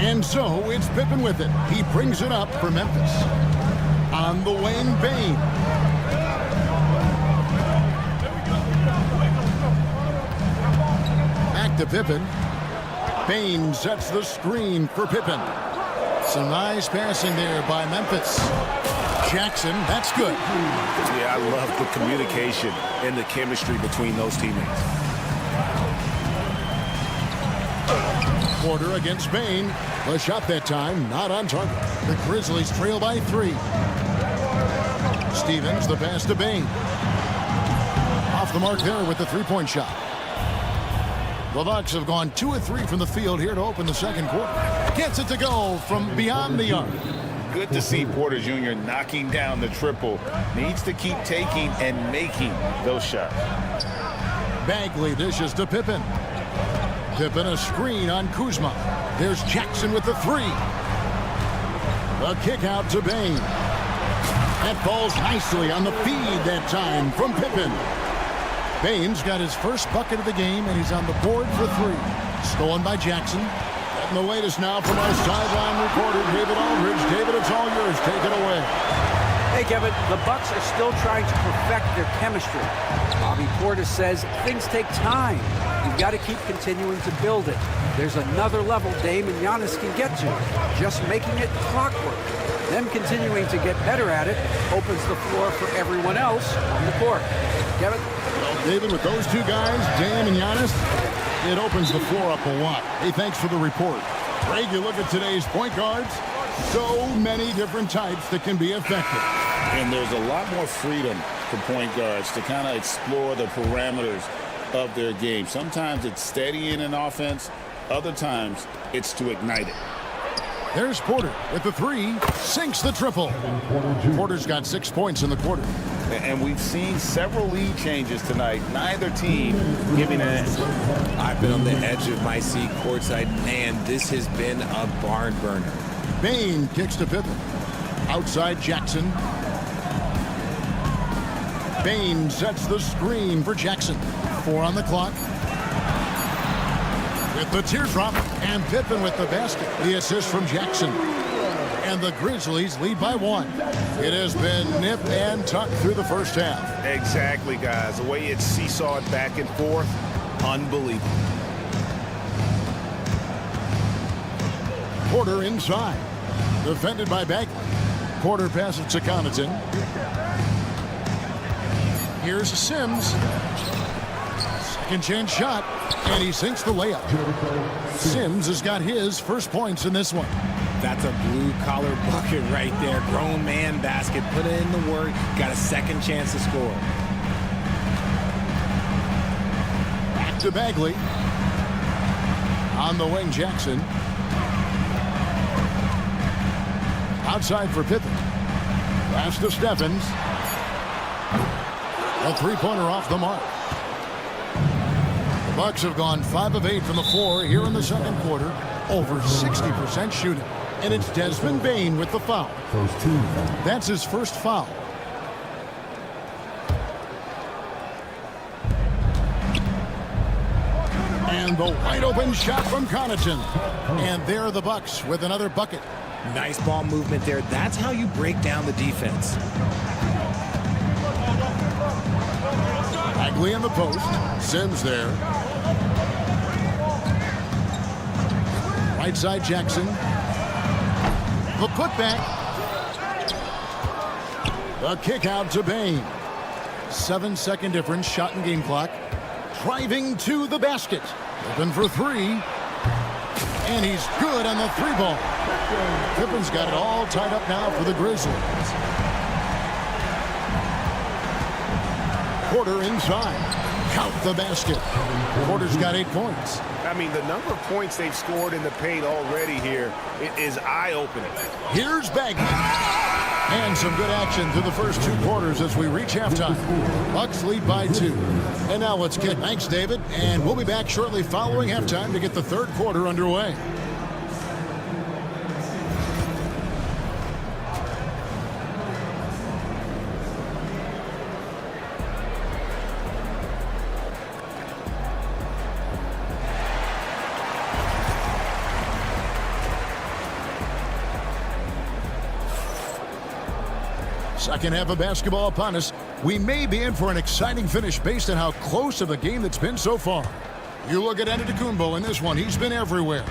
And so it's Pippen with it. He brings it up for Memphis. On the wing, Bane. Back to Pippen. Bane sets the screen for Pippen. Some nice passing there by Memphis. Jackson, that's good. Yeah, I love the communication and the chemistry between those teammates. Porter against Bane. The shot that time, not on target. The Grizzlies trail by 3. Stevens, the pass to Bane. Off the mark there with the 3-point shot. The Bucks have gone 2 of 3 from the field here to open the second quarter. Gets it to go from beyond the arc. Good to see Porter Jr. knocking down the triple. Needs to keep taking and making those shots. Bagley dishes to Pippen. Pippen a screen on Kuzma. There's Jackson with the 3. The kick out to Bane. That falls nicely on the feed that time from Pippen. Bane's got his first bucket of the game, and he's on the board for 3. Stolen by Jackson. And the latest now from our sideline reporter, David Aldridge. David, it's all yours. Take it away. Hey, Kevin, the Bucks are still trying to perfect their chemistry. Bobby Portis says things take time. You've got to keep continuing to build it. There's another level Dame and Giannis can get to. Just making it clockwork. Them continuing to get better at it opens the floor for everyone else on the court. Kevin? Well, David, with those 2 guys, Dame and Giannis, it opens the floor up a lot. Hey, thanks for the report. Greg, you look at today's point guards, so many different types that can be effective. And there's a lot more freedom for point guards to kind of explore the parameters of their game. Sometimes it's steadying an offense. Other times it's to ignite it. There's Porter with the 3, sinks the triple. Porter's got 6 points in the quarter. And we've seen several lead changes tonight. Neither team giving an answer. I've been on the edge of my seat courtside. Man, this has been a barn burner. Bane kicks to Pippen. Outside Jackson. Bane sets the screen for Jackson. 4 on the clock. with the teardrop, and Pippen with the basket. The assist from Jackson. And the Grizzlies lead by 1. It has been nip and tuck through the first half. Exactly, guys. The way it's seesawed back and forth, unbelievable. Porter inside. Defended by Bagley. Porter passes to Connaughton. Here's Sims. Second chance shot, and he sinks the layup. Sims has got his first points in this one. That's a blue-collar bucket right there. Grown man basket. Put in the work. Got a second chance to score. Back to Bagley. On the wing, Jackson. Outside for Pippen. Pass to Stephens. A three-pointer off the mark. The Bucks have gone 5 of 8 from the floor here in the second quarter. Over 60% shooting. And it's Desmond Bane with the foul. That's his first foul. And the wide open shot from Connaughton. And there are the Bucks with another bucket. Nice ball movement there. That's how you break down the defense. Bagley in the post. Sims there. Right side Jackson. The putback. The kick out to Bane. 7-second difference. Shot and game clock. Driving to the basket. Open for 3. And he's good on the 3-ball. Pippen's got it all tied up now for the Grizzlies. Porter inside. Count the basket. Porter's got 8 points. I mean, the number of points they've scored in the paint already here is eye-opening. Here's Bagley. And some good action through the first 2 quarters as we reach halftime. Bucks lead by 2. And now let's get thanks, David. And we'll be back shortly following halftime to get the third quarter underway. Second half of basketball upon us. We may be in for an exciting finish based on how close of the game that's been so far. You look at Antetokounmpo in this one. He's been everywhere.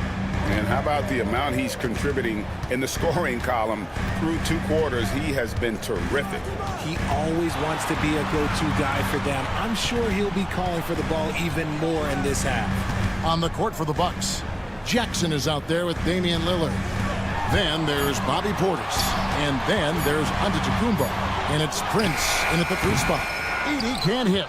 And how about the amount he's contributing in the scoring column through 2 quarters? He has been terrific. He always wants to be a go-to guy for them. I'm sure he'll be calling for the ball even more in this half. On the court for the Bucks, Jackson is out there with Damian Lillard. Then there's Bobby Portis. And then there's Antetokounmpo. And it's Prince in at the 3 spot. 80 can't hit.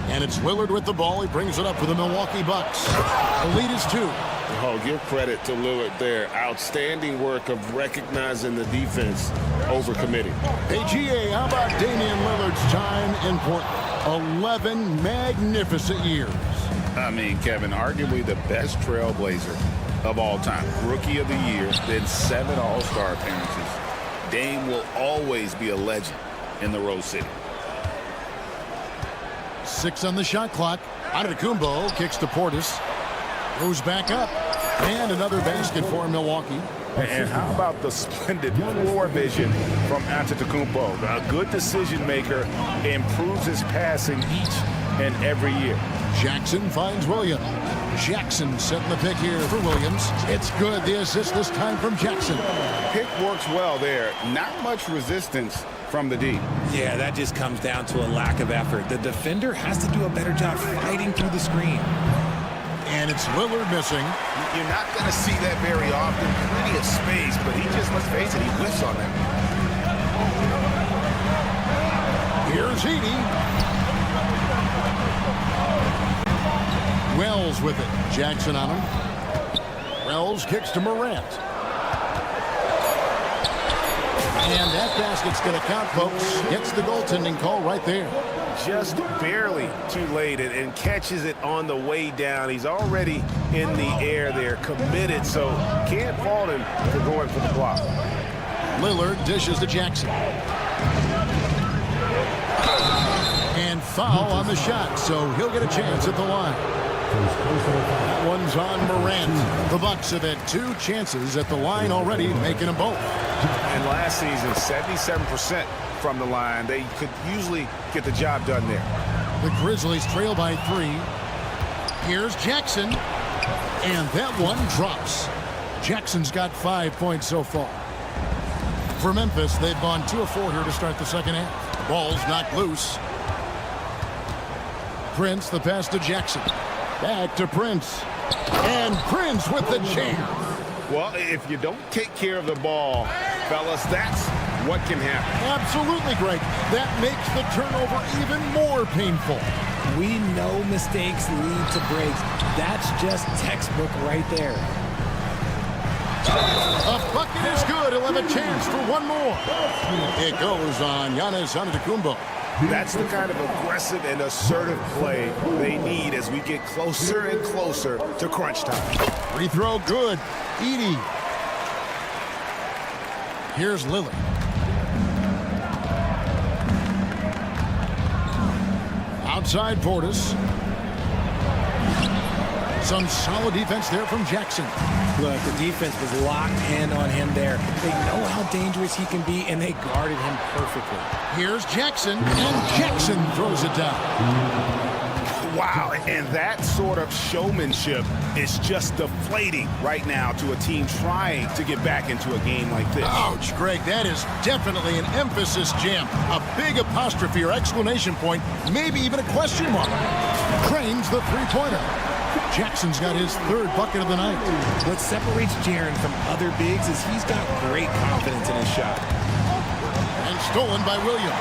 And it's Lillard with the ball. He brings it up for the Milwaukee Bucks. The lead is 2. Oh, give credit to Lillard there. Outstanding work of recognizing the defense over committing. Hey, GA, how about Damian Lillard's time in Portland? 11 magnificent years. I mean, Kevin, arguably the best trailblazer of all time. Rookie of the year, then 7 All-Star appearances. Dame will always be a legend in the Rose City. 6 on the shot clock. Antetokounmpo kicks to Portis. Goes back up. And another basket for Milwaukee. And how about the splendid floor vision from Antetokounmpo? A good decision maker, improves his passing each and every year. Jackson finds Williams. Jackson setting the pick here for Williams. It's good. The assist this time from Jackson. Pick works well there. Not much resistance from the D. Yeah, that just comes down to a lack of effort. The defender has to do a better job fighting through the screen. And it's Lillard missing. You're not going to see that very often. Plenty of space, but he just, let's face it, he whiffs on that. Here's Edey. Wells with it. Jackson on him. Wells kicks to Morant. And that basket's going to count, folks. Gets the goaltending call right there. Just barely too late and catches it on the way down. He's already in the air there, committed, so can't fault him for going for the block. Lillard dishes to Jackson. And foul on the shot, so he'll get a chance at the line. That one's on Morant. The Bucks have had 2 chances at the line already, making them both. And last season, 77% from the line. They could usually get the job done there. The Grizzlies trail by 3. Here's Jackson. And that one drops. Jackson's got 5 points so far. For Memphis, they've gone 2 of 4 here to start the second half. Ball's knocked loose. Prince, the pass to Jackson. Back to Prince. And Prince with the jam. Well, if you don't take care of the ball, fellas, that's what can happen. Absolutely, Greg. That makes the turnover even more painful. We know mistakes lead to breaks. That's just textbook right there. A bucket is good. He'll have a chance for one more. It goes on Giannis Antetokounmpo. That's the kind of aggressive and assertive play they need as we get closer and closer to crunch time. Free throw good. Edey. Here's Lillard. Outside Portis. Some solid defense there from Jackson. Look, the defense was locked in on him there. They know how dangerous he can be, and they guarded him perfectly. Here's Jackson, and Jackson throws it down. Wow, and that sort of showmanship is just deflating right now to a team trying to get back into a game like this. Ouch, Greg, that is definitely an emphasis jam. A big apostrophe or exclamation point, maybe even a question mark. Cranes the three-pointer. Jackson's got his 3rd bucket of the night. What separates Jaren from other bigs is he's got great confidence in his shot. And stolen by Williams.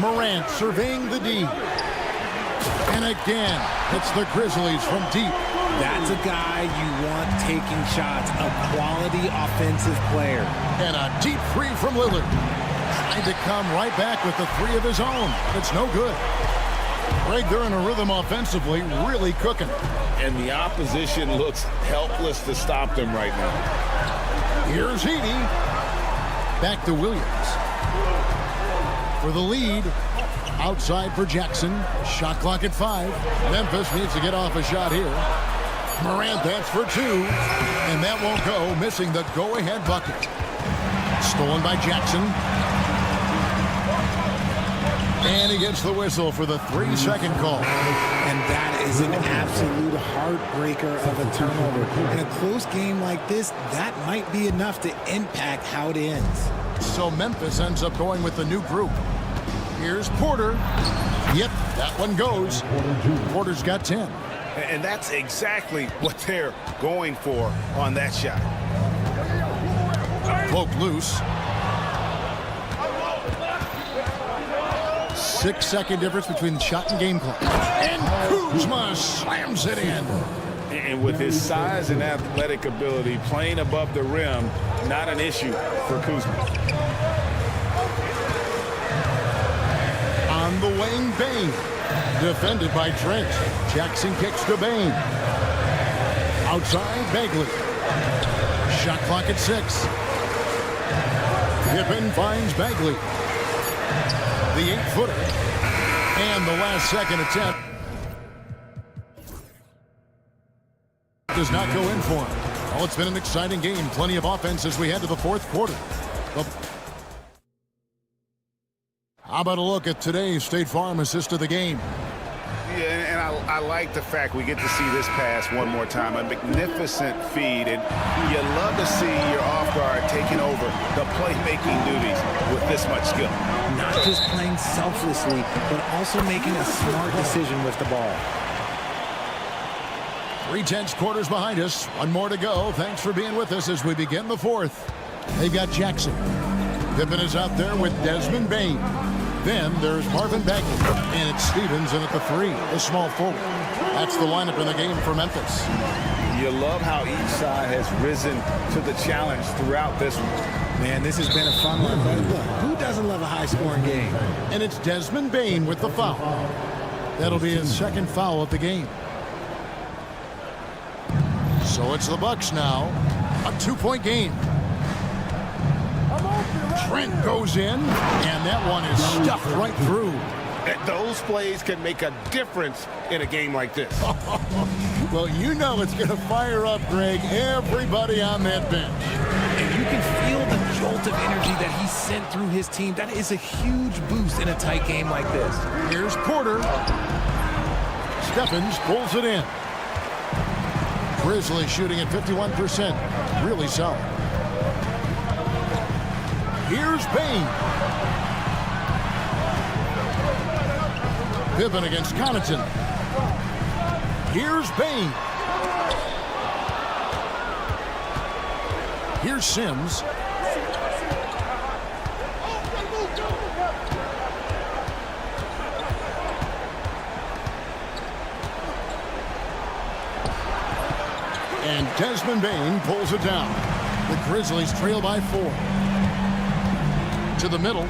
Morant surveying the D. And again, it's the Grizzlies from deep. That's a guy you want taking shots, a quality offensive player. And a deep 3 from Lillard. Trying to come right back with the 3 of his own. It's no good. Greg, they're in a rhythm offensively, really cooking. And the opposition looks helpless to stop them right now. Here's Edey. Back to Williams. For the lead. Outside for Jackson. Shot clock at 5. Memphis needs to get off a shot here. Morant, that's for 2. And that won't go, missing the go-ahead bucket. Stolen by Jackson. And he gets the whistle for the 3-second call. And that is an absolute heartbreaker of a turnover. In a close game like this, that might be enough to impact how it ends. So Memphis ends up going with the new group. Here's Porter. Yep, that one goes. Porter's got 10. And that's exactly what they're going for on that shot. Poke loose. 6-second difference between the shot and game clock. And Kuzma slams it in. And with his size and athletic ability, playing above the rim, not an issue for Kuzma. On the wing, Bain. Defended by Trent. Jackson kicks to Bain. Outside, Bagley. Shot clock at 6. Pippen finds Bagley. The 8-footer. And the last second attempt does not go in for him. Well, it's been an exciting game. Plenty of offense as we head to the 4th quarter. How about a look at today's State Farm assist of the game? Yeah, and I like the fact we get to see this pass one more time. A magnificent feed, and you love to see your off guard taking over the playmaking duties with this much skill. Not just playing selflessly, but also making a smart decision with the ball. 3/10 quarters behind us. One more to go. Thanks for being with us as we begin the 4th. They've got Jackson. Pippen is out there with Desmond Bain. Then there's Marvin Bagley. And it's Stevens in at the 3, the small forward. That's the lineup in the game for Memphis. You love how each side has risen to the challenge throughout this one. Man, this has been a fun one. But look, who doesn't love a high-scoring game? And it's Desmond Bain with the foul. That'll be his 2nd foul of the game. So it's the Bucks now. A 2-point game. Trent goes in, and that one is stuffed right through. Those plays can make a difference in a game like this. Well, you know it's going to fire up, Greg, everybody on that bench. And you can feel the jolt of energy that he sent through his team. That is a huge boost in a tight game like this. Here's Porter. Stephens pulls it in. Grizzlies shooting at 51%. Really solid. Here's Bain. Pippen against Connaughton. Here's Bain. Here's Sims. And Desmond Bain pulls it down. The Grizzlies trail by 4. To the middle.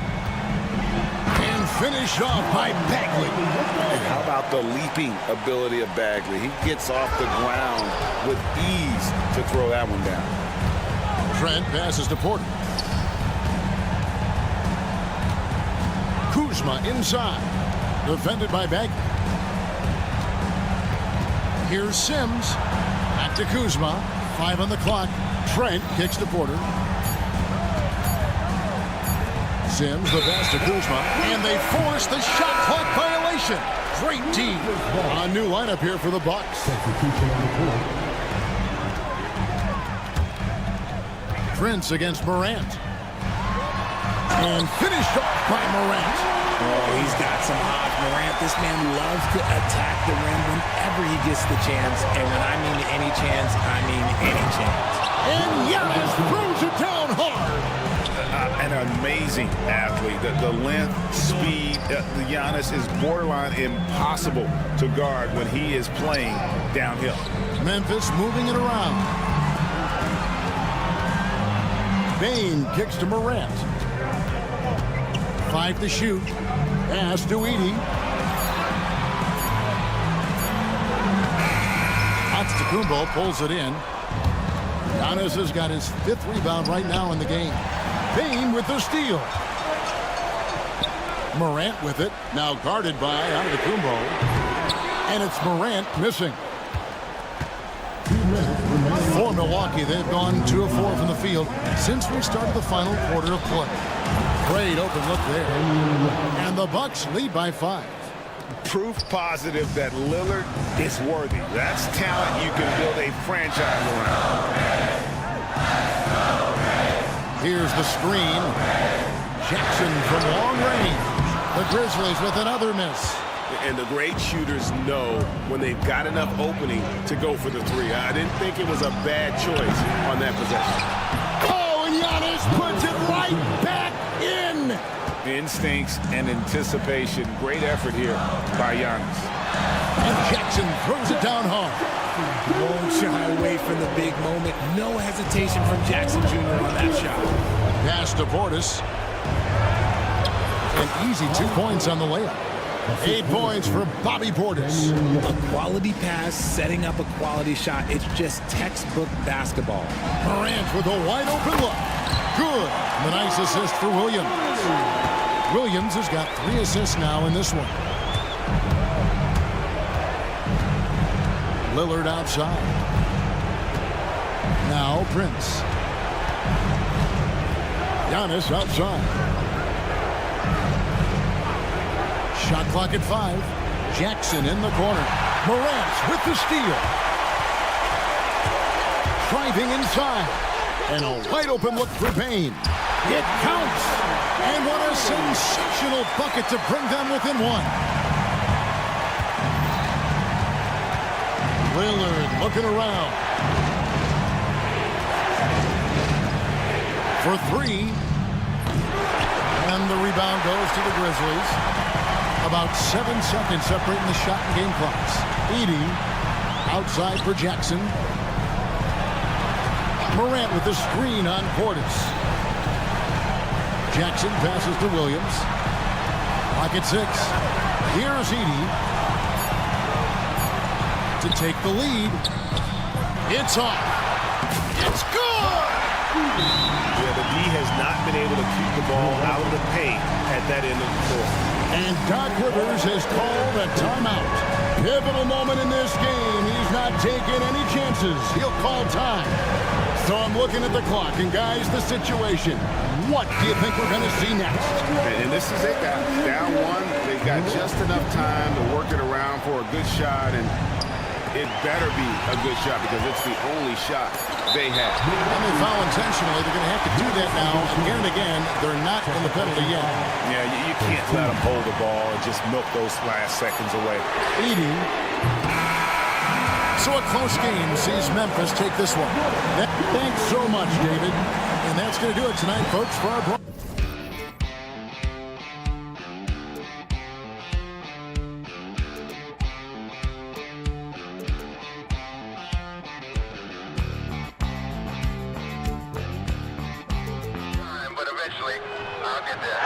And finished off by Bagley. And how about the leaping ability of Bagley? He gets off the ground with ease to throw that one down. Trent passes to Porter. Kuzma inside. Defended by Bagley. Here's Sims. Back to Kuzma. 5 on the clock. Trent kicks to Porter. Sims the pass to Kuzma. And they force the shot clock violation. Great team. A new lineup here for the Bucks. Prince against Morant. And finished off by Morant. Oh, he's got some hot. Morant, this man loves to attack the rim whenever he gets the chance. And when I mean any chance, I mean any chance. And Giannis throws it down hard. An amazing athlete. The length, speed, Giannis is borderline impossible to guard when he is playing downhill. Memphis moving it around. Bain kicks to Morant. 5 to shoot. Pass to Edey. Antetokounmpo pulls it in. Giannis has got his 5th rebound right now in the game. Bain with the steal. Morant with it. Now guarded by Antetokounmpo. And it's Morant missing. For Milwaukee, they've gone 2 of 4 from the field since we started the final quarter of play. Great open look there. And the Bucks lead by 5. Proof positive that Lillard is worthy. That's talent you can build a franchise around. Here's the screen. Jackson from long range. The Grizzlies with another miss. And the great shooters know when they've got enough opening to go for the 3. I didn't think it was a bad choice on that possession. Oh, and Giannis puts it right back in. Instincts and anticipation. Great effort here by Giannis. And Jackson throws it down hard. Won't shy away from the big moment. No hesitation from Jackson Jr. on that shot. Pass to Portis. An easy 2 points on the layup. 8 points for Bobby Portis. A quality pass, setting up a quality shot. It's just textbook basketball. Morant with a wide open look. Good. The nice assist for Williams. Williams has got 3 assists now in this one. Lillard outside. Now Prince. Giannis outside. Shot clock at 5. Jackson in the corner. Morant with the steal. Driving inside. And a wide open look for Bain. It counts. And what a sensational bucket to bring them within 1. Lillard looking around. For 3. And the rebound goes to the Grizzlies. About 7 seconds separating the shot and game clocks. Edey outside for Jackson. Morant with the screen on Portis. Jackson passes to Williams. Clock at 6. Here's Edey to take the lead. It's off. It's good! Yeah, the D has not been able to keep the ball out of the paint at that end of the floor. And Doc Rivers has called a timeout. Pivotal moment in this game. He's not taking any chances. He'll call time. So I'm looking at the clock, and guys, the situation. What do you think we're going to see next? And this is it, guys. Down one. They've got just enough time to work it around for a good shot, and it better be a good shot because it's the only shot they have. When they foul intentionally, they're going to have to do that now. Again and again, they're not in the penalty yet. Yeah, you can't let them hold the ball and just milk those last seconds away. 80. So a close game sees Memphis take this one. Thanks so much, David. And that's going to do it tonight, folks, for our but eventually I'll get there.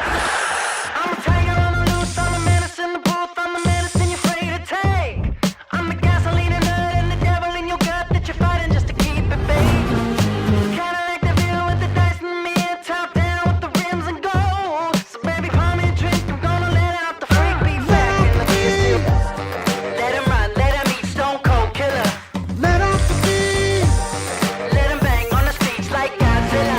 I'm a tiger on the loose, I'm a menace in the booth, I'm the medicine you're afraid to take. I'm the gasoline and nut and the devil in your gut that you're fighting just to keep it baked. Kinda like the view with the dice in the mid, top down with the rims and gold. So baby, pour me a drink, I'm gonna let out the freak beat factor. Like you still let him run, let him eat, stone cold killer. Let off the beat. Let him bang on the streets like Godzilla.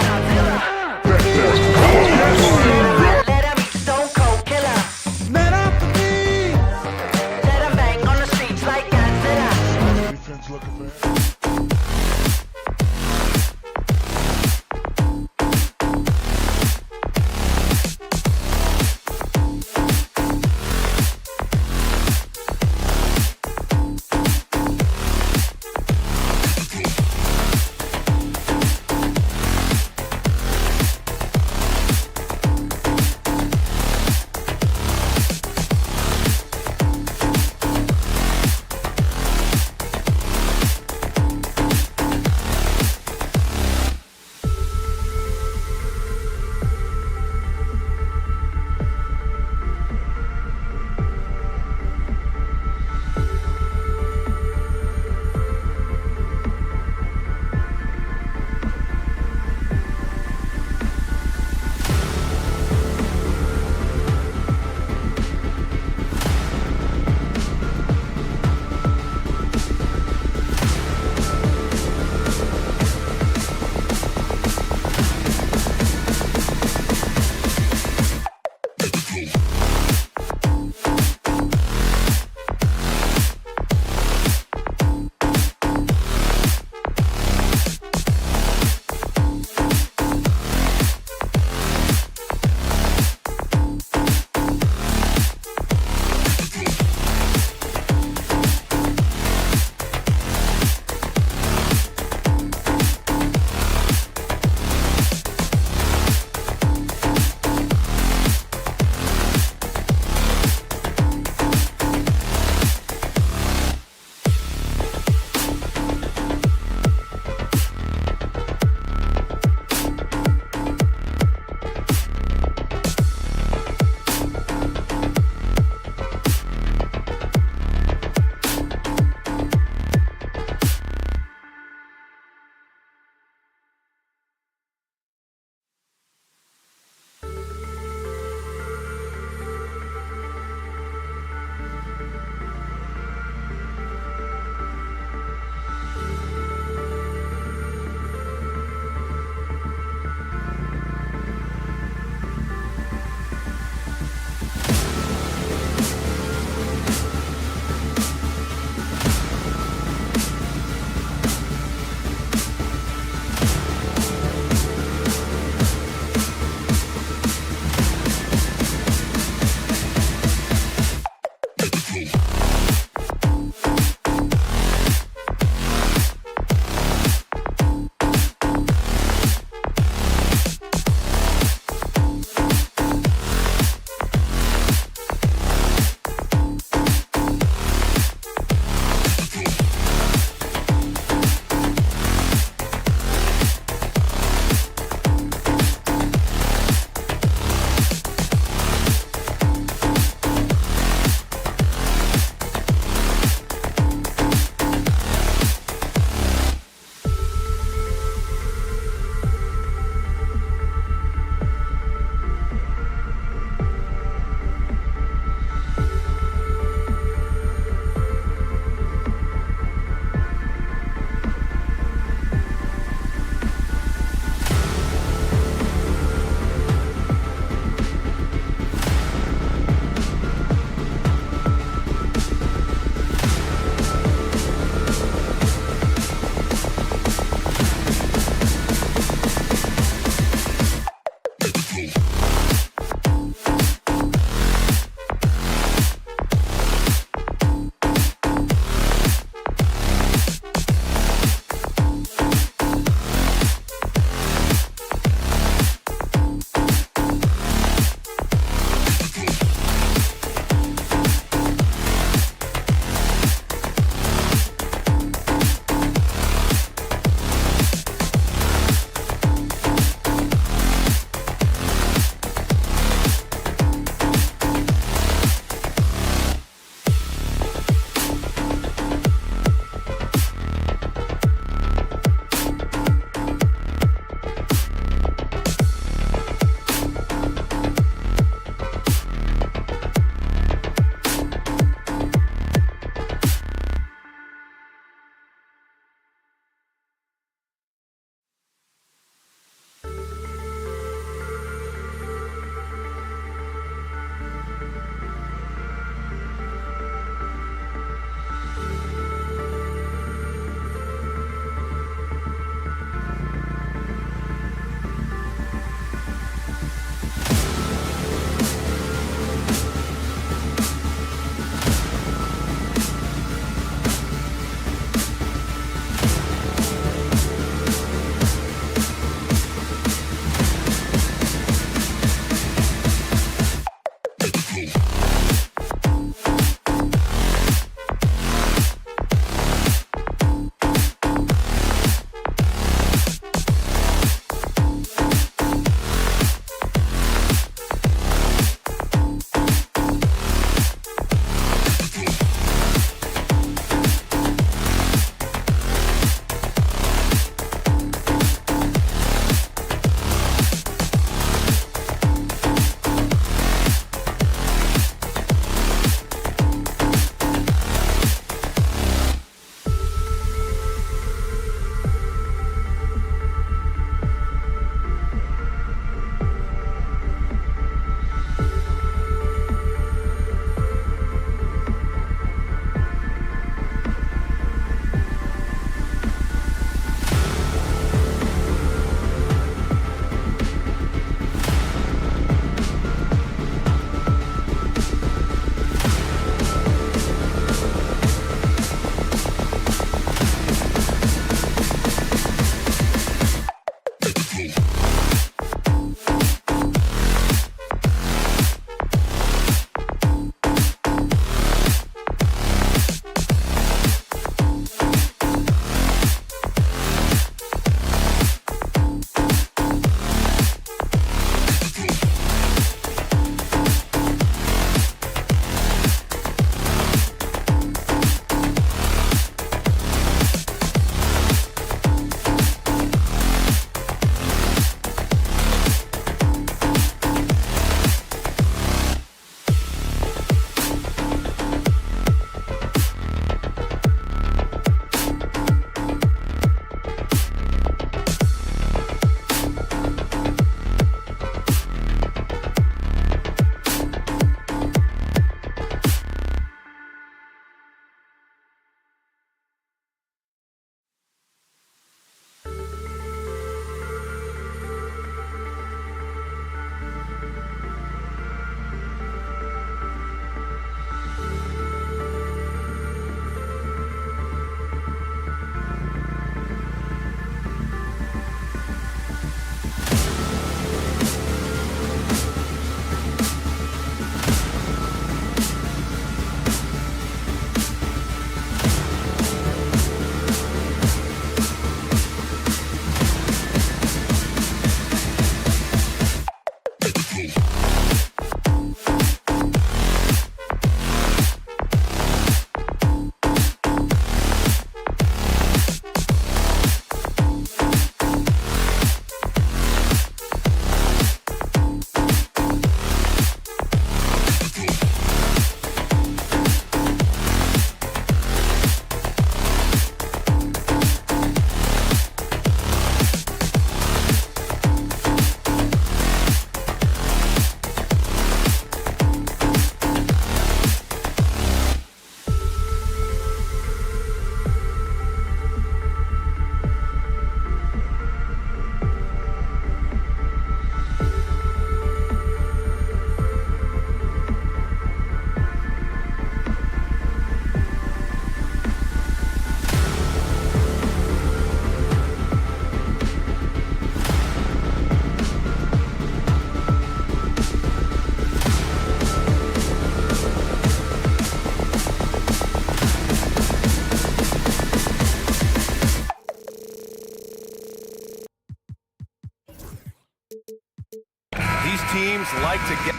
These teams like to get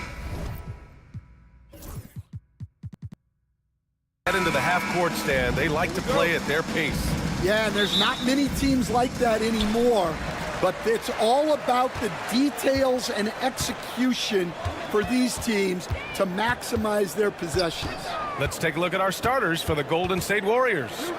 into the half-court stand. They like to play at their pace. Yeah, and there's not many teams like that anymore, but it's all about the details and execution for these teams to maximize their possessions. Let's take a look at our starters for the Golden State Warriors.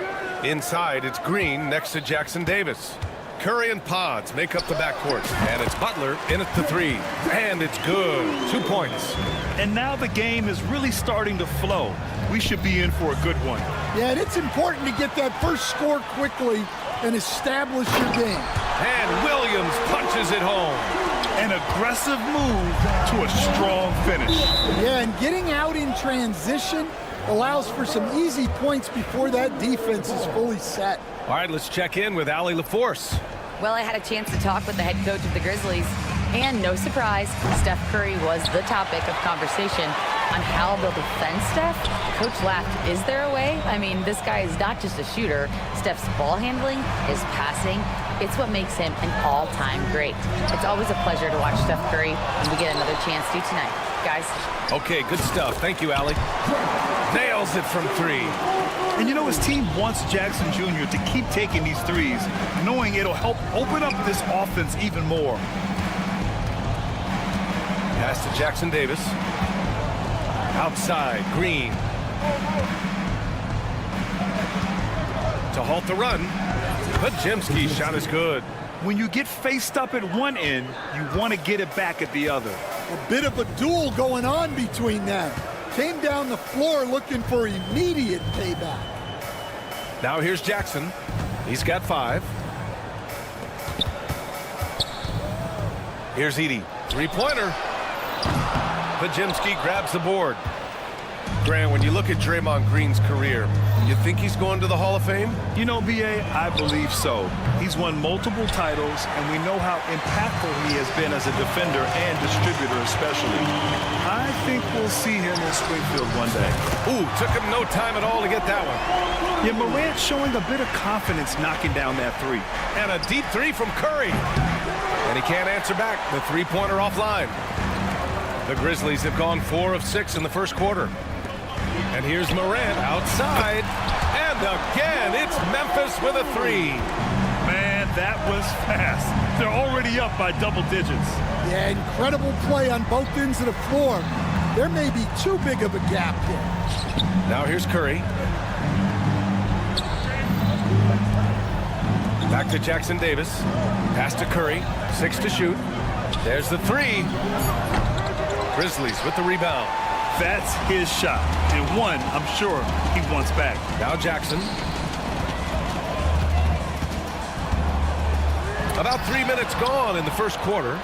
Inside, it's Green next to Jackson Davis. Curry and Pods make up the backcourt, and it's Butler in at the three, and it's good. 2 points. And now the game is really starting to flow. We should be in for a good one. Yeah, and it's important to get that first score quickly and establish your game. And Williams punches it home. An aggressive move to a strong finish. Yeah, and getting out in transition allows for some easy points before that defense is fully set. All right, let's check in with Allie LaForce. Well, I had a chance to talk with the head coach of the Grizzlies, and no surprise, Steph Curry was the topic of conversation on how they'll defend Steph. Coach laughed, is there a way? I mean, this guy is not just a shooter. Steph's ball handling, his passing, it's what makes him an all-time great. It's always a pleasure to watch Steph Curry, and we get another chance to tonight. Guys. Okay, good stuff. Thank you, Allie. Nails it from three. And you know, his team wants Jackson Jr. to keep taking these threes, knowing it'll help open up this offense even more. Pass to Jackson Davis. Outside, Green. To halt the run. Podziemski's shot is good. When you get faced up at one end, you want to get it back at the other. A bit of a duel going on between them. Came down the floor looking for immediate payback. Now here's Jackson. He's got 5. Here's Edey. Three-pointer. Podziemski grabs the board. Grant, when you look at Draymond Green's career, You think he's going to the Hall of Fame? You know, B.A., I believe so. He's won multiple titles, and we know how impactful he has been as a defender and distributor especially. I think we'll see him in Springfield one day. Ooh, took him no time at all to get that one. Yeah, Morant showing a bit of confidence knocking down that three. And a deep three from Curry. And he can't answer back. The three-pointer offline. The Grizzlies have gone 4 of 6 in the first quarter. And here's Morant outside. And again, it's Memphis with a three. Man, that was fast. They're already up by double digits. Yeah, incredible play on both ends of the floor. There may be too big of a gap here. Now here's Curry. Back to Jackson Davis. Pass to Curry. 6 to shoot. There's the three. Grizzlies with the rebound. That's his shot. And one, I'm sure, he wants back. Now Jackson. About 3 minutes gone in the first quarter.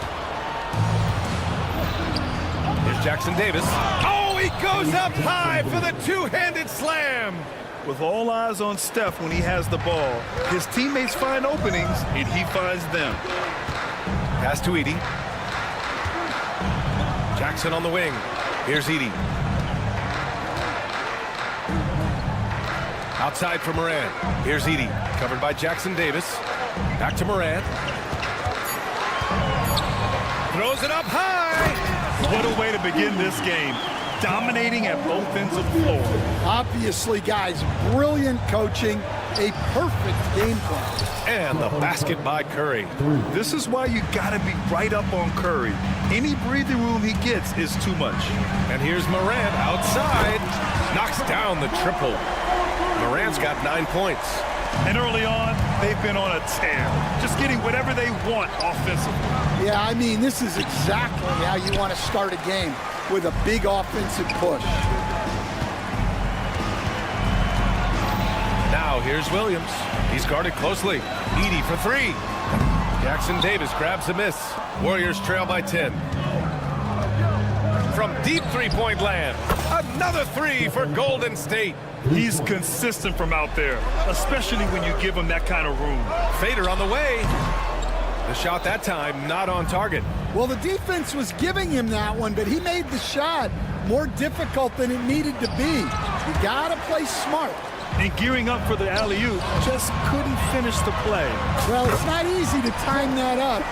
Here's Jackson Davis. Oh, he goes up high for the two-handed slam. With all eyes on Steph when he has the ball, his teammates find openings, and he finds them. Pass to Edey. Jackson on the wing. Here's Edey. Outside for Morant. Here's Edey. Covered by Jackson Davis. Back to Morant. Throws it up high. What a way to begin this game. Dominating at both ends of the floor. Obviously, guys, brilliant coaching, a perfect game plan. And the basket by Curry. This is why you gotta be right up on Curry. Any breathing room he gets is too much. And here's Morant outside. Knocks down the triple. Morant's got 9 points. And early on, they've been on a tear. Just getting whatever they want offensively. Yeah, I mean, this is exactly how you want to start a game, with a big offensive push. Now here's Williams. He's guarded closely. Edey for three. Jackson Davis grabs a miss. Warriors trail by 10. From deep three-point land, another three for Golden State. He's consistent from out there, especially when you give him that kind of room. Fader on the way. The shot that time not on target. Well, the defense was giving him that one, but he made the shot more difficult than it needed to be. You gotta play smart. And gearing up for the alley-oop, just couldn't finish the play. Well, it's not easy to time that up.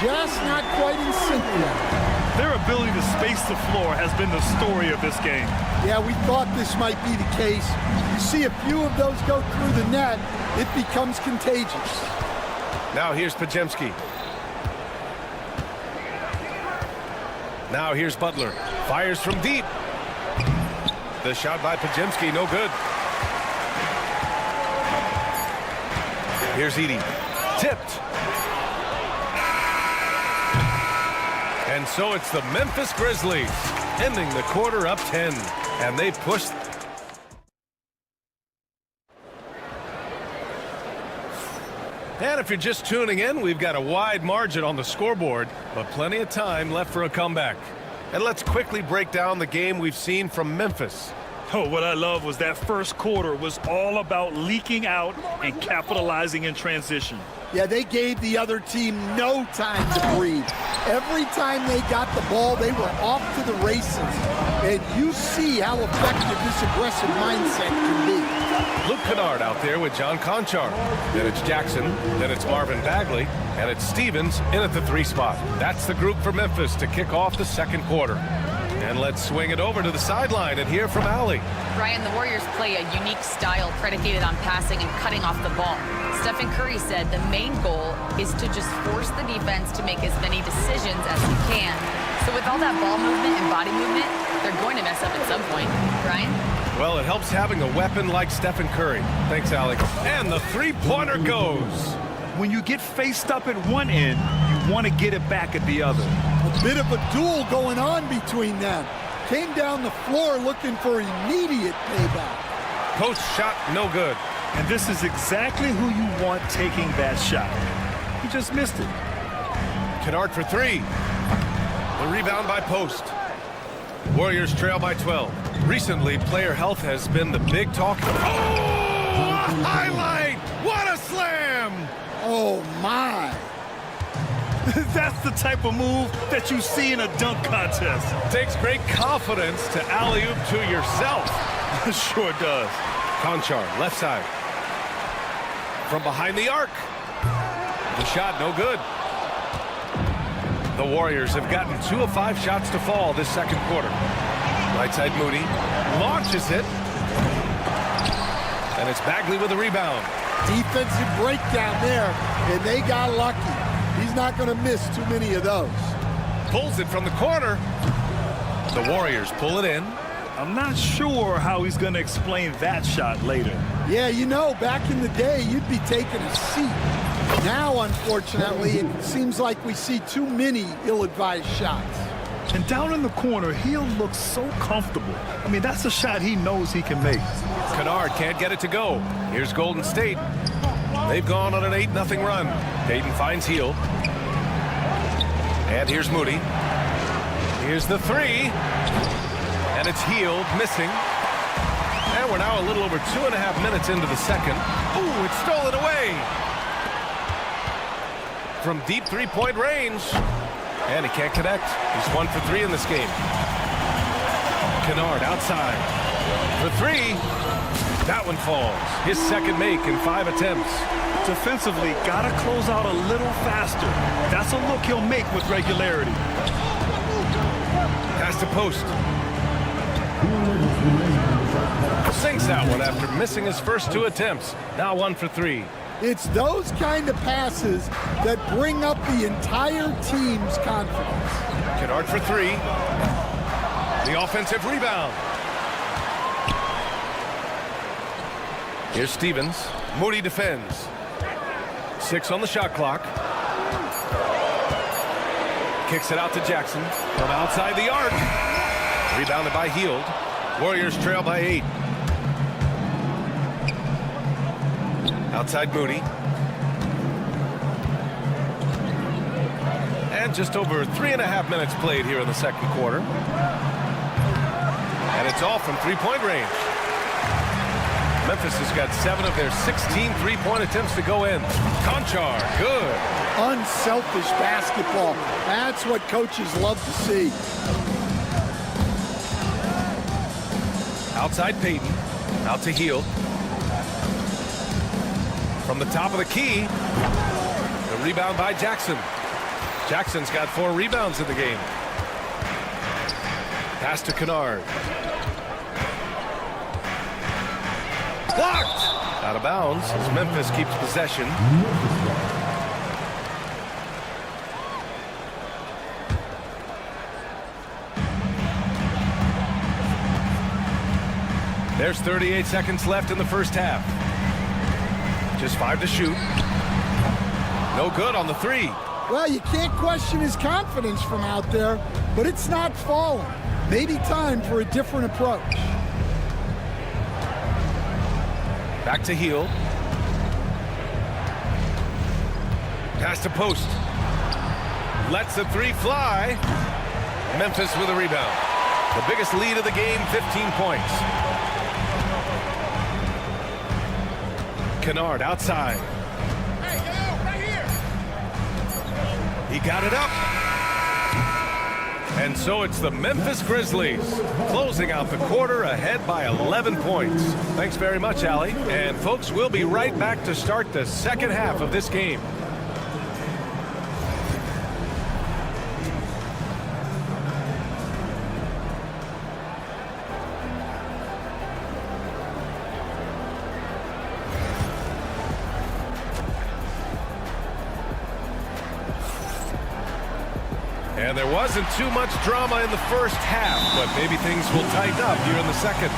Just not quite in sync yet. Their ability to space the floor has been the story of this game. Yeah, we thought this might be the case. You see a few of those go through the net, it becomes contagious. Now here's Podziemski. Now here's Butler. Fires from deep. The shot by Podziemski, no good. Here's Edey. Tipped. And so it's the Memphis Grizzlies ending the quarter up 10. And they've pushed. And if you're just tuning in, we've got a wide margin on the scoreboard, but plenty of time left for a comeback. And let's quickly break down the game we've seen from Memphis. Oh, what I love was that first quarter was all about leaking out and capitalizing in transition. Yeah, they gave the other team no time to breathe. Every time they got the ball, they were off to the races. And you see how effective this aggressive mindset can be. Luke Kennard out there with John Conchar. Then it's Jackson. Then it's Marvin Bagley. And it's Stevens in at the 3 spot. That's the group for Memphis to kick off the second quarter. And let's swing it over to the sideline and hear from Allie. Brian, the Warriors play a unique style predicated on passing and cutting off the ball. Stephen Curry said the main goal is to just force the defense to make as many decisions as he can. So with all that ball movement and body movement, they're going to mess up at some point. Brian? Well, it helps having a weapon like Stephen Curry. Thanks, Allie. And the three-pointer goes. When you get faced up at one end, you want to get it back at the other. A bit of a duel going on between them. Came down the floor looking for immediate payback. Post shot, no good. And this is exactly who you want taking that shot. He just missed it. Kennard for three. The rebound by Post. Warriors trail by 12. Recently, player health has been the big talk. Oh! highlight! What a slam! Oh, my. That's the type of move that you see in a dunk contest. Takes great confidence to alley-oop to yourself. Sure does. Conchar, left side. From behind the arc. The shot, no good. The Warriors have gotten 2 of 5 shots to fall this second quarter. Right side Moody launches it. And it's Bagley with a rebound. Defensive breakdown there, and they got lucky. He's not going to miss too many of those. Pulls it from the corner. The Warriors pull it in. I'm not sure how he's going to explain that shot later. Yeah, you know, back in the day, you'd be taking a seat. Now, unfortunately, it seems like we see too many ill-advised shots. And down in the corner, he'll look so comfortable. I mean, that's a shot he knows he can make. Kennard can't get it to go. Here's Golden State. They've gone on an 8-0 run. Dayton finds Hield. And here's Moody. Here's the 3. And it's Hield missing. And we're now a little over 2.5 minutes into the second. Ooh, it's stolen away. From deep three-point range. And he can't connect. He's 1 for 3 in this game. Kennard outside. For 3. That one falls. His second make in 5 attempts. Defensively, gotta close out a little faster. That's a look he'll make with regularity. Pass to post. Sinks that one after missing his first 2 attempts. Now 1 for 3. It's those kind of passes that bring up the entire team's confidence. Kennard for 3. The offensive rebound. Here's Stevens. Moody defends. 6 on the shot clock. Kicks it out to Jackson from outside the arc. Rebounded by Hield. Warriors trail by 8. Outside Moody. And just over 3.5 minutes played here in the second quarter. And it's all from three-point range. Memphis has got 7 of their 16 three-point attempts to go in. Conchar, good. Unselfish basketball. That's what coaches love to see. Outside Payton. Out to Hield. From the top of the key. The rebound by Jackson. Jackson's got 4 rebounds in the game. Pass to Kennard. Blocked! Out of bounds as Memphis keeps possession. There's 38 seconds left in the first half. Just 5 to shoot. No good on the 3. Well, you can't question his confidence from out there, but it's not falling. Maybe time for a different approach. Back to Hield. Pass to post. Lets the 3 fly. Memphis with a rebound. The biggest lead of the game, 15 points. Kennard outside. Hey, yo, right here. He got it up. And so it's the Memphis Grizzlies closing out the quarter ahead by 11 points. Thanks very much, Allie. And folks, we'll be right back to start the second half of this game. And there wasn't too much drama in the first half, but maybe things will tighten up here in the second.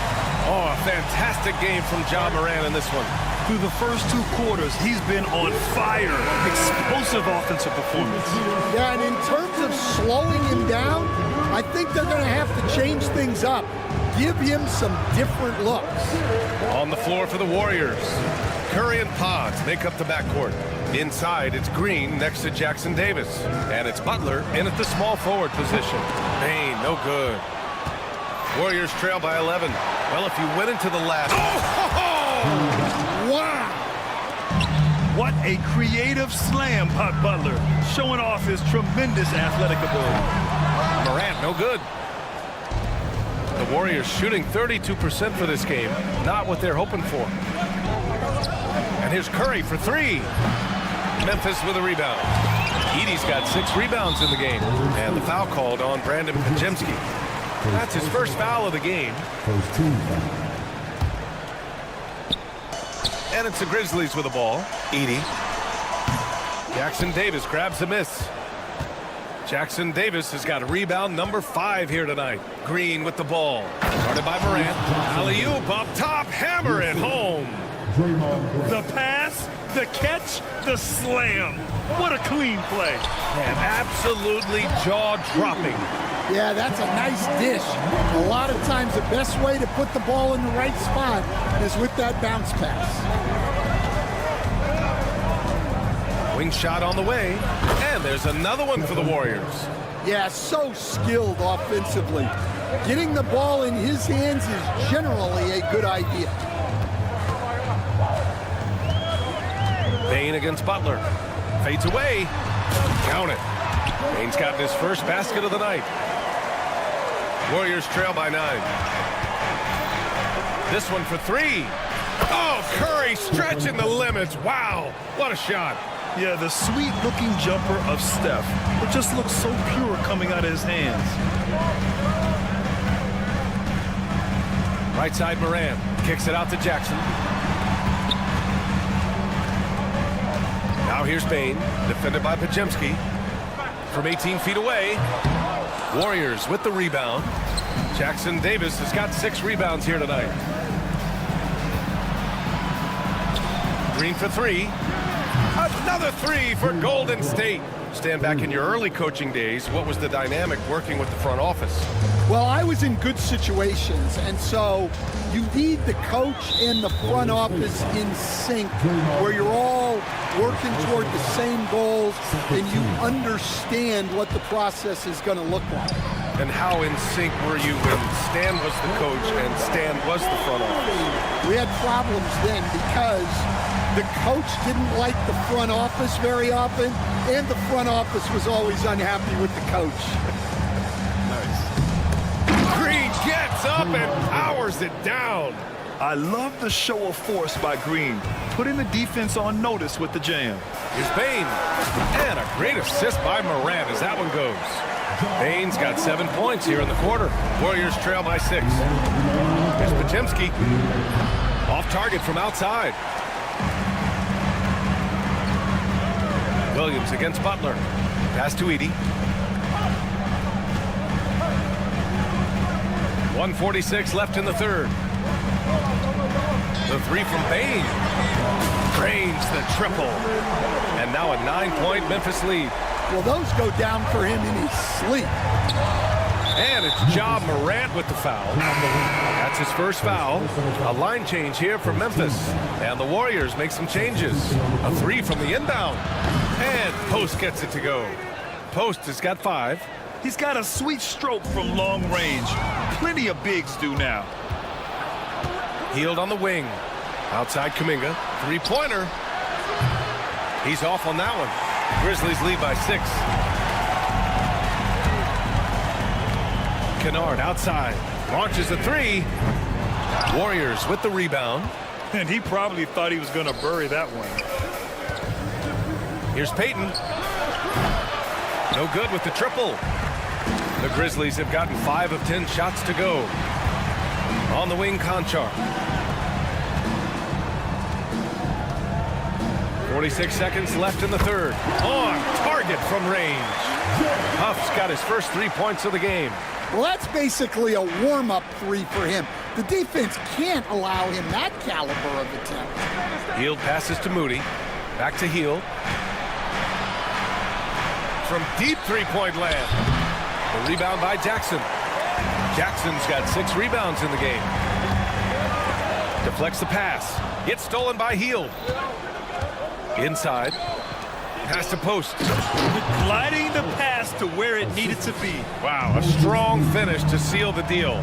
Oh, a fantastic game from Ja Morant in this one. Through the first 2 quarters, he's been on fire. Explosive offensive performance. Yeah, and in terms of slowing him down, I think they're going to have to change things up. Give him some different looks. On the floor for the Warriors. Curry and Pods make up the backcourt. Inside, it's Green next to Jackson Davis. And it's Butler in at the small forward position. Bain, no good. Warriors trail by 11. Well, if you went into the last... Wow! What a creative slam by Butler, showing off his tremendous athletic ability. Morant, no good. The Warriors shooting 32% for this game. Not what they're hoping for. And here's Curry for three. Memphis with a rebound. Edey's got 6 rebounds in the game. And the foul called on Brandon Podziemski. That's his first foul of the game. And it's the Grizzlies with the ball. Edey. Jackson Davis grabs the miss. Jackson Davis has got rebound number 5 here tonight. Green with the ball. Started by Morant. Alley-oop up top. Hammer it home. The pass, the catch, the slam. What a clean play. And absolutely jaw-dropping. Yeah, that's a nice dish. A lot of times the best way to put the ball in the right spot is with that bounce pass. Wing shot on the way. And there's another one for the Warriors. Yeah, so skilled offensively. Getting the ball in his hands is generally a good idea. Bane against Butler. Fades away. Count it. Bane's gotten his first basket of the night. Warriors trail by 9. This one for 3. Oh, Curry stretching the limits. Wow, what a shot. Yeah, the sweet-looking jumper of Steph. It just looks so pure coming out of his hands. Right side Morant. Kicks it out to Jackson. Now here's Bane. Defended by Podziemski. From 18 feet away. Warriors with the rebound. Jackson Davis has got 6 rebounds here tonight. Green for 3. Another 3 for Golden State. Stand back in your early coaching days. What was the dynamic working with the front office? Well, I was in good situations, and so you need the coach and the front office in sync, where you're all working toward the same goals and you understand what the process is going to look like. And how in sync were you when Stan was the coach and Stan was the front office? We had problems then because the coach didn't like the front office very often, and the front office was always unhappy with the coach. Green gets up and powers it down. I love the show of force by Green, putting the defense on notice with the jam. Here's Bane. And a great assist by Morant as that one goes. Bane's got 7 points here in the quarter. Warriors trail by 6. Here's Podziemski. Off target from outside. Williams against Butler. Pass to Edey. 1:46 left in the third. The 3 from Bane. Drains the triple. And now a 9-point Memphis lead. Well, those go down for him in his sleep. And it's Ja Morant with the foul. That's his first foul. A line change here for Memphis. And the Warriors make some changes. A 3 from the inbound. And Post gets it to go. Post has got 5. He's got a sweet stroke from long range. Plenty of bigs do now. Healed on the wing. Outside Kuminga. 3-pointer. He's off on that one. Grizzlies lead by 6. Kennard outside. Launches a 3. Warriors with the rebound. And he probably thought he was going to bury that one. Here's Payton. No good with the triple. The Grizzlies have gotten 5 of 10 shots to go. On the wing, Conchar. 46 seconds left in the third. On target from range. Huff's got his first 3 points of the game. Well, that's basically a warm-up 3 for him. The defense can't allow him that caliber of attempt. Hield passes to Moody. Back to Hield. From deep 3-point land. The rebound by Jackson. Jackson's got 6 rebounds in the game. Deflects the pass. Gets stolen by Hield. Inside. Pass to Post. Gliding the pass to where it needed to be. Wow, a strong finish to seal the deal.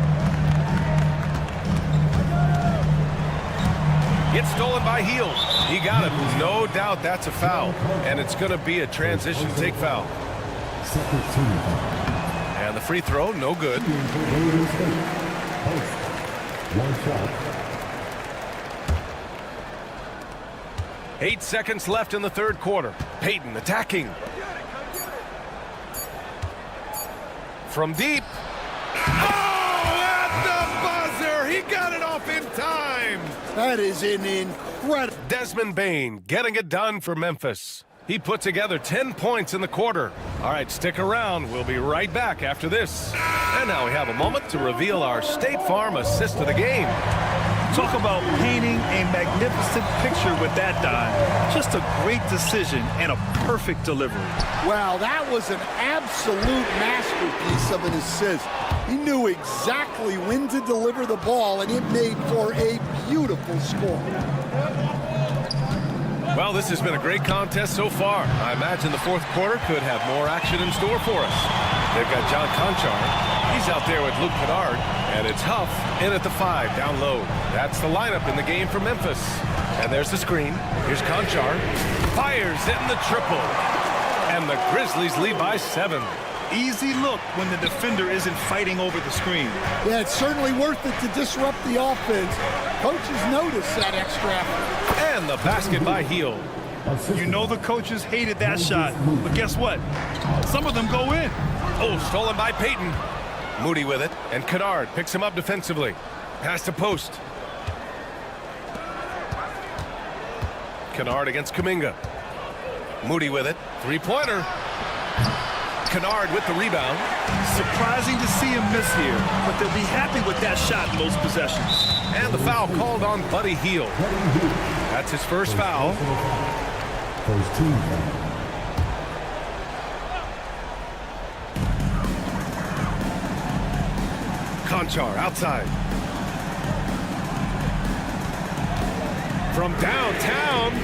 It's stolen by Hield. He got it. No doubt that's a foul. And it's going to be a transition take foul. And the free throw, no good. 8 seconds left in the third quarter. Payton attacking. From deep. Oh, at the buzzer! He got it off in time! That is an incredible. Desmond Bane getting it done for Memphis. He put together 10 points in the quarter. All right, stick around. We'll be right back after this. And now we have a moment to reveal our State Farm assist of the game. Talk about painting a magnificent picture with that dime. Just a great decision and a perfect delivery. Wow, that was an absolute masterpiece of an assist. He knew exactly when to deliver the ball, and it made for a beautiful score. Well, this has been a great contest so far. I imagine the fourth quarter could have more action in store for us. They've got John Conchar. He's out there with Luke Kennard. And it's Huff in at the 5, down low. That's the lineup in the game for Memphis. And there's the screen. Here's Conchar. Fires in the triple. And the Grizzlies lead by 7. Easy look when the defender isn't fighting over the screen. Yeah, it's certainly worth it to disrupt the offense. Coaches notice that extra effort. And the basket by Hield. You know the coaches hated that shot, but guess what? Some of them go in. Oh, stolen by Payton. Moody with it, and Kennard picks him up defensively. Pass to post. Kennard against Kuminga. Moody with it. Three-pointer. Kennard with the rebound. Surprising to see him miss here, but they'll be happy with that shot in those possessions. And the foul called on Buddy Hield. That's his first foul. First team foul. Conchar outside. From downtown.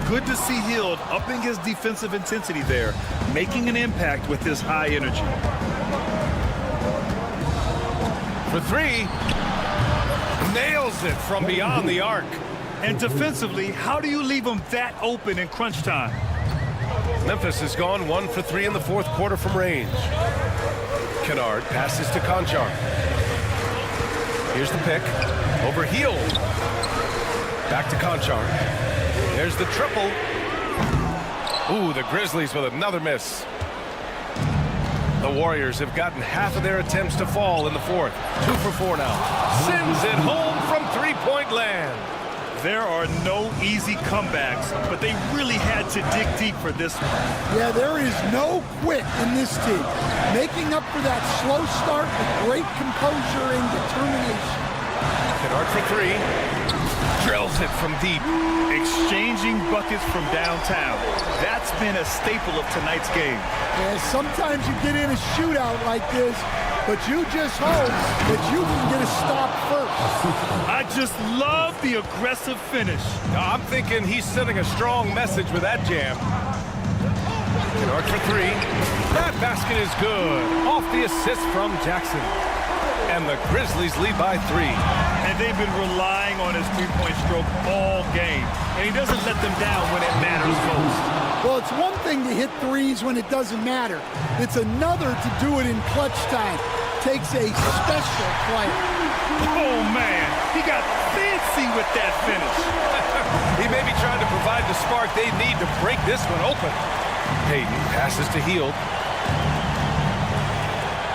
Good to see Hield upping his defensive intensity there, making an impact with his high energy. For 3. Nails it from beyond the arc. And defensively, how do you leave him that open in crunch time? Memphis has gone 1 for 3 in the fourth quarter from range. Kennard passes to Conchar. Here's the pick. Over Hield. Back to Conchar. There's the triple. Ooh, the Grizzlies with another miss. The Warriors have gotten half of their attempts to fall in the fourth. 2 for 4 now. Sends it home from three-point land. There are no easy comebacks, but they really had to dig deep for this one. Yeah, there is no quit in this team. Making up for that slow start with great composure and determination. Kennard for 3. Drills it from deep. Exchanging buckets from downtown. That's been a staple of tonight's game. Yeah, sometimes you get in a shootout like this, but you just hope that you can get a stop first. I just love the aggressive finish. I'm thinking he's sending a strong message with that jam. Kennard for 3. That basket is good. Off the assist from Jackson. And the Grizzlies lead by 3. And they've been relying on his three-point stroke all game. And he doesn't let them down when it matters most. Well, it's one thing to hit threes when it doesn't matter. It's another to do it in clutch time. Takes a special player. Oh, man. He got fancy with that finish. He may be trying to provide the spark they need to break this one open. Payton passes to Hield.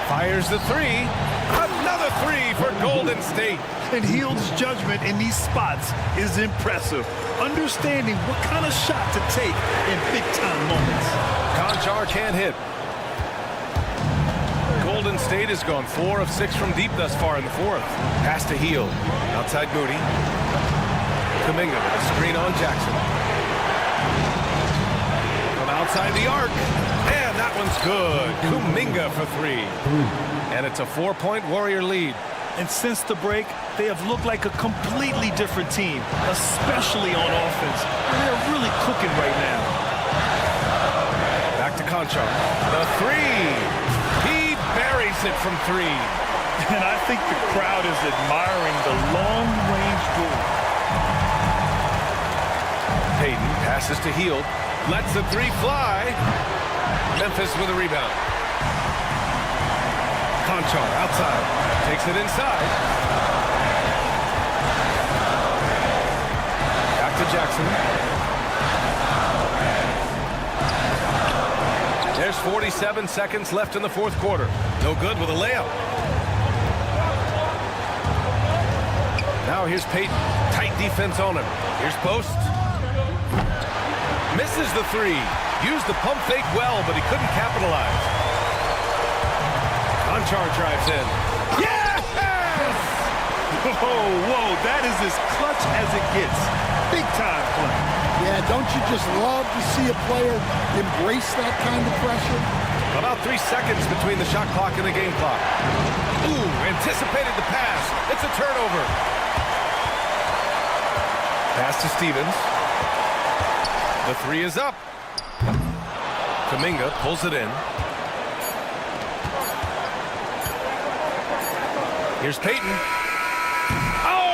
Fires the 3. Another 3 for Golden State. And Hield's judgment in these spots is impressive. Understanding what kind of shot to take in big-time moments. Conchar can't hit. Golden State has gone 4 of 6 from deep thus far in the fourth. Pass to Hield. Outside Moody. Kuminga with a screen on Jackson. From outside the arc. And that one's good. Kuminga for 3. And it's a 4-point Warrior lead. And since the break, they have looked like a completely different team, especially on offense. They're really cooking right now. Back to Conchar. The 3. He buries it from 3. And I think the crowd is admiring the long-range duel. Payton passes to Hield. Lets the three fly. Memphis with a rebound. Conchar outside. Takes it inside. Back to Jackson. There's 47 seconds left in the fourth quarter. No good with a layup. Now here's Payton. Tight defense on him. Here's Post. Misses the three. Used the pump fake well, but he couldn't capitalize. Conchar drives in. Yes! Whoa, that is as clutch as it gets. Big time play. Yeah, don't you just love to see a player embrace that kind of pressure? About 3 seconds between the shot clock and the game clock. Ooh, anticipated the pass. It's a turnover. Pass to Stevens. The three is up. Kuminga pulls it in. Here's Payton. Oh!